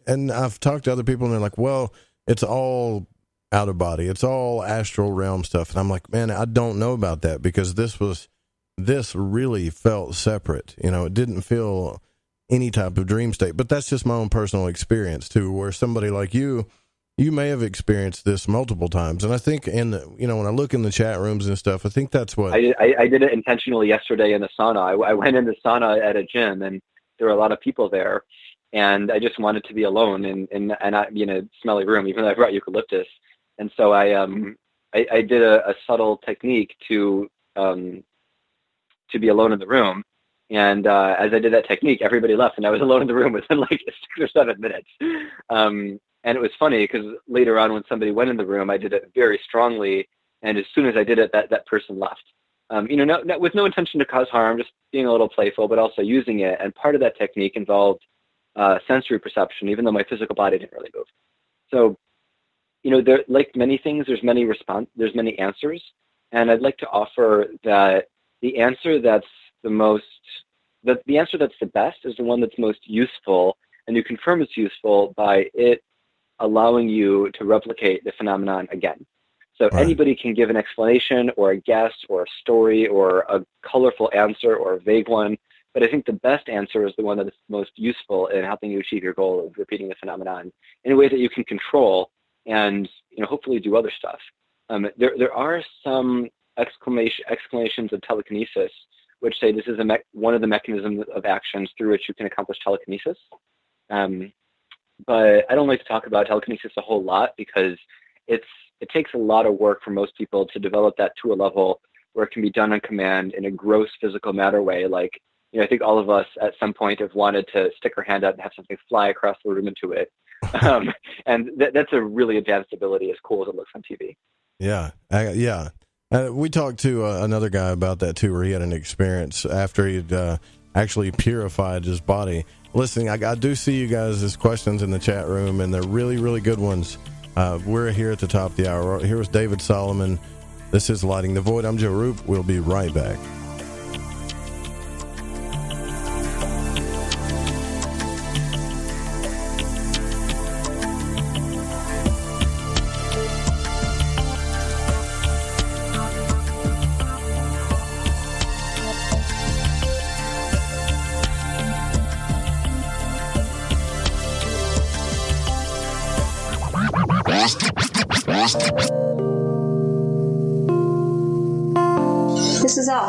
And I've talked to other people and they're like, well, it's all out of body, it's all astral realm stuff, and I'm like, man, I don't know about that, because this really felt separate. It didn't feel any type of dream state, but that's just my own personal experience too, where somebody like you may have experienced this multiple times. And I think when I look in the chat rooms and stuff, I think that's what I did it intentionally yesterday in the sauna. I went in the sauna at a gym, and there were a lot of people there, and I just wanted to be alone and not be in a smelly room, even though I brought eucalyptus. And so I did a subtle technique to be alone in the room. And as I did that technique, everybody left, and I was alone in the room within 6 or 7 minutes. And it was funny because later on, when somebody went in the room, I did it very strongly, and as soon as I did it, that person left. With no intention to cause harm, just being a little playful, but also using it. And part of that technique involved sensory perception, even though my physical body didn't really move. So, there, like many things, there's many answers, and I'd like to offer that the answer that's the answer that's the best is the one that's most useful, and you confirm it's useful by it allowing you to replicate the phenomenon again. So anybody can give an explanation or a guess or a story or a colorful answer or a vague one, but I think the best answer is the one that is most useful in helping you achieve your goal of repeating the phenomenon in a way that you can control and hopefully do other stuff. There are some explanations of telekinesis which say this is one of the mechanisms of actions through which you can accomplish telekinesis. But I don't like to talk about telekinesis a whole lot because it takes a lot of work for most people to develop that to a level where it can be done on command in a gross physical matter way. Like, I think all of us at some point have wanted to stick our hand out and have something fly across the room into it. And that's a really advanced ability, as cool as it looks on TV. Yeah. We talked to another guy about that too, where he had an experience after he'd actually purified his body. Listen, I do see you guys' questions in the chat room, and they're really, really good ones. We're here at the top of the hour. Here was David Solomon. This is Lighting the Void. I'm Joe Roop. We'll be right back. This is Elle.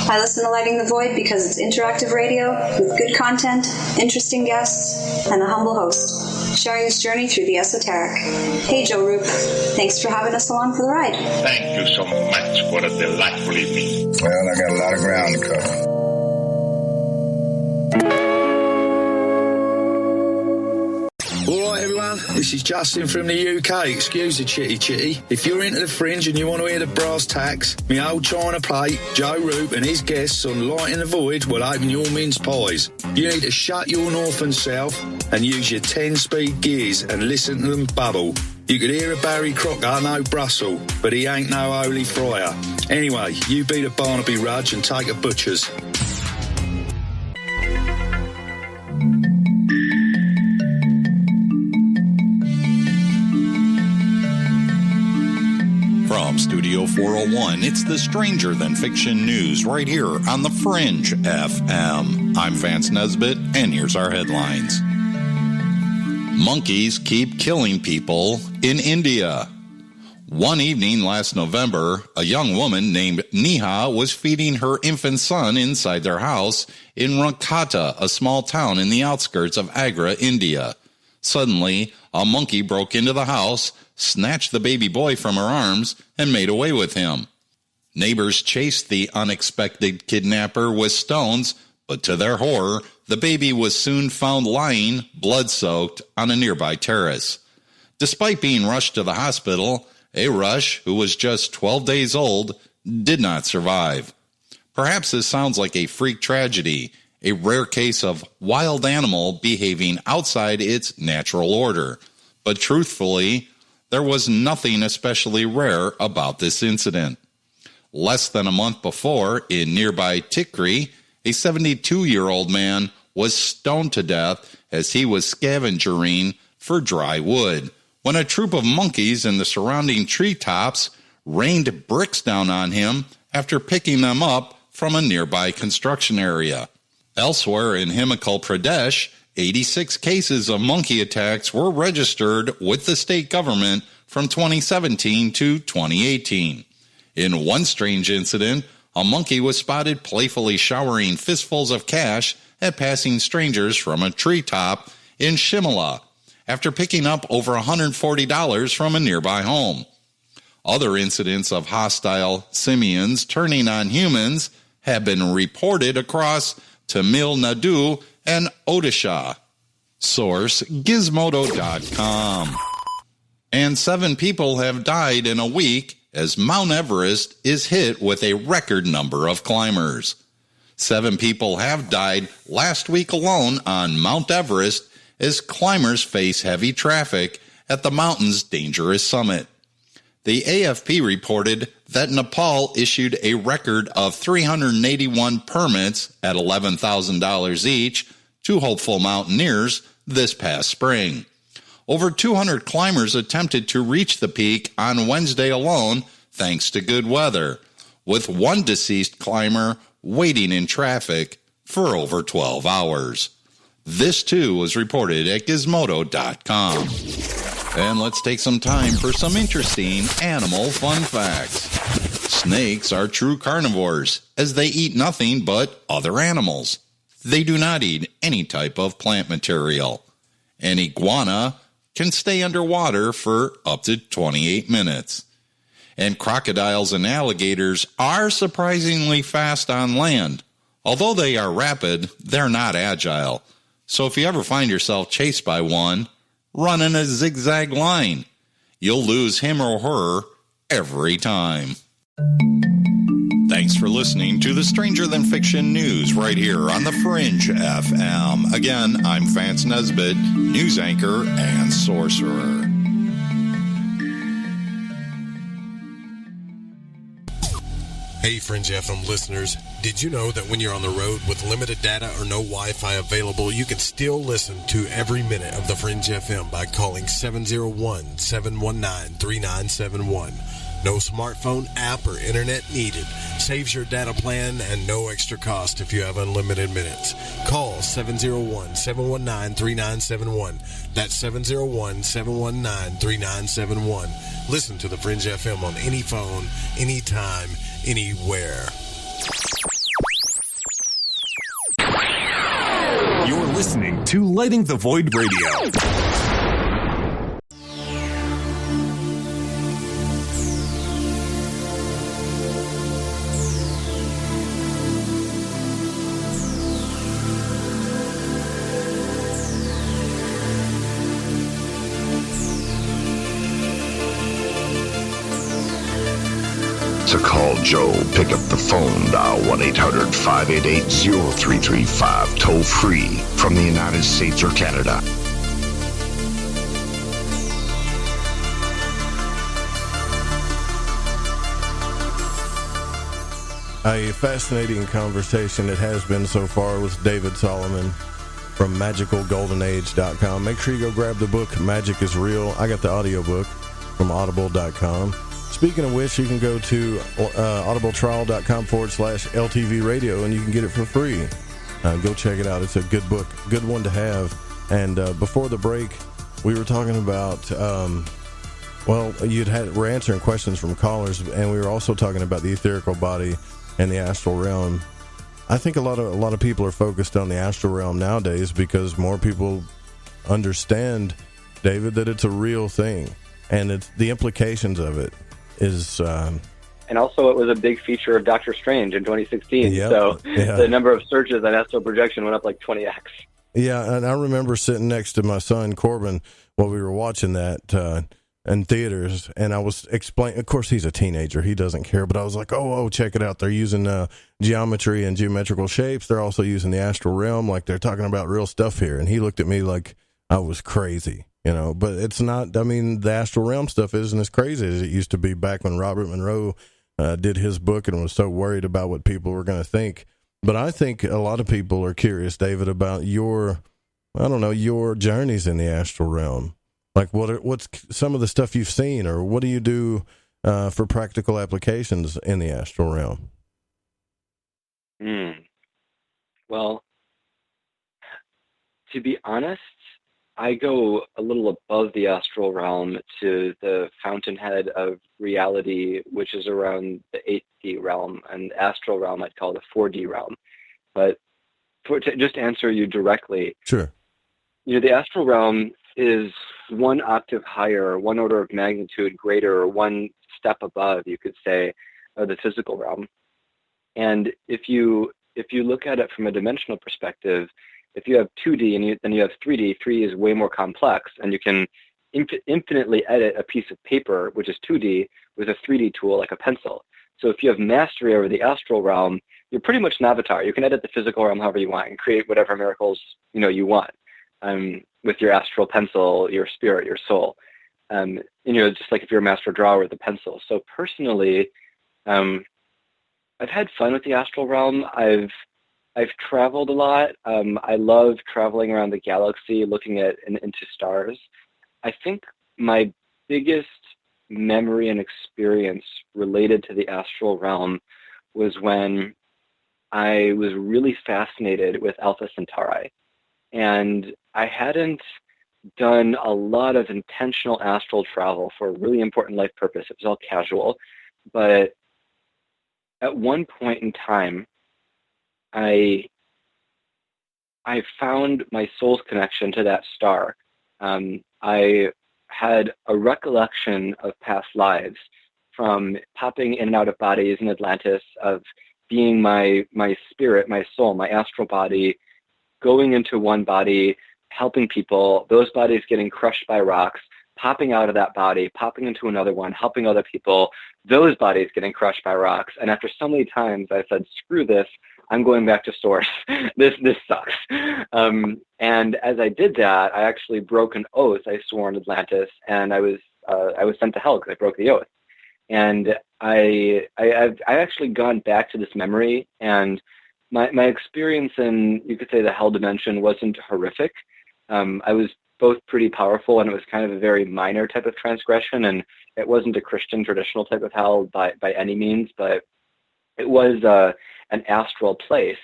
I listen to Lighting the Void because it's interactive radio with good content, interesting guests, and a humble host, sharing this journey through the esoteric. Hey, Joe Roop. Thanks for having us along for the ride. Thank you so much for a delightful evening. Well, I got a lot of ground to cover. Alright everyone, this is Justin from the UK. Excuse the chitty. If you're into the fringe and you want to hear the brass tacks, me old china plate, Joe Roop and his guests on Lighting the Void will open your mince pies. You need to shut your north and south and use your 10-speed gears and listen to them bubble. You could hear a Barry Crocker, no Brussels, but he ain't no holy friar. Anyway, you be the Barnaby Rudge and take a butcher's. From Studio 401, it's the Stranger Than Fiction News right here on The Fringe FM. I'm Vance Nesbitt, and here's our headlines. Monkeys keep killing people in India. One evening last November, a young woman named Neha was feeding her infant son inside their house in Rankata, a small town in the outskirts of Agra, India. Suddenly, a monkey broke into the house, snatched the baby boy from her arms, and made away with him. Neighbors chased the unexpected kidnapper with stones, but to their horror, the baby was soon found lying, blood-soaked, on a nearby terrace. Despite being rushed to the hospital, Rush, who was just 12 days old, did not survive. Perhaps this sounds like a freak tragedy, a rare case of wild animal behaving outside its natural order. But truthfully, there was nothing especially rare about this incident. Less than a month before, in nearby Tikri, a 72-year-old man was stoned to death as he was scavenging for dry wood, when a troop of monkeys in the surrounding treetops rained bricks down on him after picking them up from a nearby construction area. Elsewhere in Himachal Pradesh, 86 cases of monkey attacks were registered with the state government from 2017 to 2018. In one strange incident, a monkey was spotted playfully showering fistfuls of cash at passing strangers from a treetop in Shimla after picking up over $140 from a nearby home. Other incidents of hostile simians turning on humans have been reported across Tamil Nadu and Odisha. Source, Gizmodo.com. And 7 people have died in a week as Mount Everest is hit with a record number of climbers. 7 people have died last week alone on Mount Everest as climbers face heavy traffic at the mountain's dangerous summit. The AFP reported that Nepal issued a record of 381 permits at $11,000 each to hopeful mountaineers this past spring. Over 200 climbers attempted to reach the peak on Wednesday alone, thanks to good weather, with one deceased climber waiting in traffic for over 12 hours. This, too, was reported at Gizmodo.com. And let's take some time for some interesting animal fun facts. Snakes are true carnivores, as they eat nothing but other animals. They do not eat any type of plant material. An iguana can stay underwater for up to 28 minutes. And crocodiles and alligators are surprisingly fast on land. Although they are rapid, they're not agile. So if you ever find yourself chased by one, run in a zigzag line. You'll lose him or her every time. Thanks for listening to the Stranger Than Fiction News right here on the Fringe FM. Again, I'm Vance Nesbitt, news anchor and sorcerer. Hey Fringe FM listeners, did you know that when you're on the road with limited data or no Wi-Fi available, you can still listen to every minute of the Fringe FM by calling 701-719-3971. No smartphone app or internet needed. Saves your data plan and no extra cost if you have unlimited minutes. Call 701-719-3971. That's 701-719-3971. Listen to the Fringe FM on any phone, anytime, anywhere. You're listening to Lighting the Void Radio. To call Joe, pick up the phone, dial 1-800-588-0335, toll free from the United States or Canada. A fascinating conversation it has been so far with David Solomon from magicalgoldenage.com. Make sure you go grab the book, Magic is Real. I got the audiobook from audible.com. Speaking of which, you can go to audibletrial.com/LTV radio and you can get it for free. Go check it out. It's a good book, good one to have. And before the break, we were talking about, we're answering questions from callers, and we were also talking about the etherical body and the astral realm. I think a lot of people are focused on the astral realm nowadays because more people understand, David, that it's a real thing, and it's the implications of it is. And also, it was a big feature of Doctor Strange in 2016. The number of searches on astral projection went up like 20x. Yeah, and I remember sitting next to my son Corbin while we were watching that in theaters, and I was explaining. Of course, he's a teenager; he doesn't care. But I was like, "Oh, check it out! They're using geometry and geometrical shapes. They're also using the astral realm. Like they're talking about real stuff here." And he looked at me like I was crazy. But it's not. I mean, the astral realm stuff isn't as crazy as it used to be back when Robert Monroe did his book and was so worried about what people were going to think. But I think a lot of people are curious, David, about your journeys in the astral realm. Like, what's some of the stuff you've seen, or what do you do for practical applications in the astral realm? Well, to be honest, I go a little above the astral realm to the fountainhead of reality, which is around the 8D realm, and astral realm I'd call the 4D realm. But to just answer you directly, sure. The astral realm is one octave higher, one order of magnitude greater, or one step above, you could say, the physical realm. And if you look at it from a dimensional perspective, if you have 2D and then you have 3D, 3D is way more complex, and you can infinitely edit a piece of paper, which is 2D, with a 3D tool like a pencil. So if you have mastery over the astral realm, you're pretty much an avatar. You can edit the physical realm however you want and create whatever miracles you want with your astral pencil, your spirit, your soul. Just like if you're a master drawer with a pencil. So personally, I've had fun with the astral realm. I've traveled a lot. I love traveling around the galaxy, looking at into stars. I think my biggest memory and experience related to the astral realm was when I was really fascinated with Alpha Centauri. And I hadn't done a lot of intentional astral travel for a really important life purpose. It was all casual. But at one point in time, I found my soul's connection to that star. I had a recollection of past lives from popping in and out of bodies in Atlantis, of being my spirit, my soul, my astral body, going into one body, helping people, those bodies getting crushed by rocks, popping out of that body, popping into another one, helping other people, those bodies getting crushed by rocks. And after so many times, I said, screw this, I'm going back to source. This sucks. And as I did that, I actually broke an oath I swore in Atlantis, and I was sent to hell because I broke the oath. And I've actually gone back to this memory, and my experience in, you could say, the hell dimension wasn't horrific. I was both pretty powerful, and it was kind of a very minor type of transgression, and it wasn't a Christian traditional type of hell by any means, but it was an astral place.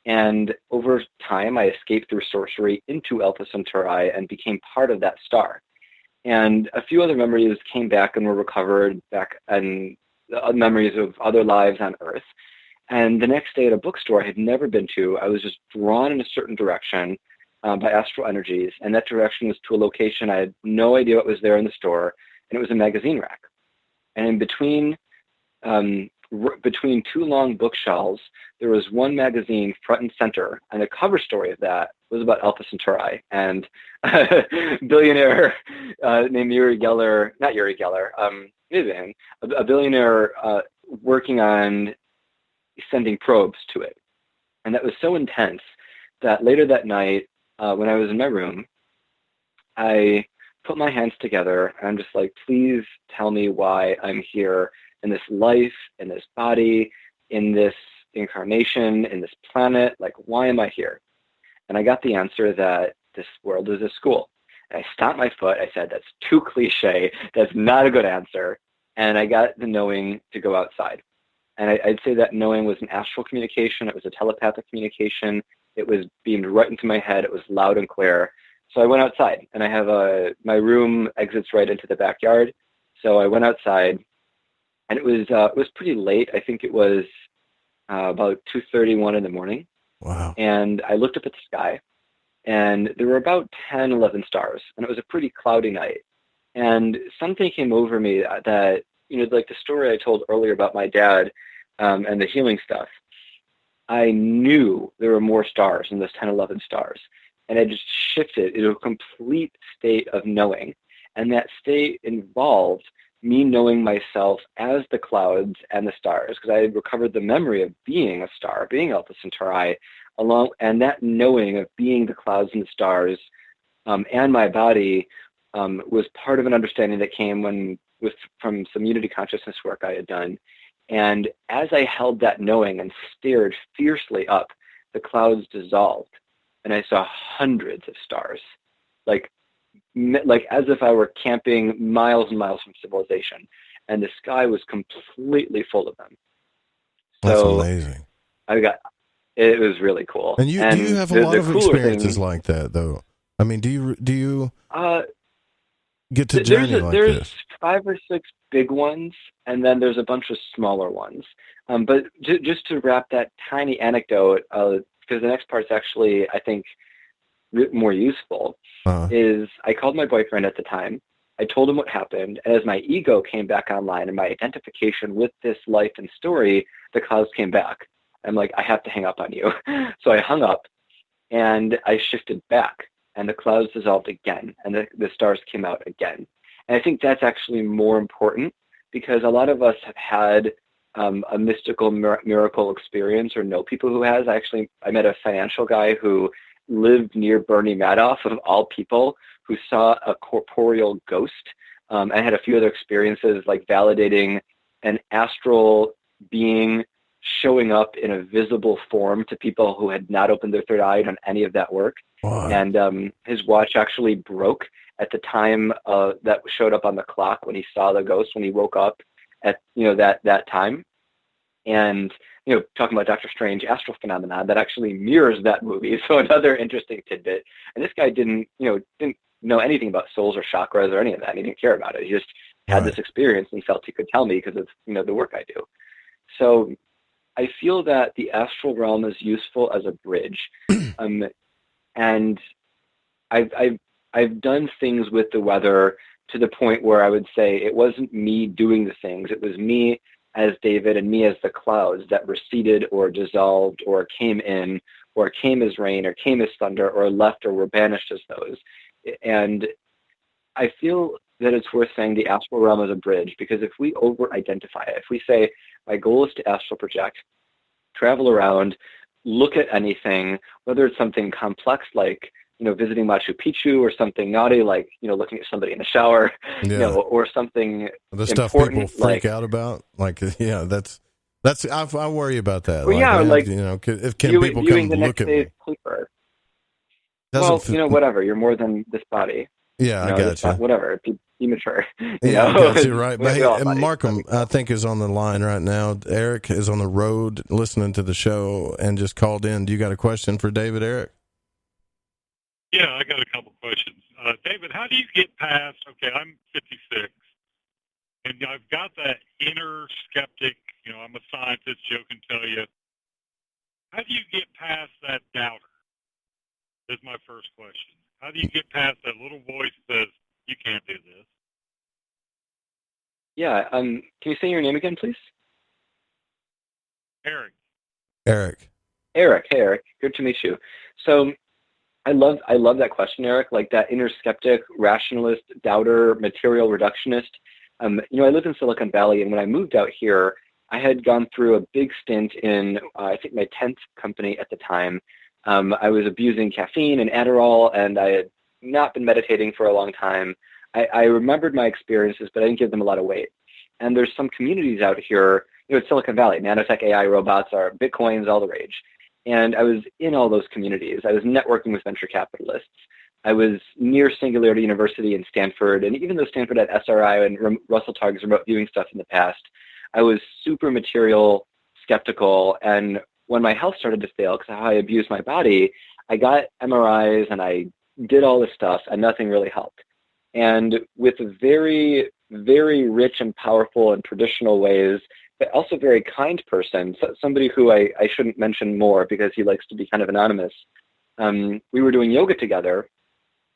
And over time, I escaped through sorcery into Alpha Centauri and became part of that star. And a few other memories came back and were recovered back, and memories of other lives on Earth. And the next day at a bookstore I had never been to, I was just drawn in a certain direction by astral energies. And that direction was to a location I had no idea what was there in the store. And it was a magazine rack. And in between two long bookshelves, there was one magazine front and center, and the cover story of that was about Alpha Centauri and a billionaire named Uri Geller, not Uri Geller, a billionaire working on sending probes to it. And that was so intense that later that night, when I was in my room, I put my hands together, and I'm just like, please tell me why I'm here in this life, in this body, in this incarnation, in this planet. Like, why am I here? And I got the answer that this world is a school. And I stomped my foot. I said, that's too cliche. That's not a good answer. And I got the knowing to go outside. And I'd say that knowing was an astral communication. It was a telepathic communication. It was beamed right into my head. It was loud and clear. So I went outside, and I have my room exits right into the backyard. So I went outside, and it was pretty late. I think it was about 2:31 in the morning. Wow. And I looked up at the sky, and there were about 10, 11 stars, and it was a pretty cloudy night. And something came over me that, like the story I told earlier about my dad and the healing stuff, I knew there were more stars than those 10, 11 stars. And I just shifted into a complete state of knowing. And that state involved me knowing myself as the clouds and the stars, because I had recovered the memory of being a star, being Alpha Centauri, and that knowing of being the clouds and the stars and my body was part of an understanding that came from some unity consciousness work I had done. And as I held that knowing and stared fiercely up, the clouds dissolved, and I saw hundreds of stars, like as if I were camping miles and miles from civilization, and the sky was completely full of them. That's amazing. It was really cool. And do you have a lot of experiences like that, though? I mean, do you get to journey like there's this? 5 or 6 big ones, and then there's a bunch of smaller ones. But just to wrap that tiny anecdote, because the next part's actually, I think, more useful, is I called my boyfriend at the time. I told him what happened, and as my ego came back online and my identification with this life and story, the clouds came back. I'm like, I have to hang up on you. So I hung up, and I shifted back, and the clouds dissolved again, and the stars came out again. And I think that's actually more important, because a lot of us have had a mystical miracle experience, or know people who has. I met a financial guy who lived near Bernie Madoff, of all people, who saw a corporeal ghost. I had a few other experiences, like validating an astral being showing up in a visible form to people who had not opened their third eye, done any of that work. Wow. And his watch actually broke at the time that showed up on the clock when he saw the ghost, when he woke up at, that time. And, talking about Dr. Strange astral phenomenon, that actually mirrors that movie. So another interesting tidbit. And this guy didn't know anything about souls or chakras or any of that. He didn't care about it. He just had this experience and he felt he could tell me because of, the work I do. So I feel that the astral realm is useful as a bridge. And I've done things with the weather to the point where I would say it wasn't me doing the things. It was me as David and me as the clouds that receded or dissolved or came in or came as rain or came as thunder or left or were banished as those. And I feel that it's worth saying the astral realm is a bridge, because if we over-identify it, if we say my goal is to astral project, travel around, look at anything, whether it's something complex like visiting Machu Picchu, or something naughty like looking at somebody in the shower, or something the stuff people freak out about, that's I worry about that. If people come look at me? Whatever. You're more than this body. Yeah, I got you. Whatever. Be mature. Yeah, I got you, right. But hey, Markham, I think, is on the line right now. Eric is on the road listening to the show and just called in. Do you got a question for David, Eric? Yeah, I got a couple questions. David, how do you get past, I'm 56, and I've got that inner skeptic, I'm a scientist, Joe can tell you. How do you get past that doubter? That's my first question. How do you get past that little voice that says, you can't do this? Yeah, can you say your name again, please? Eric. Eric. Hey, Eric. Good to meet you. So I love that question, Eric, like that inner skeptic, rationalist, doubter, material reductionist. I live in Silicon Valley, and when I moved out here, I had gone through a big stint in, I think, my 10th company at the time. I was abusing caffeine and Adderall, and I had not been meditating for a long time. I remembered my experiences, but I didn't give them a lot of weight. And there's some communities out here, it's Silicon Valley, nanotech, AI, robots, are Bitcoin's all the rage. And I was in all those communities. I was networking with venture capitalists. I was near Singularity University in Stanford, and even though Stanford had SRI and Russell Targ's remote viewing stuff in the past, I was super material skeptical. And when my health started to fail because of how I abused my body, I got MRIs and I did all this stuff, and nothing really helped. And with very, very rich and powerful and traditional ways, but also very kind person, somebody who I shouldn't mention more because he likes to be kind of anonymous. We were doing yoga together,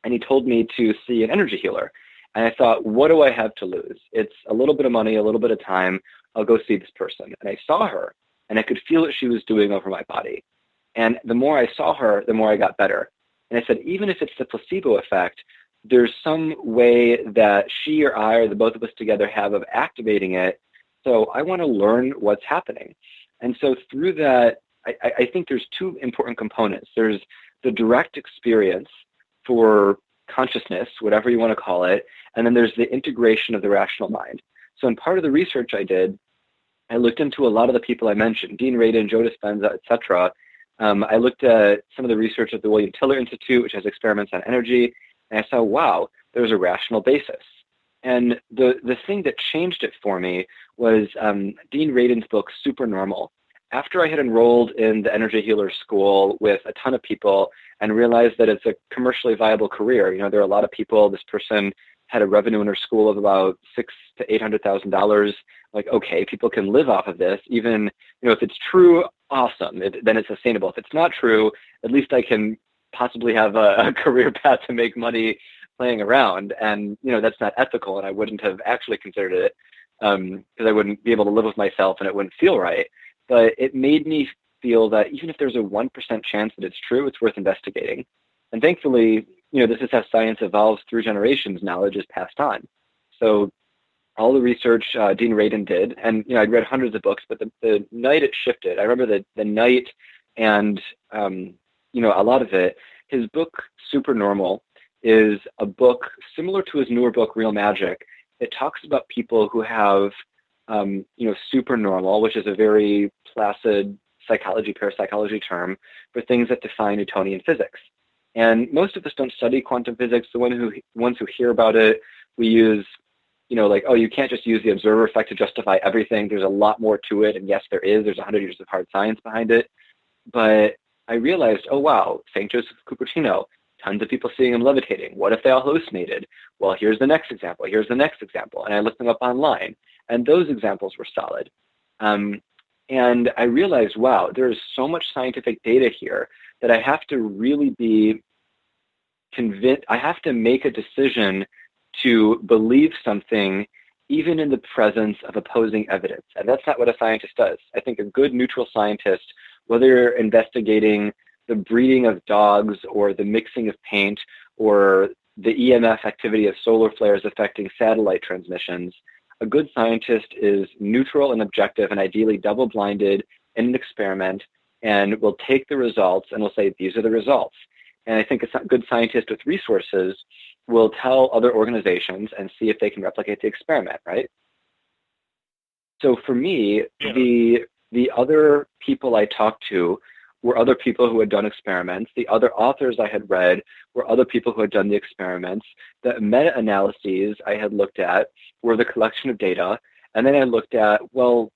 and he told me to see an energy healer. And I thought, what do I have to lose? It's a little bit of money, a little bit of time. I'll go see this person. And I saw her, and I could feel what she was doing over my body. And the more I saw her, the more I got better. And I said, even if it's the placebo effect, there's some way that she or I or the both of us together have of activating it. So I want to learn what's happening. And so through that, I think there's two important components. There's the direct experience for consciousness, whatever you want to call it, and then there's the integration of the rational mind. So in part of the research I did, I looked into a lot of the people I mentioned, Dean Radin, Joe Dispenza, etc. I looked at some of the research at the William Tiller Institute, which has experiments on energy, and I saw, wow, there's a rational basis. And the thing that changed it for me was Dean Radin's book, Supernormal. After I had enrolled in the Energy Healer School with a ton of people and realized that it's a commercially viable career, there are a lot of people. This person had a revenue in her school of about $600,000 to $800,000. Like, okay, people can live off of this. Even, if it's true, awesome. Then it's sustainable. If it's not true, at least I can possibly have a career path to make money playing around. And, that's not ethical, and I wouldn't have actually considered it because I wouldn't be able to live with myself and it wouldn't feel right. But it made me feel that even if there's a 1% chance that it's true, it's worth investigating. And thankfully, this is how science evolves through generations. Knowledge is passed on. So all the research Dean Radin did, and I'd read hundreds of books, but the night it shifted, I remember the night and a lot of it. His book Supernormal is a book similar to his newer book Real Magic. It talks about people who have super normal, which is a very placid parapsychology term for things that define Newtonian physics. And most of us don't study quantum physics. The ones who hear about it, we use, you can't just use the observer effect to justify everything. There's a lot more to it. And yes, there is. There's 100 years of hard science behind it. But I realized, oh, wow, St. Joseph of Cupertino, tons of people seeing him levitating. What if they all hallucinated? Well, here's the next example. Here's the next example. And I looked them up online. And those examples were solid. And I realized, wow, there's so much scientific data here that I have to really be convinced. I have to make a decision to believe something even in the presence of opposing evidence. And that's not what a scientist does. I think a good neutral scientist, whether you're investigating the breeding of dogs or the mixing of paint or the EMF activity of solar flares affecting satellite transmissions, a good scientist is neutral and objective and ideally double-blinded in an experiment and will take the results and will say, these are the results. And I think a good scientist with resources will tell other organizations and see if they can replicate the experiment, right? So for me, the other people I talked to were other people who had done experiments. The other authors I had read were other people who had done the experiments. The meta-analyses I had looked at were the collection of data. And then I looked at, well,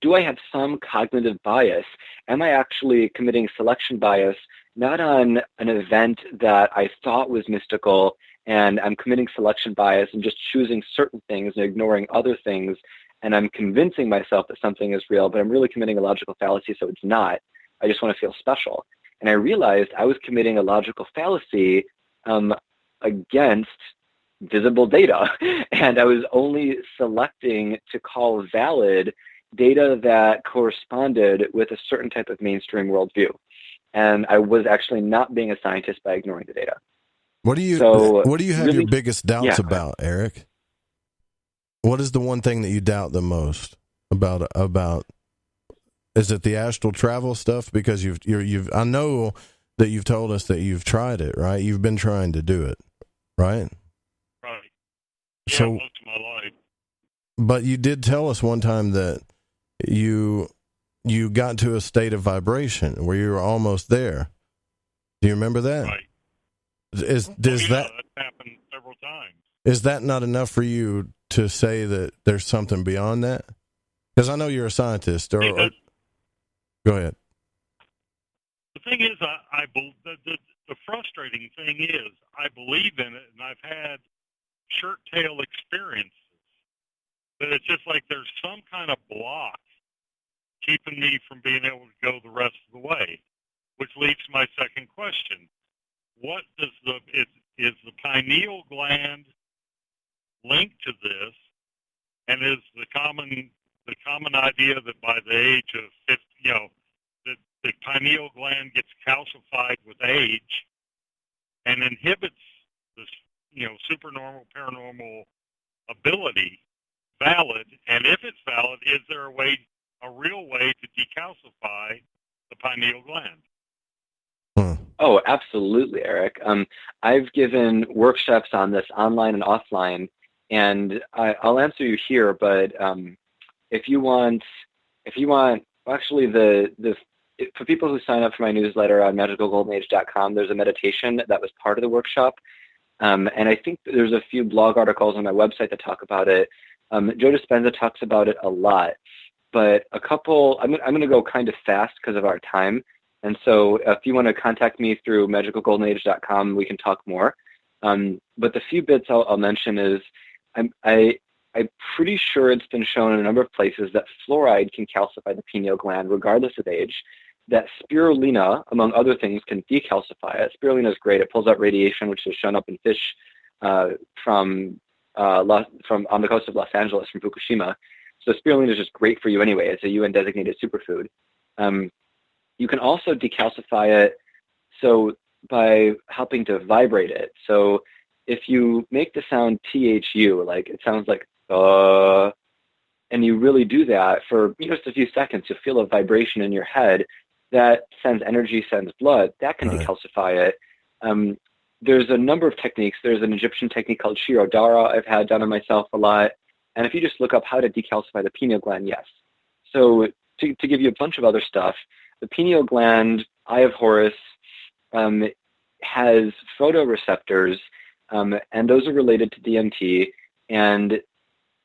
do I have some cognitive bias? Am I actually committing selection bias, not on an event that I thought was mystical, and I'm committing selection bias and just choosing certain things and ignoring other things, and I'm convincing myself that something is real, but I'm really committing a logical fallacy, so it's not. I just want to feel special. And I realized I was committing a logical fallacy against visible data. And I was only selecting to call valid data that corresponded with a certain type of mainstream worldview. And I was actually not being a scientist by ignoring the data. What do you have your biggest doubts about, Eric? What is the one thing that you doubt the most about? Is it the astral travel stuff? Because I know that you've told us that you've tried it, right? You've been trying to do it, right? Right. Yeah, so, most of my life. But you did tell us one time that you got to a state of vibration where you were almost there. Do you remember that? Right. That happened several times. Is that not enough for you to say that there's something beyond that? Because I know you're a scientist. Go ahead. The thing is, the frustrating thing is, I believe in it, and I've had shirt tail experiences. But it's just like there's some kind of block keeping me from being able to go the rest of the way, which leads to my second question. What does is the pineal gland linked to this, and is the common idea that by the age of 50, that the pineal gland gets calcified with age and inhibits this, supernormal, paranormal ability valid? And if it's valid, is there a real way to decalcify the pineal gland? Oh, absolutely, Eric. I've given workshops on this online and offline, and I'll answer you here. But if you want, actually, for people who sign up for my newsletter on magicalgoldenage.com, there's a meditation that was part of the workshop, and I think there's a few blog articles on my website that talk about it. Joe Dispenza talks about it a lot, but a couple. I'm going to go kind of fast because of our time. And so if you want to contact me through magicalgoldenage.com, we can talk more. But the few bits I'll mention is I'm pretty sure it's been shown in a number of places that fluoride can calcify the pineal gland regardless of age, that spirulina, among other things, can decalcify it. Spirulina is great. It pulls out radiation, which is shown up in fish from on the coast of Los Angeles from Fukushima. So spirulina is just great for you anyway. It's a UN-designated superfood. You can also decalcify it by helping to vibrate it. So if you make the sound THU, like it sounds like and you really do that for just a few seconds, you'll feel a vibration in your head that sends energy, sends blood. That can decalcify it. There's a number of techniques. There's an Egyptian technique called Shirodara I've had done on myself a lot. And if you just look up how to decalcify the pineal gland, yes. So to give you a bunch of other stuff, the pineal gland, Eye of Horus, has photoreceptors, and those are related to DMT. And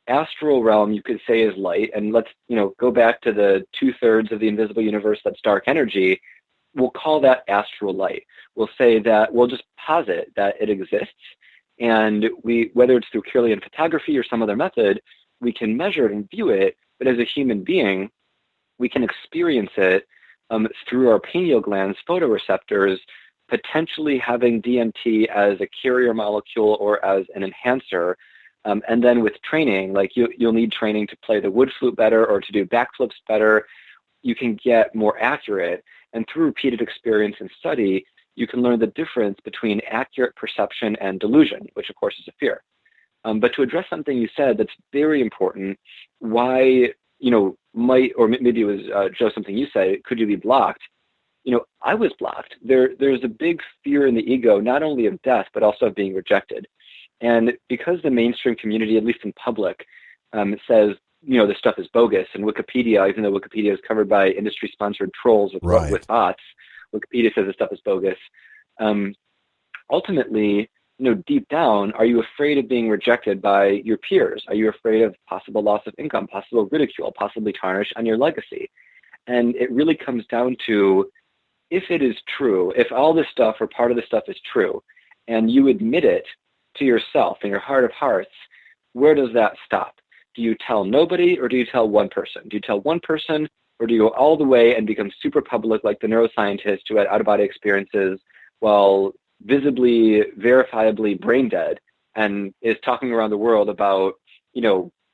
astral realm, you could say, is light. And let's go back to the 2/3 of the invisible universe that's dark energy. We'll call that astral light. We'll say that we'll just posit that it exists. And whether it's through Kirlian photography or some other method, we can measure it and view it. But as a human being, we can experience it through our pineal gland's photoreceptors, potentially having DMT as a carrier molecule or as an enhancer. And then with training, like you'll need training to play the wood flute better or to do backflips better, you can get more accurate. And through repeated experience and study, you can learn the difference between accurate perception and delusion, which of course is a fear. But to address something you said that's very important, why, might, or maybe it was, Joe, something you said, could you be blocked? I was blocked. There's a big fear in the ego, not only of death, but also of being rejected. And because the mainstream community, at least in public, says, this stuff is bogus, and Wikipedia, even though Wikipedia is covered by industry-sponsored trolls with bots, Wikipedia says this stuff is bogus. Ultimately, deep down, are you afraid of being rejected by your peers? Are you afraid of possible loss of income, possible ridicule, possibly tarnish on your legacy? And it really comes down to, if it is true, if all this stuff or part of this stuff is true, and you admit it to yourself in your heart of hearts, where does that stop? Do you tell nobody, or do you tell one person? Do you tell one person, or do you go all the way and become super public like the neuroscientist who had out-of-body experiences while visibly, verifiably brain dead and is talking around the world about,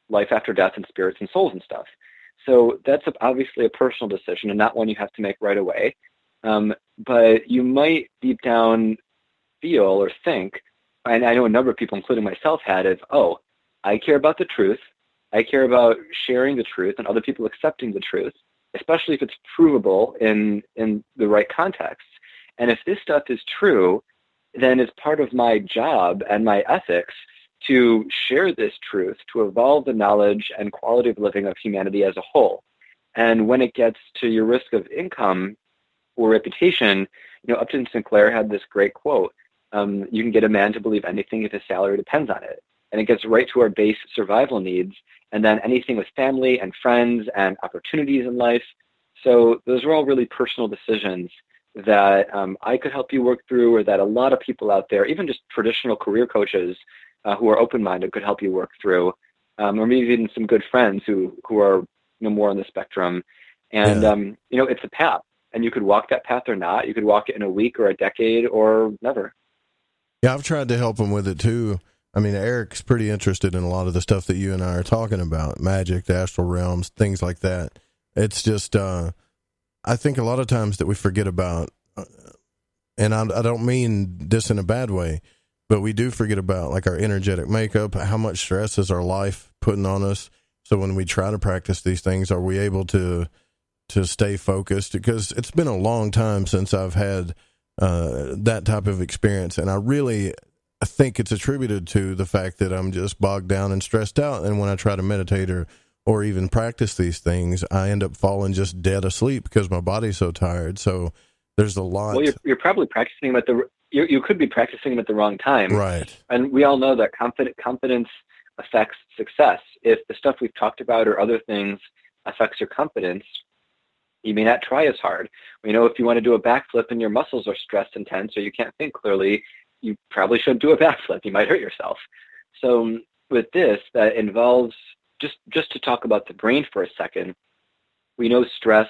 life after death and spirits and souls and stuff? So that's obviously a personal decision and not one you have to make right away. But you might deep down feel or think, and I know a number of people, including myself, had, I care about the truth. I care about sharing the truth and other people accepting the truth, especially if it's provable in the right context. And if this stuff is true, then it's part of my job and my ethics to share this truth, to evolve the knowledge and quality of living of humanity as a whole. And when it gets to your risk of income or reputation, Upton Sinclair had this great quote, you can get a man to believe anything if his salary depends on it. And it gets right to our base survival needs, and then anything with family and friends and opportunities in life. So those are all really personal decisions that I could help you work through, or that a lot of people out there, even just traditional career coaches who are open-minded, could help you work through, or maybe even some good friends who are more on the spectrum. And, it's a path, and you could walk that path or not. You could walk it in a week or a decade or never. Yeah, I've tried to help them with it too. I mean, Eric's pretty interested in a lot of the stuff that you and I are talking about, magic, the astral realms, things like that. It's just, I think a lot of times that we forget about, and I don't mean this in a bad way, but we do forget about like our energetic makeup, how much stress is our life putting on us. So when we try to practice these things, are we able to stay focused? Because it's been a long time since I've had that type of experience, and I think it's attributed to the fact that I'm just bogged down and stressed out. And when I try to meditate or even practice these things, I end up falling just dead asleep because my body's so tired. So there's a lot. Well, you're probably practicing them you could be practicing them at the wrong time. Right. And we all know that confidence affects success. If the stuff we've talked about or other things affects your confidence, you may not try as hard. If you want to do a backflip and your muscles are stressed and tense, or you can't think clearly, you probably shouldn't do a backflip. You might hurt yourself. So with this, that involves, just to talk about the brain for a second, we know stress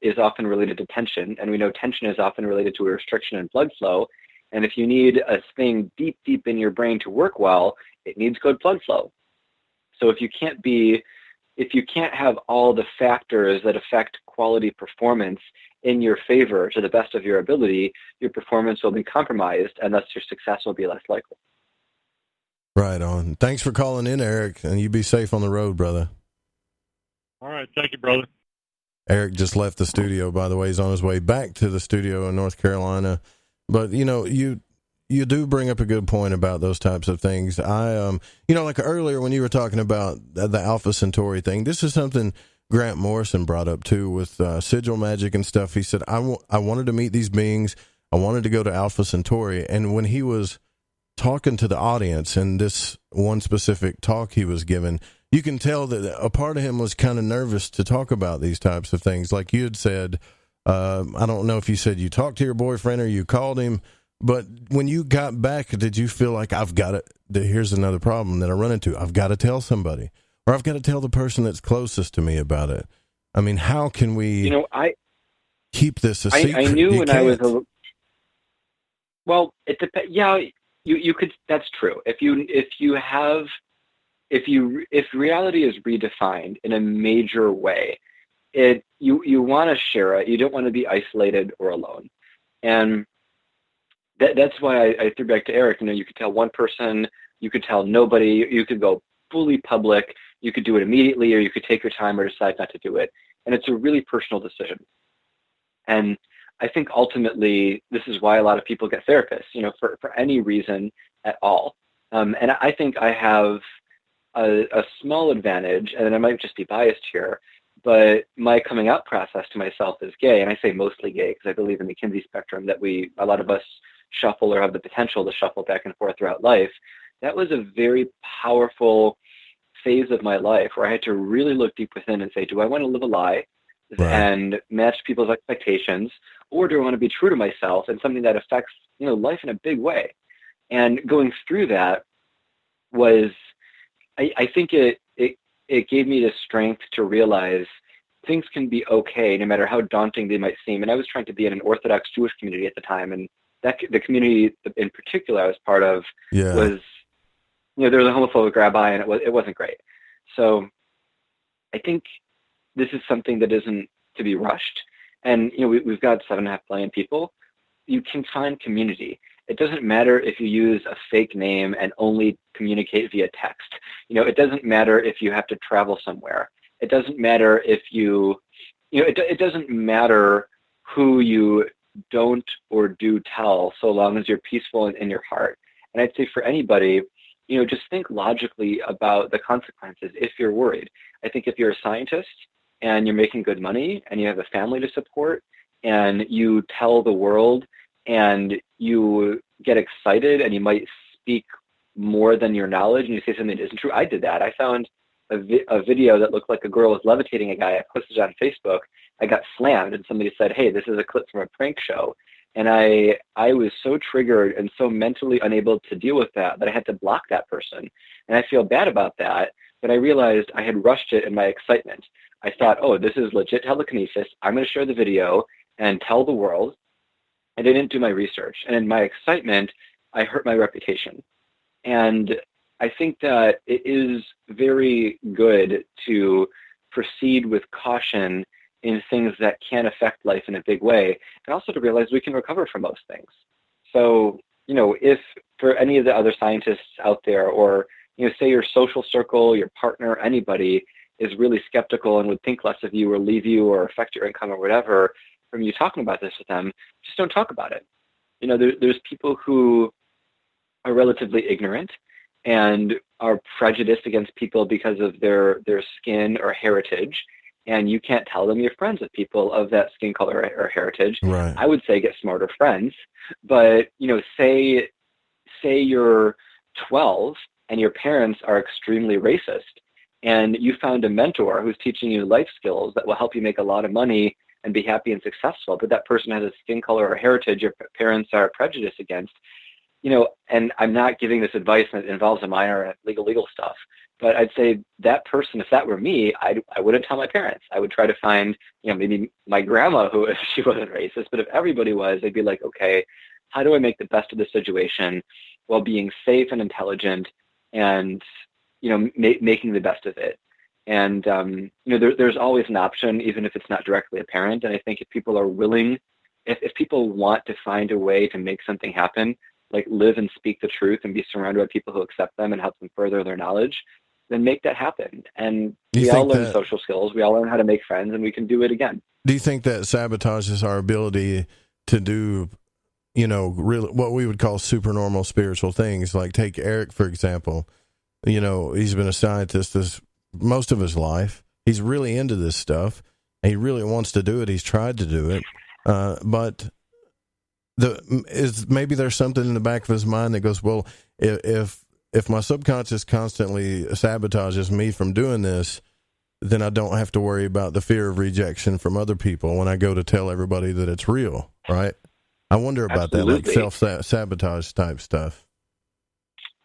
is often related to tension, and we know tension is often related to a restriction in blood flow. And if you need a thing deep in your brain to work well, it needs good blood flow. So if you can't have all the factors that affect quality performance in your favor to the best of your ability, your performance will be compromised, and thus your success will be less likely. Right on. Thanks for calling in, Eric, and you be safe on the road, brother. All right. Thank you, brother. Eric just left the studio, by the way. He's on his way back to the studio in North Carolina. But, you do bring up a good point about those types of things. I, like earlier when you were talking about the Alpha Centauri thing, this is something Grant Morrison brought up too with sigil magic and stuff. He said, I wanted to meet these beings. I wanted to go to Alpha Centauri. And when he was talking to the audience in this one specific talk he was given, you can tell that a part of him was kind of nervous to talk about these types of things. Like you had said, I don't know if you said you talked to your boyfriend or you called him, but when you got back, did you feel like here's another problem that I run into. I've got to tell somebody, or I've got to tell the person that's closest to me about it. I mean, how can we keep this a secret? I knew when I was well, it depends. Yeah, you could. That's true. If reality is redefined in a major way, you want to share it. You don't want to be isolated or alone, and that's why I threw back to Eric. You could tell one person, you could tell nobody, you could go fully public, you could do it immediately, or you could take your time or decide not to do it, and it's a really personal decision. And I think ultimately this is why a lot of people get therapists, for any reason at all. And I think I have a small advantage, and I might just be biased here, but my coming out process to myself as gay, and I say mostly gay because I believe in the Kinsey spectrum that a lot of us shuffle or have the potential to shuffle back and forth throughout life. That was a very powerful phase of my life where I had to really look deep within and say, do I want to live a lie and match people's expectations, or do I want to be true to myself and something that affects life in a big way? And going through that was, I think it gave me the strength to realize things can be okay no matter how daunting they might seem. And I was trying to be in an Orthodox Jewish community at the time, and the community in particular I was part of was, there was a homophobic rabbi, and it wasn't great. So I think this is something that isn't to be rushed. And we've got 7.5 billion people. You can find community. It doesn't matter if you use a fake name and only communicate via text. It doesn't matter if you have to travel somewhere. It doesn't matter if it doesn't matter who you don't or do tell, so long as you're peaceful in your heart. And I'd say for anybody, just think logically about the consequences if you're worried. I think if you're a scientist and you're making good money and you have a family to support and you tell the world and you get excited and you might speak more than your knowledge and you say something that isn't true. I did that. I found a video that looked like a girl was levitating a guy. I posted it on Facebook. I got slammed and somebody said, hey, this is a clip from a prank show. And I was so triggered and so mentally unable to deal with that I had to block that person. And I feel bad about that, but I realized I had rushed it in my excitement. I thought, oh, this is legit telekinesis. I'm going to share the video and tell the world. I didn't do my research. And in my excitement, I hurt my reputation. And I think that it is very good to proceed with caution in things that can affect life in a big way, and also to realize we can recover from most things. So, if for any of the other scientists out there, or, say your social circle, your partner, anybody is really skeptical and would think less of you or leave you or affect your income or whatever from you talking about this with them, just don't talk about it. There's people who are relatively ignorant and are prejudiced against people because of their skin or heritage, and you can't tell them you're friends with people of that skin color or heritage. Right. I would say get smarter friends, but say you're 12 and your parents are extremely racist, and you found a mentor who's teaching you life skills that will help you make a lot of money and be happy and successful, but that person has a skin color or heritage your parents are prejudiced against. And I'm not giving this advice that involves a minor legal stuff, but I'd say that person, if that were me, I wouldn't tell my parents. I would try to find, maybe my grandma who, if she wasn't racist, but if everybody was, I'd be like, okay, how do I make the best of the situation while being safe and intelligent and, making the best of it? And, there's always an option, even if it's not directly apparent. And I think if people are willing, if people want to find a way to make something happen, like live and speak the truth and be surrounded by people who accept them and help them further their knowledge, then make that happen. And we all learn social skills. We all learn how to make friends, and we can do it again. Do you think that sabotages our ability to do, really what we would call supernormal spiritual things. Like take Eric, for example. He's been a scientist most of his life. He's really into this stuff. He really wants to do it. He's tried to do it. But maybe there's something in the back of his mind that goes, well, if my subconscious constantly sabotages me from doing this, then I don't have to worry about the fear of rejection from other people when I go to tell everybody that it's real, right? I wonder about Absolutely. that, like self-sabotage type stuff.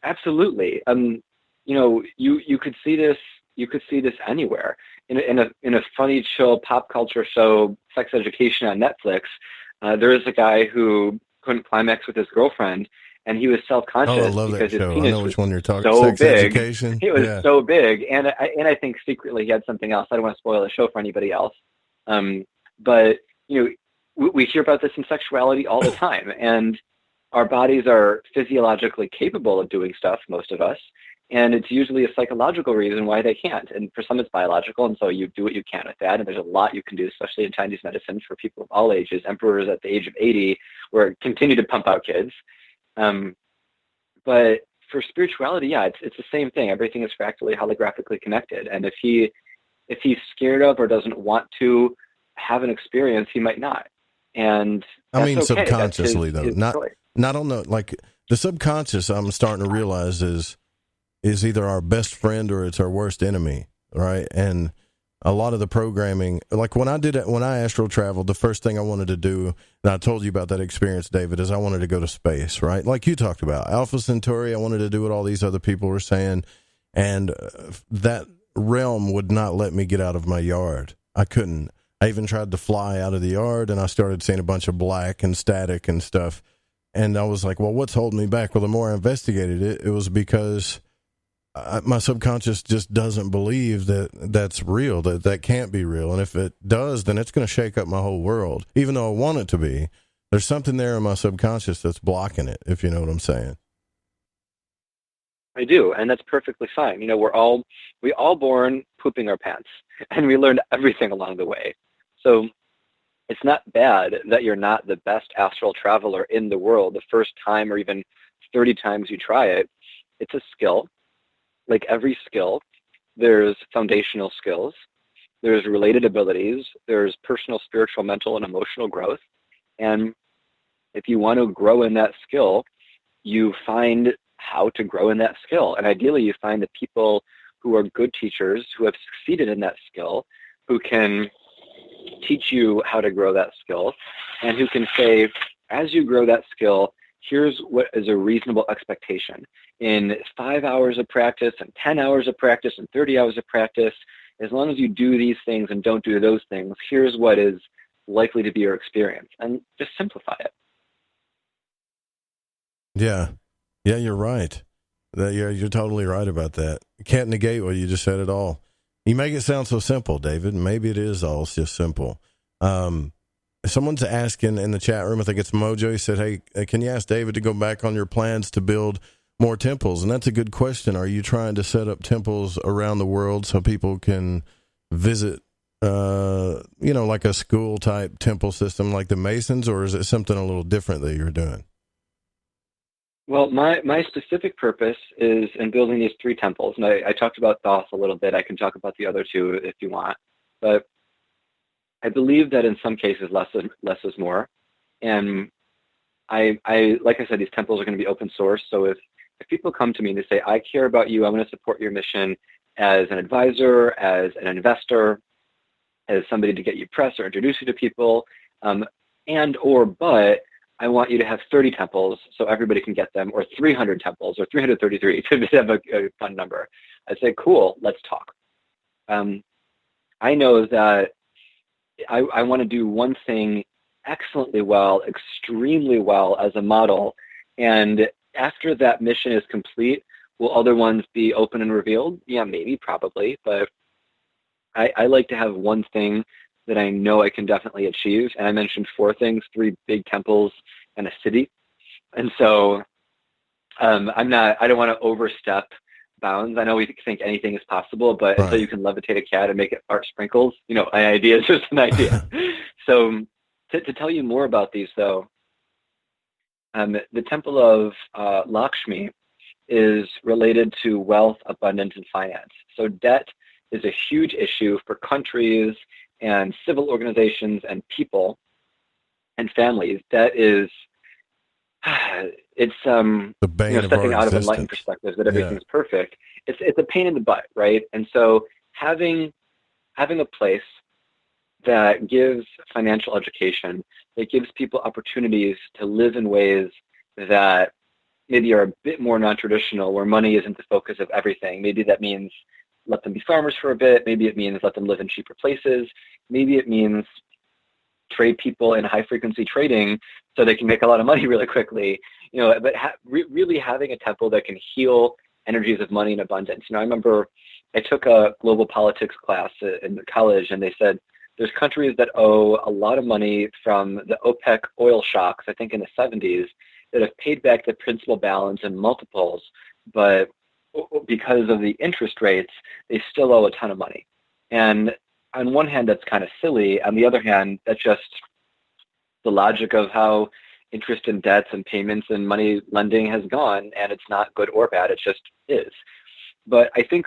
Absolutely. You could see this. You could see this anywhere. In a funny, chill pop culture show, Sex Education on Netflix, there is a guy who couldn't climax with his girlfriend, and he was self-conscious I love because that show. his penis I know which one you're talking. so Sex big. Education. It was so big, and I think secretly he had something else. I don't want to spoil the show for anybody else. But we hear about this in sexuality all the time, and our bodies are physiologically capable of doing stuff, most of us, and it's usually a psychological reason why they can't. And for some, it's biological, and so you do what you can with that. And there's a lot you can do, especially in Chinese medicine, for people of all ages. Emperors at the age of 80 continue to pump out kids. But for spirituality, it's the same thing. Everything is fractally, holographically connected. And if he's scared of or doesn't want to have an experience, he might not. And I mean, okay. subconsciously though, not on the, like the subconscious. I'm starting to realize is either our best friend or it's our worst enemy, right? And a lot of the programming, like when I astral traveled, the first thing I wanted to do, and I told you about that experience, David, is I wanted to go to space, right? Like you talked about Alpha Centauri. I wanted to do what all these other people were saying, and that realm would not let me get out of my yard. I couldn't. I even tried to fly out of the yard, and I started seeing a bunch of black and static and stuff. And I was like, well, what's holding me back? Well, the more I investigated it, it was because my subconscious just doesn't believe that that's real, that can't be real. And if it does, then it's going to shake up my whole world. Even though I want it to be, there's something there in my subconscious that's blocking it, if you know what I'm saying. I do, and that's perfectly fine. We all born pooping our pants, and we learned everything along the way. So it's not bad that you're not the best astral traveler in the world the first time or even 30 times you try it. It's a skill. Like every skill, there's foundational skills, there's related abilities, there's personal, spiritual, mental, and emotional growth. And if you want to grow in that skill, you find how to grow in that skill. And ideally, you find the people who are good teachers, who have succeeded in that skill, who can teach you how to grow that skill, and who can say, as you grow that skill, here's what is a reasonable expectation. In 5 hours of practice and 10 hours of practice and 30 hours of practice, as long as you do these things and don't do those things, here's what is likely to be your experience. And just simplify it. Yeah, you're right. You're totally right about that. You can't negate what you just said at all. You make it sound so simple, David. Maybe it is all just simple. Someone's asking in the chat room, I think it's Mojo, he said, hey, can you ask David to go back on your plans to build more temples? And that's a good question. Are you trying to set up temples around the world so people can visit, like a school type temple system like the Masons, or is it something a little different that you're doing? Well, my specific purpose is in building these 3 temples. And I talked about Thoth a little bit. I can talk about the other 2 if you want. But I believe that in some cases, less is more. And I like I said, these temples are going to be open source. So if people come to me and they say, I care about you, I'm going to support your mission as an advisor, as an investor, as somebody to get you press or introduce you to people, but I want you to have 30 temples so everybody can get them, or 300 temples, or 333 to have a fun number. I say, cool, let's talk. I know that I want to do one thing excellently well, extremely well as a model, and after that mission is complete, will other ones be open and revealed? Yeah, maybe, probably, but I like to have one thing that I know I can definitely achieve. And I mentioned 4 things, 3 big temples and a city. And so I don't want to overstep bounds. I know we think anything is possible, but until you can levitate a cat and make it fart sprinkles, an idea is just an idea. So to tell you more about these, though, the temple of Lakshmi is related to wealth, abundance, and finance. So debt is a huge issue for countries and civil organizations and people and families. Debt is, it's the bane stepping out of of enlightened perspectives that everything's perfect. It's a pain in the butt, right? And so having a place that gives financial education, that gives people opportunities to live in ways that maybe are a bit more non-traditional, where money isn't the focus of everything. Maybe that means let them be farmers for a bit. Maybe it means let them live in cheaper places. Maybe it means trade people in high-frequency trading so they can make a lot of money really quickly. But really having a temple that can heal energies of money and abundance. I remember I took a global politics class in college, and they said there's countries that owe a lot of money from the OPEC oil shocks, I think in the 70s, that have paid back the principal balance in multiples, but because of the interest rates, they still owe a ton of money. And on one hand, that's kind of silly. On the other hand, that's just the logic of how interest and debts and payments and money lending has gone, and it's not good or bad. It just is. But I think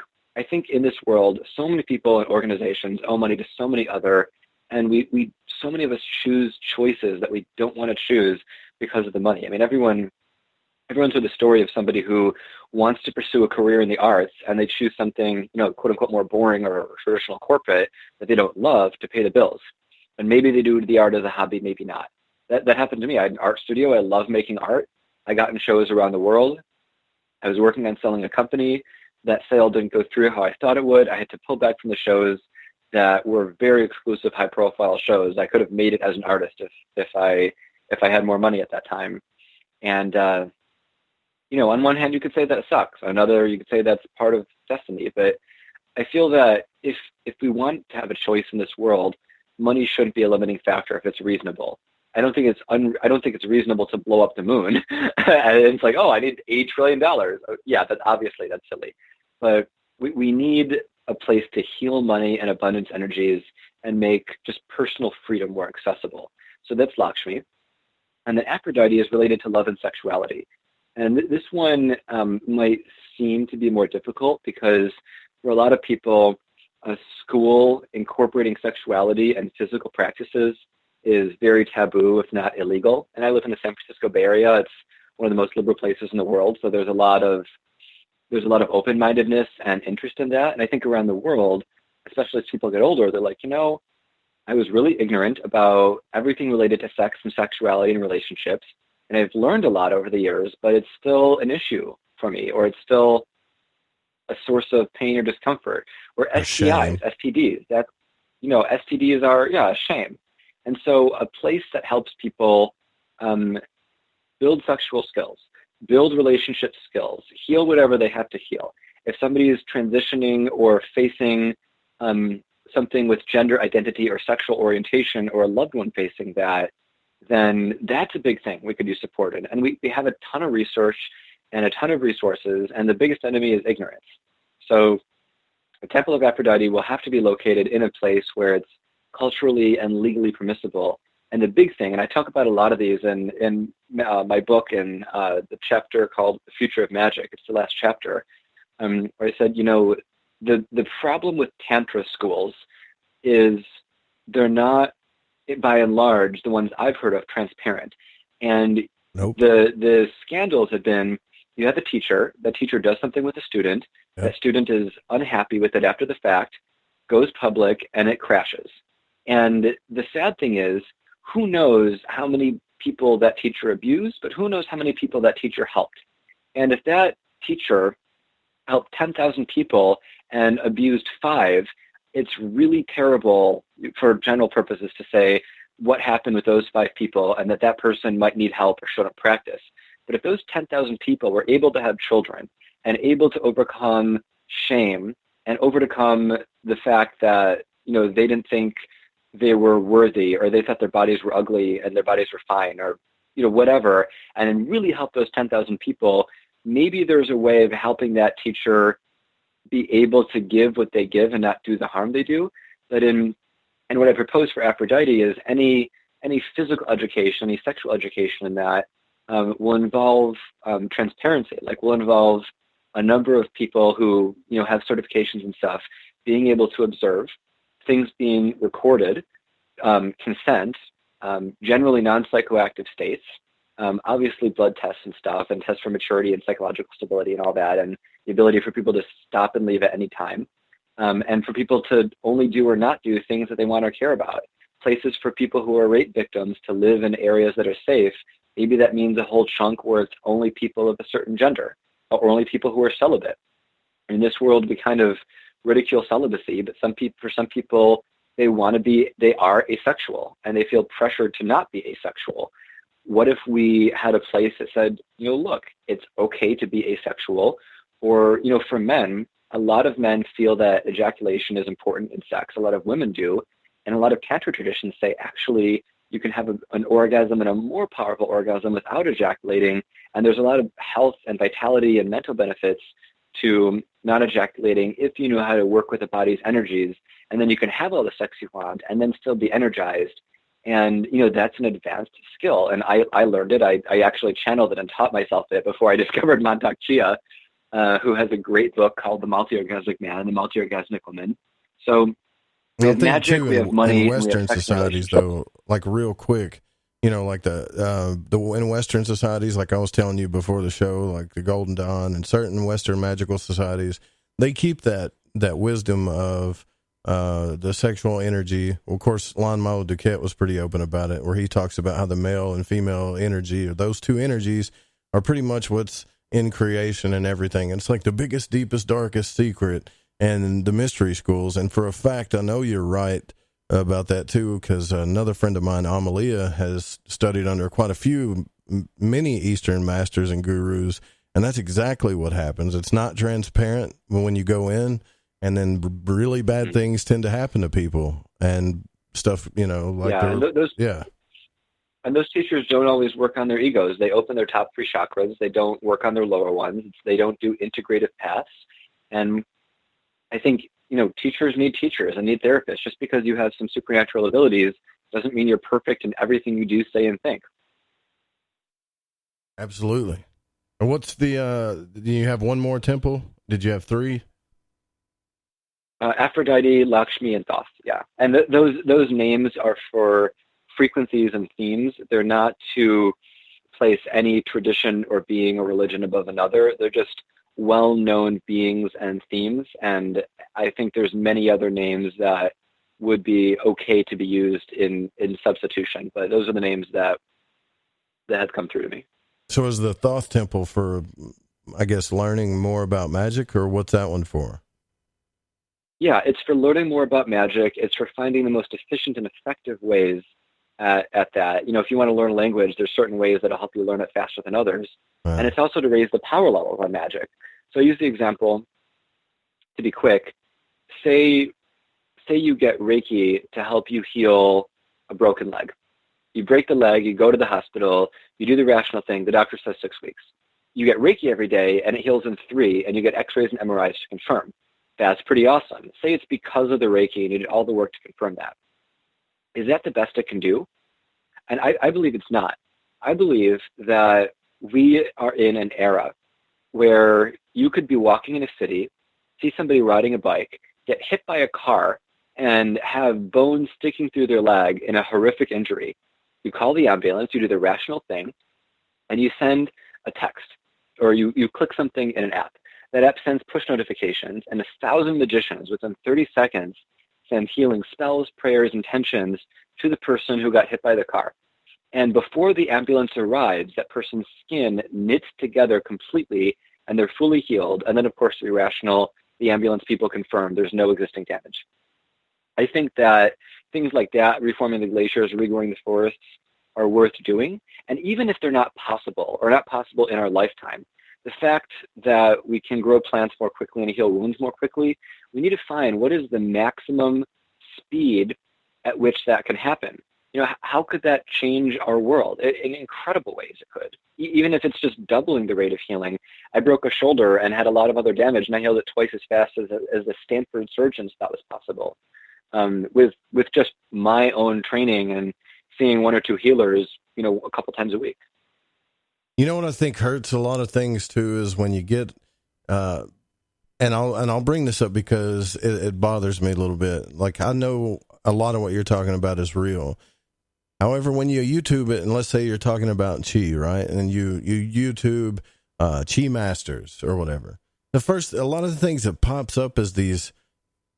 in this world, so many people and organizations owe money to so many other, and we so many of us choose choices that we don't want to choose because of the money. I mean, everyone's heard the story of somebody who wants to pursue a career in the arts, and they choose something, quote unquote, more boring or traditional corporate that they don't love to pay the bills. And maybe they do the art as a hobby, maybe not. That happened to me. I had an art studio. I love making art. I got in shows around the world. I was working on selling a company. That sale didn't go through how I thought it would. I had to pull back from the shows that were very exclusive, high-profile shows. I could have made it as an artist if I had more money at that time. And on one hand, you could say that it sucks. On another, you could say that's part of destiny. But I feel that if we want to have a choice in this world, money shouldn't be a limiting factor if it's reasonable. I don't think it's reasonable to blow up the moon. And it's like, I need $8 trillion. Yeah, that's silly. But we need a place to heal money and abundance energies and make just personal freedom more accessible. So that's Lakshmi. And then Aphrodite is related to love and sexuality. And this one might seem to be more difficult because for a lot of people, a school incorporating sexuality and physical practices is very taboo, if not illegal. And I live in the San Francisco Bay Area. It's one of the most liberal places in the world. So there's a lot of open-mindedness and interest in that. And I think around the world, especially as people get older, they're like, I was really ignorant about everything related to sex and sexuality and relationships. And I've learned a lot over the years, but it's still an issue for me, or it's still a source of pain or discomfort. Or STIs, STDs, STDs are, a shame. And so a place that helps people build sexual skills, build relationship skills, heal whatever they have to heal. If somebody is transitioning or facing something with gender identity or sexual orientation, or a loved one facing that, then that's a big thing we could use support in. And we have a ton of research and a ton of resources, and the biggest enemy is ignorance. So the Temple of Aphrodite will have to be located in a place where it's culturally and legally permissible. And the big thing, and I talk about a lot of these in my book in the chapter called The Future of Magic, it's the last chapter, where I said, the problem with Tantra schools is they're not, by and large, the ones I've heard of, transparent. And the scandals have been, you have a teacher, that teacher does something with a student, that student is unhappy with it after the fact, goes public, and it crashes. And the sad thing is, who knows how many people that teacher abused, but who knows how many people that teacher helped. And if that teacher helped 10,000 people and abused 5, it's really terrible for general purposes to say what happened with those 5 people and that person might need help or shouldn't practice. But if those 10,000 people were able to have children and able to overcome shame and overcome the fact that, they didn't think they were worthy, or they thought their bodies were ugly and their bodies were fine, or, whatever, and then really help those 10,000 people, maybe there's a way of helping that teacher be able to give what they give and not do the harm they do. But and what I propose for Aphrodite is any physical education, any sexual education in that will involve transparency. Like, will involve a number of people who, have certifications and stuff, being able to observe, things being recorded, consent, generally non-psychoactive states, obviously blood tests and stuff, and tests for maturity and psychological stability and all that, and the ability for people to stop and leave at any time, and for people to only do or not do things that they want or care about. Places for people who are rape victims to live in areas that are safe. Maybe that means a whole chunk where it's only people of a certain gender, or only people who are celibate. In this world, we kind of ridicule celibacy, but for some people, they are asexual, and they feel pressured to not be asexual. What if we had a place that said, look, it's okay to be asexual? Or, for men, a lot of men feel that ejaculation is important in sex. A lot of women do. And a lot of Tantra traditions say, actually, you can have an orgasm and a more powerful orgasm without ejaculating. And there's a lot of health and vitality and mental benefits to not ejaculating if you know how to work with the body's energies. And then you can have all the sex you want and then still be energized. And, that's an advanced skill. And I learned it. I actually channeled it and taught myself it before I discovered Mantak Chia, who has a great book called The Multi-Orgasmic Man and the Multi-Orgasmic Woman. So we have magic, we have money. In Western societies, though, like real quick, like in Western societies, like I was telling you before the show, like the Golden Dawn and certain Western magical societies, they keep that wisdom of the sexual energy. Well, of course, Lon Malo Duquette was pretty open about it, where he talks about how the male and female energy, or those two energies, are pretty much what's in creation and everything. And it's like the biggest, deepest, darkest secret and the mystery schools. And for a fact, I know you're right about that too, because another friend of mine, Amalia, has studied under quite a few, many Eastern masters and gurus, and that's exactly what happens. It's not transparent when you go in, and then really bad things tend to happen to people and stuff, And those teachers don't always work on their egos. They open their top 3 chakras. They don't work on their lower ones. They don't do integrative paths. And I think, teachers need teachers and need therapists. Just because you have some supernatural abilities doesn't mean you're perfect in everything you do, say, and think. Absolutely. And what's do you have one more temple? Did you have 3? Aphrodite, Lakshmi, and Thoth. Yeah. And those names are for frequencies and themes. They're not to place any tradition or being or religion above another. They're just well-known beings and themes, and I think there's many other names that would be okay to be used in substitution, but those are the names that have come through to me. So is the Thoth Temple for, I guess, learning more about magic, or what's that one for? Yeah, it's for learning more about magic. It's for finding the most efficient and effective ways at that. If you want to learn language, there's certain ways that'll help you learn it faster than others. Right. And it's also to raise the power levels on magic. So I use the example, to be quick, say you get Reiki to help you heal a broken leg. You break the leg, you go to the hospital, you do the rational thing, the doctor says 6 weeks. You get Reiki every day and it heals in 3, and you get x-rays and MRIs to confirm. That's pretty awesome. Say it's because of the Reiki and you did all the work to confirm that. Is that the best it can do? And I believe it's not. I believe that we are in an era where you could be walking in a city, see somebody riding a bike, get hit by a car, and have bones sticking through their leg in a horrific injury. You call the ambulance, you do the rational thing, and you send a text, or you click something in an app. That app sends push notifications, and 1,000 magicians within 30 seconds send healing spells, prayers, intentions to the person who got hit by the car. And before the ambulance arrives, that person's skin knits together completely, and they're fully healed. And then, of course, the irrational, the ambulance people confirm there's no existing damage. I think that things like that, reforming the glaciers, regrowing the forests, are worth doing. And even if they're not possible, or not possible in our lifetime, the fact that we can grow plants more quickly and heal wounds more quickly, we need to find what is the maximum speed at which that can happen. How could that change our world? In incredible ways it could. Even if it's just doubling the rate of healing. I broke a shoulder and had a lot of other damage, and I healed it twice as fast as the Stanford surgeons thought was possible. With just my own training and seeing 1 or 2 healers, a couple times a week. You know what I think hurts a lot of things too is when you get, and I'll bring this up because it bothers me a little bit. Like, I know a lot of what you're talking about is real. However, when you YouTube it, and let's say you're talking about Qi, right? And you YouTube Qi masters or whatever. A lot of the things that pops up is these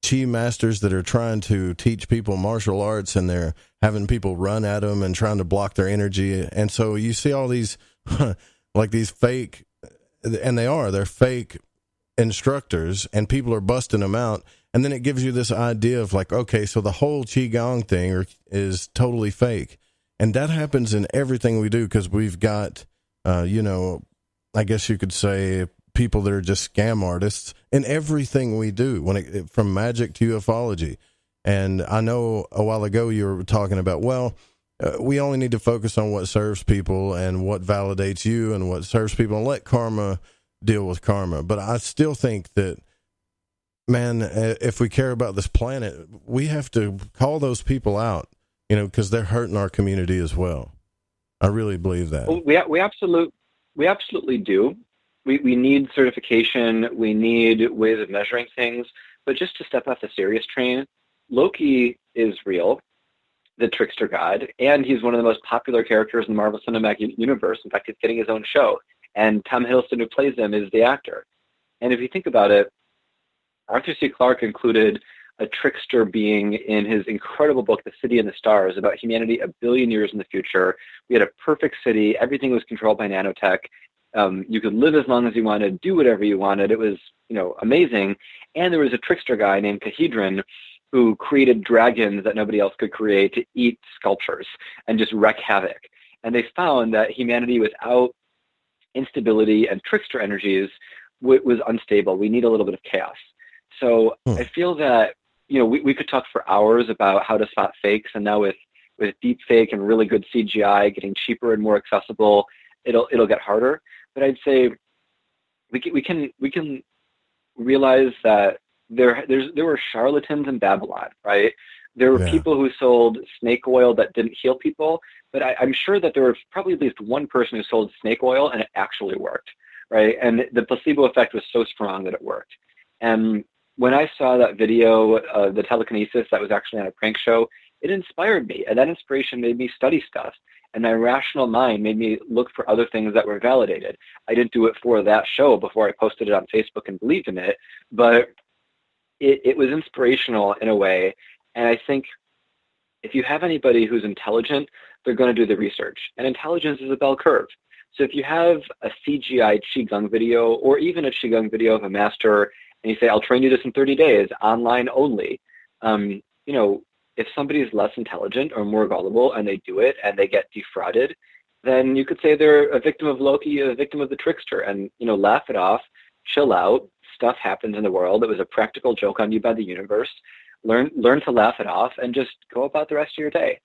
Qi masters that are trying to teach people martial arts, and they're having people run at them and trying to block their energy. And so you see all these, like these fake, and they're fake instructors, and people are busting them out. And then it gives you this idea of like, okay, so the whole Qigong thing is totally fake. And that happens in everything we do, because we've got, I guess you could say, people that are just scam artists in everything we do, from magic to ufology. And I know a while ago you were talking about, we only need to focus on what serves people and what validates you and what serves people, and let karma deal with karma. But I still think that, man, if we care about this planet, we have to call those people out, because they're hurting our community as well. I really believe that. Well, we absolutely do. We need certification. We need ways of measuring things. But just to step off the serious train, Loki is real, the trickster god, and he's one of the most popular characters in the Marvel Cinematic Universe. In fact, he's getting his own show, and Tom Hiddleston, who plays him, is the actor. And if you think about it, Arthur C. Clarke included a trickster being in his incredible book, The City and the Stars, about humanity 1 billion years in the future. We had a perfect city. Everything was controlled by nanotech. You could live as long as you wanted, do whatever you wanted. It was, amazing. And there was a trickster guy named Kahedron who created dragons that nobody else could create to eat sculptures and just wreak havoc. And they found that humanity without instability and trickster energies was unstable. We need a little bit of chaos. So I feel that, we could talk for hours about how to spot fakes, and now with deep fake and really good CGI getting cheaper and more accessible, it'll get harder. But I'd say we can realize that there were charlatans in Babylon, right? There were people who sold snake oil that didn't heal people, but I'm sure that there was probably at least one person who sold snake oil and it actually worked, right? And the placebo effect was so strong that it worked. And when I saw that video of the telekinesis that was actually on a prank show, it inspired me, and that inspiration made me study stuff. And my rational mind made me look for other things that were validated. I didn't do it for that show before I posted it on Facebook and believed in it, but it was inspirational in a way. And I think if you have anybody who's intelligent, they're going to do the research. And intelligence is a bell curve. So if you have a CGI Qigong video, or even a Qigong video of a master, and you say, I'll train you this in 30 days, online only, if somebody's less intelligent or more gullible and they do it and they get defrauded, then you could say they're a victim of Loki, a victim of the trickster, and, laugh it off, chill out. Stuff happens in the world. It was a practical joke on you by the universe. Learn to laugh it off and just go about the rest of your day.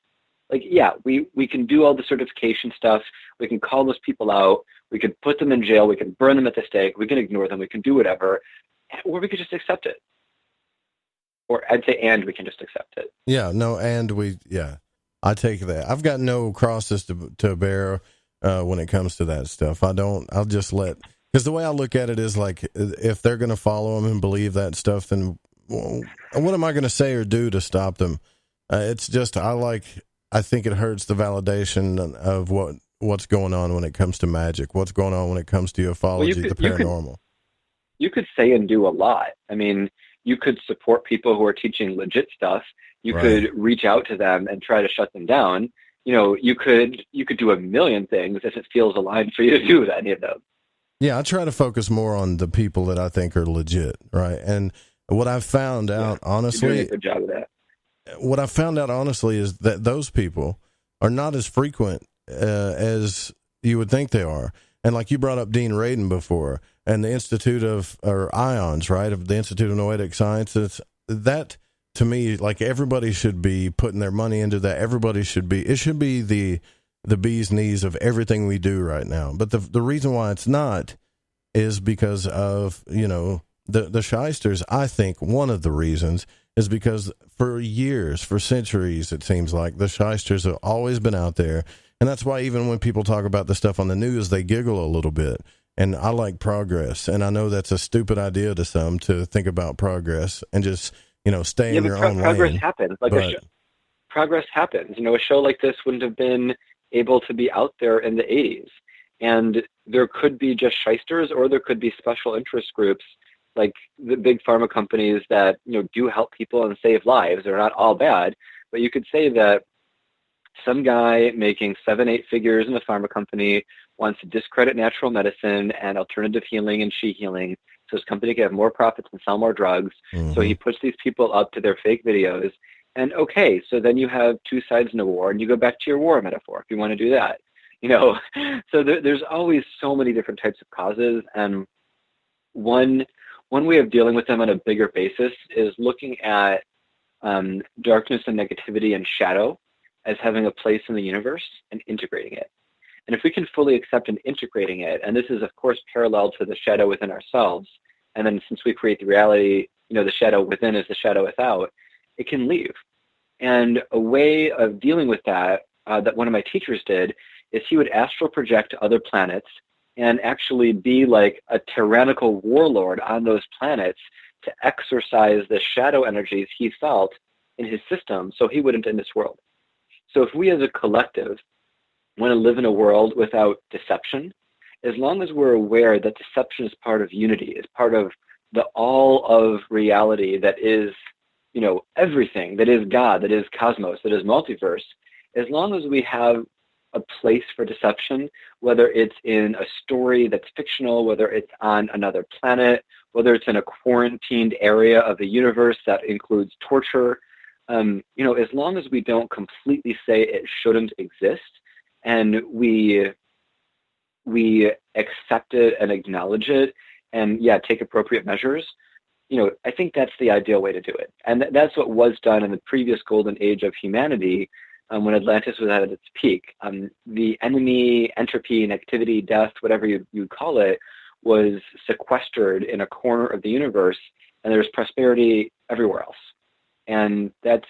Like, yeah, we can do all the certification stuff. We can call those people out. We could put them in jail. We can burn them at the stake. We can ignore them. We can do whatever. Or we could just accept it. Or I'd say, and we can just accept it. Yeah, no, I take that. I've got no crosses to bear when it comes to that stuff. I'll just because the way I look at it is like, if they're going to follow them and believe that stuff, then what am I going to say or do to stop them? It's just, I think it hurts the validation of what's going on when it comes to magic, what's going on when it comes to ufology, the paranormal. You could say and do a lot. I mean, you could support people who are teaching legit stuff. You could reach out to them and try to shut them down. You could do a million things if it feels aligned for you to do any of them. Yeah, I try to focus more on the people that I think are legit, right? And what I've found out, honestly, you're doing a good job of that. What I found out, honestly, is that those people are not as frequent as you would think they are. And like you brought up Dean Radin before, and the Institute of, or IONS, right, of the Institute of Noetic Sciences, that, to me, like, everybody should be putting their money into that. It should be the bee's knees of everything we do right now. But the reason why it's not is because of, the shysters. I think one of the reasons is because for years, for centuries, it seems like the shysters have always been out there, And that's why even when people talk about the stuff on the news, they giggle a little bit. And I like progress. And I know that's a stupid idea to some, to think about progress and just, stay in your own progress lane. Happens. Progress happens. A show like this wouldn't have been able to be out there in the 80s. And there could be just shysters, or there could be special interest groups like the big pharma companies that, do help people and save lives. They're not all bad, but you could say that some guy making 7-8 figures in a pharma company wants to discredit natural medicine and alternative healing and Qi healing so his company can have more profits and sell more drugs. Mm-hmm. So he puts these people up to their fake videos. And okay, so then you have two sides in a war, and you go back to your war metaphor if you want to do that. So there's always so many different types of causes, and one way of dealing with them on a bigger basis is looking at darkness and negativity and shadow as having a place in the universe and integrating it. And if we can fully accept and integrating it, and this is of course parallel to the shadow within ourselves, and then since we create the reality, the shadow within is the shadow without, it can leave. And a way of dealing with that one of my teachers did is he would astral project to other planets and actually be like a tyrannical warlord on those planets to exercise the shadow energies he felt in his system so he wouldn't end this world. So if we as a collective want to live in a world without deception, as long as we're aware that deception is part of unity, is part of the all of reality that is, everything, that is God, that is cosmos, that is multiverse, as long as we have a place for deception, whether it's in a story that's fictional, whether it's on another planet, whether it's in a quarantined area of the universe that includes torture, as long as we don't completely say it shouldn't exist and we accept it and acknowledge it and take appropriate measures, I think that's the ideal way to do it. And that's what was done in the previous golden age of humanity when Atlantis was at its peak. The enemy, entropy, negativity, death, whatever you call it, was sequestered in a corner of the universe, and there's prosperity everywhere else. And that's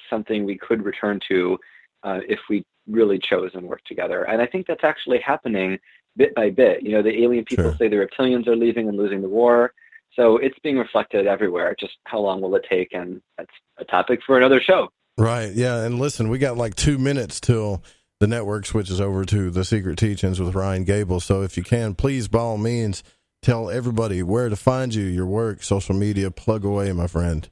something we could return to if we really chose and worked together. And I think that's actually happening bit by bit. The alien people say the reptilians are leaving and losing the war. So it's being reflected everywhere. Just how long will it take? And that's a topic for another show. Right. Yeah. And listen, we got like 2 minutes till the network switches over to The Secret Teachings with Ryan Gable. So if you can, please, by all means, tell everybody where to find you, your work, social media, plug away, my friend.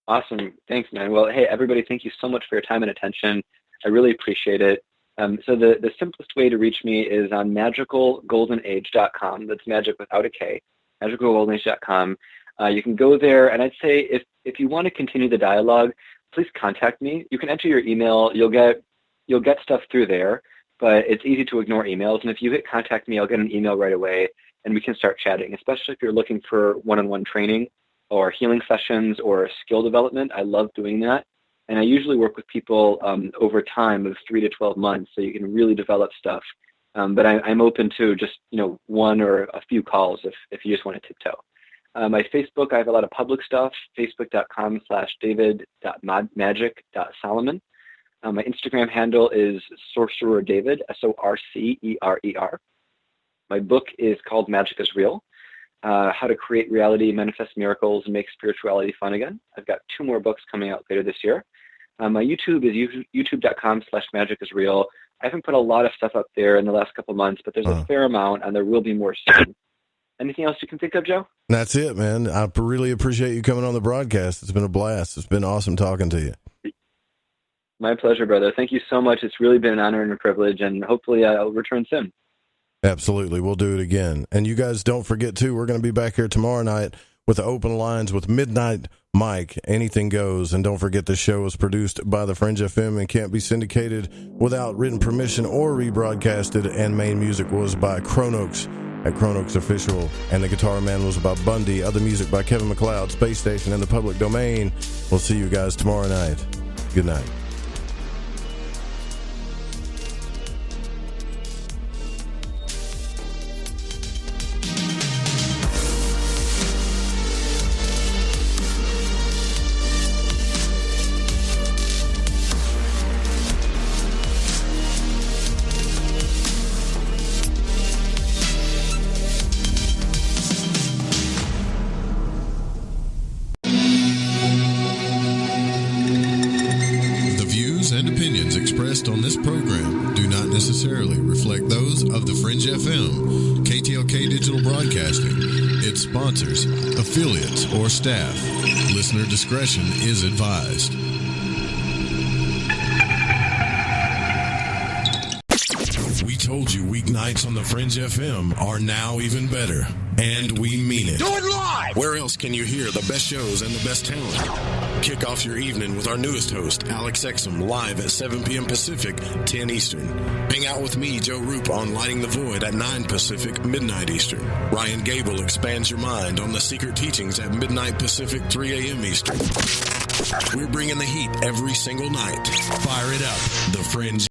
Awesome. Thanks, man. Well, hey, everybody, thank you so much for your time and attention. I really appreciate it. So the simplest way to reach me is on magicalgoldenage.com. That's magic without a K, magicalgoldenage.com. You can go there, and I'd say if you want to continue the dialogue, please contact me. You can enter your email. You'll get stuff through there, but it's easy to ignore emails. And if you hit contact me, I'll get an email right away, and we can start chatting, especially if you're looking for one-on-one training or healing sessions or skill development. I love doing that. And I usually work with people over time of 3 to 12 months, so you can really develop stuff. But I'm open to just, one or a few calls if you just want to tiptoe. My Facebook, I have a lot of public stuff, facebook.com/david.magic.solomon. My Instagram handle is Sorcerer David, SORCERER. My book is called Magic is Real, How to Create Reality, Manifest Miracles, and Make Spirituality Fun Again. I've got 2 more books coming out later this year. My YouTube is youtube.com/magicisreal. I haven't put a lot of stuff up there in the last couple months, but there's a fair amount, and there will be more soon. Anything else you can think of, Joe? That's it, man. I really appreciate you coming on the broadcast. It's been a blast. It's been awesome talking to you. My pleasure, brother. Thank you so much. It's really been an honor and a privilege, and hopefully I'll return soon. Absolutely. We'll do it again. And you guys don't forget, too, we're going to be back here tomorrow night with open lines with Midnight Mike. Anything goes. And don't forget, the show is produced by the Fringe FM and can't be syndicated without written permission or rebroadcasted. And main music was by Chronox at Chronox Official. And the guitar man was by Bundy. Other music by Kevin MacLeod, Space Station, and the Public Domain. We'll see you guys tomorrow night. Good night. necessarily reflect those of the Fringe FM, KTLK Digital Broadcasting, its sponsors, affiliates, or staff. Listener discretion is advised. We told you weeknights on the Fringe FM are now even better. And we mean it. Do it live! Where else can you hear the best shows and the best talent? Kick off your evening with our newest host, Alex Exum, live at 7 p.m. Pacific, 10 Eastern. Hang out with me, Joe Roop, on Lighting the Void at 9 Pacific, midnight Eastern. Ryan Gable expands your mind on the secret teachings at midnight Pacific, 3 a.m. Eastern. We're bringing the heat every single night. Fire it up. The Fringe